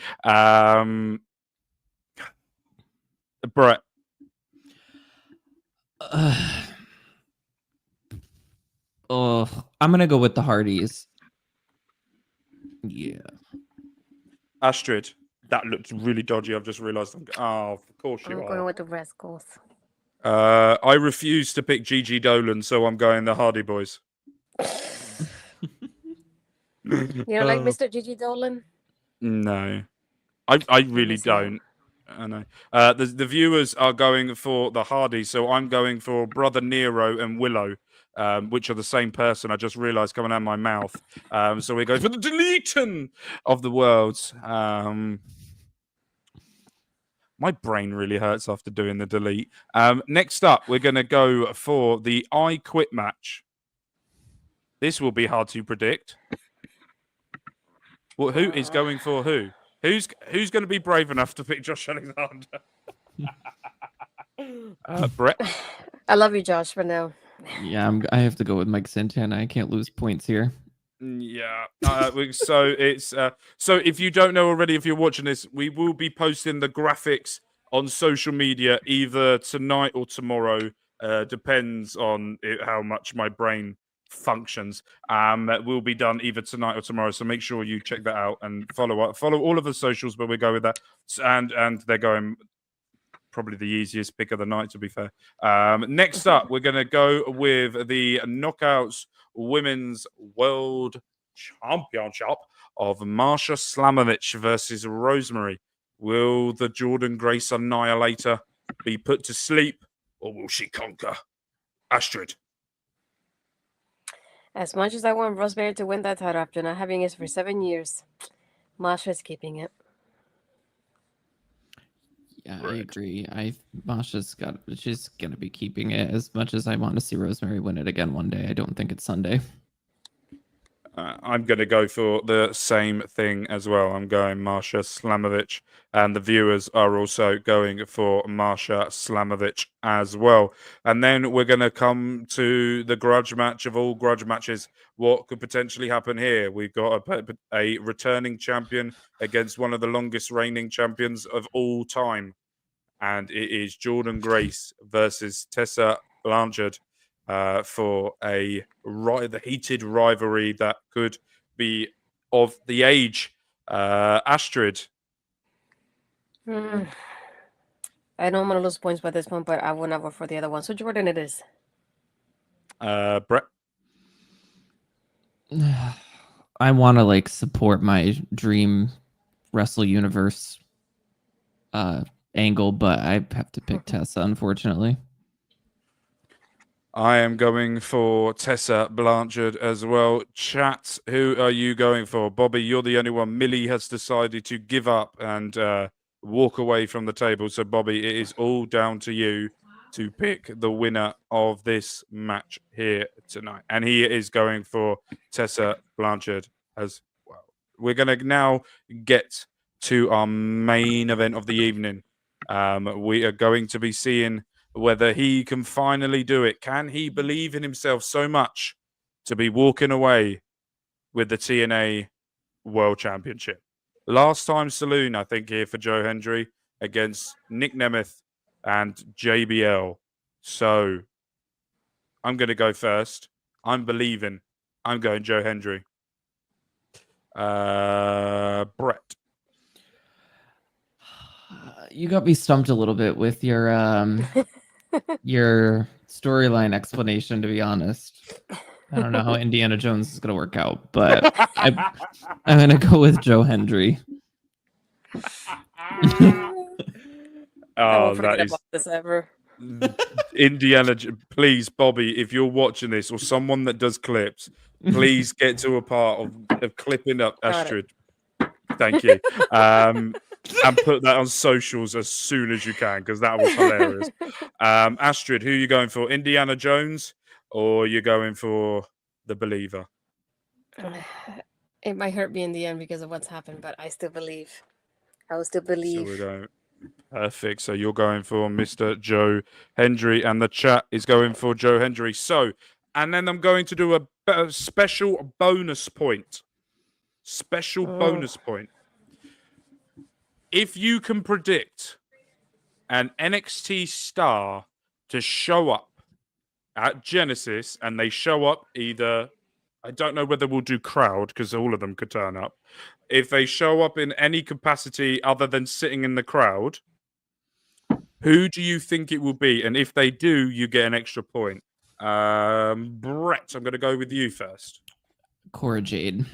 Brett. I'm gonna go with the Hardys. Yeah. Astrid. That looked really dodgy. I've just realised. Of course you I'm are. going with the Rascals. I refuse to pick Gigi Dolan, so I'm going the Hardy Boys. You don't like Mr. Gigi Dolan? No, I really miss him. don't. I know. The viewers are going for the Hardys, so I'm going for Brother Nero and Willow, which are the same person. I just realised coming out of my mouth. So we're going for the deletion of the worlds. My brain really hurts after doing the delete. Next up, we're going to go for the I Quit match. This will be hard to predict. Well, who is going for who? Who's going to be brave enough to pick Josh Alexander? Brett? I love you, Josh, for now. Yeah, I have to go with Mike Santana. I can't lose points here. Yeah. So it's so if you don't know already, if you're watching this, we will be posting the graphics on social media either tonight or tomorrow. Depends on how much my brain functions. That will be done either tonight or tomorrow. So make sure you check that out and follow all of the socials. But we go with that, and they're going. Probably the easiest pick of the night, to be fair. Next up, we're going to go with the Knockouts Women's World Championship of Marsha Slamovich versus Rosemary. Will the Jordan Grace Annihilator be put to sleep, or will she conquer? Astrid. As much as I want Rosemary to win that title after not having it for 7 years, Masha's keeping it. Yeah, I agree. She's gonna be keeping it. As much as I want to see Rosemary win it again one day, I don't think it's Sunday. I'm going to go for the same thing as well. I'm going Marsha Slamovich, and the viewers are also going for Marsha Slamovich as well. And then we're going to come to the grudge match of all grudge matches. What could potentially happen here? We've got a returning champion against one of the longest reigning champions of all time. And it is Jordan Grace versus Tessa Blanchard. For the heated rivalry that could be of the age. Astrid. I know I'm going to lose points by this point, but I will not vote for the other one. So Jordan it is. Brett. I want to support my dream Wrestle Universe angle, but I have to pick Tessa, unfortunately. I am going for Tessa Blanchard as well. Chat, who are you going for? Bobby, you're the only one. Millie has decided to give up and walk away from the table. So, Bobby, it is all down to you to pick the winner of this match here tonight. And he is going for Tessa Blanchard as well. We're going to now get to our main event of the evening. We are going to be seeing whether he can finally do it. Can he believe in himself so much to be walking away with the TNA World Championship? Last time saloon, I think, here for Joe Hendry against Nick Nemeth and JBL. So I'm going to go first. I'm believing. I'm going Joe Hendry. Brett. You got me stumped a little bit with your your storyline explanation, to be honest. I don't know how Indiana Jones is going to work out, but I'm going to go with Joe Hendry. I won't forget that is about this ever. Indiana. Please, Bobby, if you're watching this or someone that does clips, please get to a part of clipping up Got it. Astrid. Thank you. And put that on socials as soon as you can, because that was hilarious. Astrid, who are you going for? Indiana Jones, or you're going for the Believer? It might hurt me in the end because of what's happened, but I still believe. I will still So believe. we're going perfect. So you're going for Mr. Joe Hendry, and the chat is going for Joe Hendry. So, and then I'm going to do a special bonus point. Bonus point. If you can predict an NXT star to show up at Genesis, and they show up either, I don't know whether we'll do crowd because all of them could turn up. If they show up in any capacity other than sitting in the crowd, who do you think it will be? And if they do, you get an extra point. Brett, I'm going to go with you first. Cora Jade.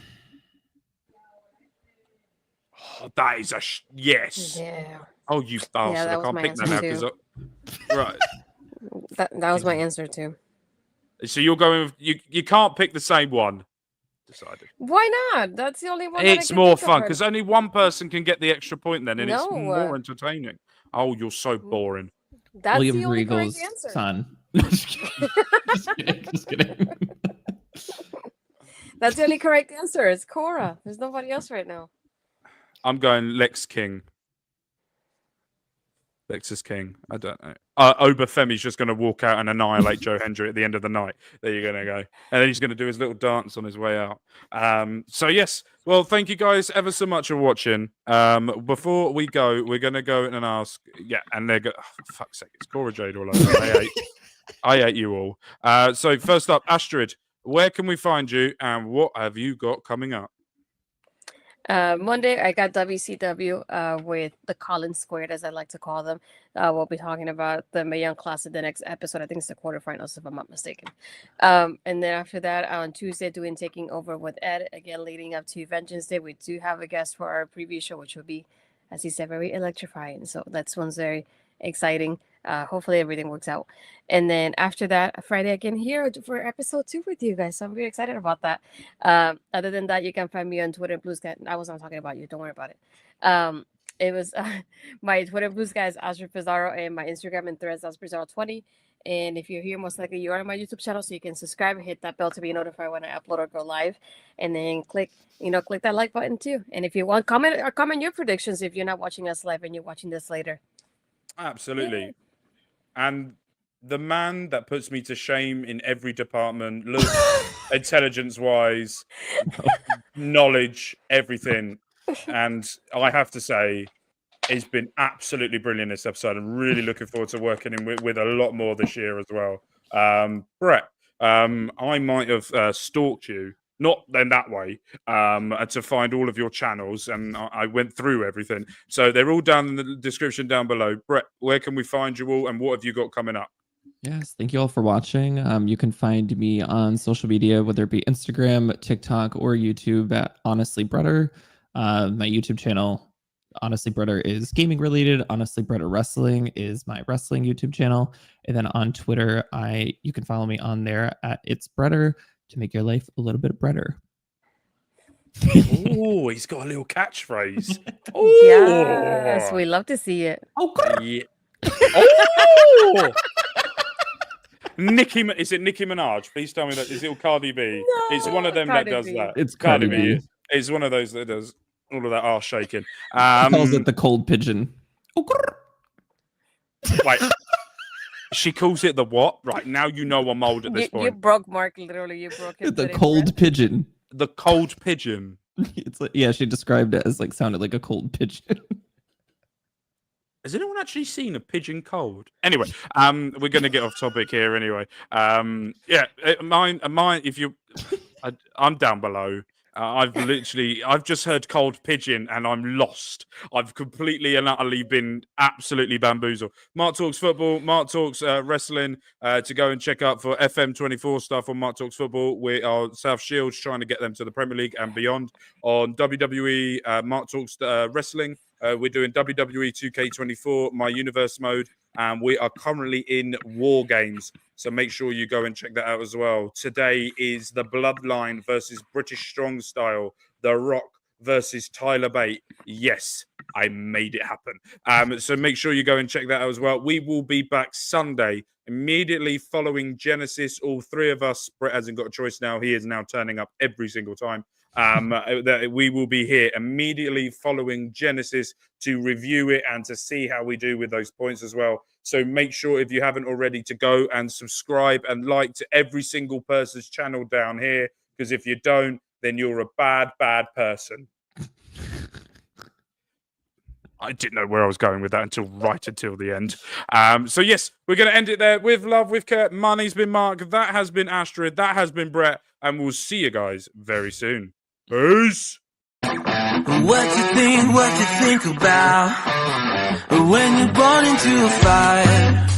Oh, that is yes. Yeah. Oh, you bastard. that I was can't my pick that now answer because right. That was my answer too. So you're going with, you can't pick the same one. Decided. Why not? That's the only one. that I It's can more think of fun right because only one person can get the extra point then, and it's No. more entertaining. Oh, you're so boring. That's William the only correct Regal's answer. son. Just kidding. Just kidding. That's the only correct answer. It's Cora. There's nobody else right now. I'm going Lex King. Lexus King. I don't know. Obafemi's just going to walk out and annihilate Joe Hendry at the end of the night. There you're going to go. And then he's going to do his little dance on his way out. So, yes. Well, thank you guys ever so much for watching. Before we go, we're going to go and ask. Yeah, and they're going. Oh, for fuck's sake. It's Cora Jade all over. I hate you all. So, first up, Astrid, where can we find you and what have you got coming up? Monday, I got WCW with the Collins Squared, as I like to call them. We'll be talking about the Mae Young Classic the next episode. I think it's the quarterfinals, if I'm not mistaken. And then after that, on Tuesday, doing Taking Over with Ed, again, leading up to Vengeance Day. We do have a guest for our preview show, which will be, as he said, very electrifying. So that's one's very exciting. Hopefully everything works out. And then after that, Friday again here for episode 2 with you guys. So I'm very excited about that. Other than that, you can find me on Twitter, Blue Sky. I was not talking about you. Don't worry about it. It was my Twitter, Blue Sky is Astrid Pizarro, and my Instagram and Threads is Pizarro20. And if you're here, most likely you are on my YouTube channel, so you can subscribe and hit that bell to be notified when I upload or go live. And then click that like button too. And if you want, comment your predictions if you're not watching us live and you're watching this later. Absolutely. Yay. And the man that puts me to shame in every department, look, intelligence-wise, knowledge, everything. And I have to say, it's been absolutely brilliant this episode. I'm really looking forward to working with a lot more this year as well. Brett, I might have stalked you, not in that way, to find all of your channels, and I went through everything. So they're all down in the description down below. Brett, where can we find you all, and what have you got coming up? Yes, thank you all for watching. You can find me on social media, whether it be Instagram, TikTok, or YouTube at Honestly Brother. My YouTube channel Honestly Brother is gaming related. Honestly Brother Wrestling is my wrestling YouTube channel. And then on Twitter, you can follow me on there at It's Brother to make your life a little bit better. Oh, he's got a little catchphrase. Yes, we love to see it. Yeah. Oh! Is it Nicki Minaj? Please tell me that. Is it Cardi B? No, It's one of them Cardi that does B. that. It's Cardi B. It's one of those that does all of that arse shaking. Calls it the cold pigeon. Wait. She calls it the what? Right, now you know I'm old at this point. You broke Mark, literally. You broke him. The cold pigeon. The cold pigeon. It's like, yeah, she described it as like sounded like a cold pigeon. Has anyone actually seen a pigeon cold? Anyway, we're going to get off topic here anyway. Yeah, mine. If you, I'm down below. I've just heard cold pigeon and I'm lost. I've completely and utterly been absolutely bamboozled. Mark Talks Football, Mark Talks Wrestling, to go and check out for FM24 stuff on Mark Talks Football. We are South Shields trying to get them to the Premier League and beyond. On WWE, Mark Talks Wrestling, we're doing WWE 2K24, My Universe mode, and we are currently in War Games. So make sure you go and check that out as well. Today is the Bloodline versus British Strong Style, The Rock versus Tyler Bate. Yes, I made it happen. So make sure you go and check that out as well. We will be back Sunday, immediately following Genesis. All three of us. Brett hasn't got a choice now. He is now turning up every single time. We will be here immediately following Genesis to review it and to see how we do with those points as well. So make sure, if you haven't already, to go and subscribe and like to every single person's channel down here, because if you don't, then you're a bad person. I didn't know where I was going with that until the end. So yes, we're going to end it there. With love, with care. Money's been Mark. That has been Astrid. That has been Brett. And we'll see you guys very soon. Peace. What you think about when you're born into a fire?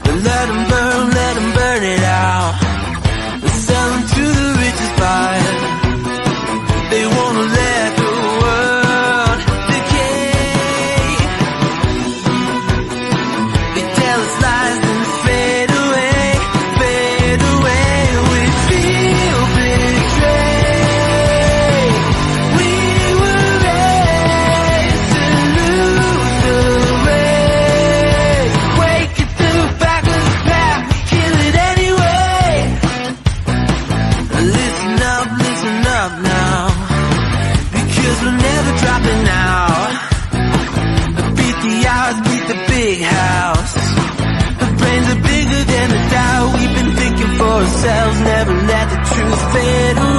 Let them burn it out. Sell them to the richest buyer. They wanna let the world decay. They tell us lies and fade away. We feel betrayed. We were raised to lose the race. Wake it to the back of the pack, kill it anyway. Listen up now, because we're never dropping out. Beat the odds, beat the big house. The brains are bigger than the doubt. We've been thinking for ourselves, never let the truth fade away.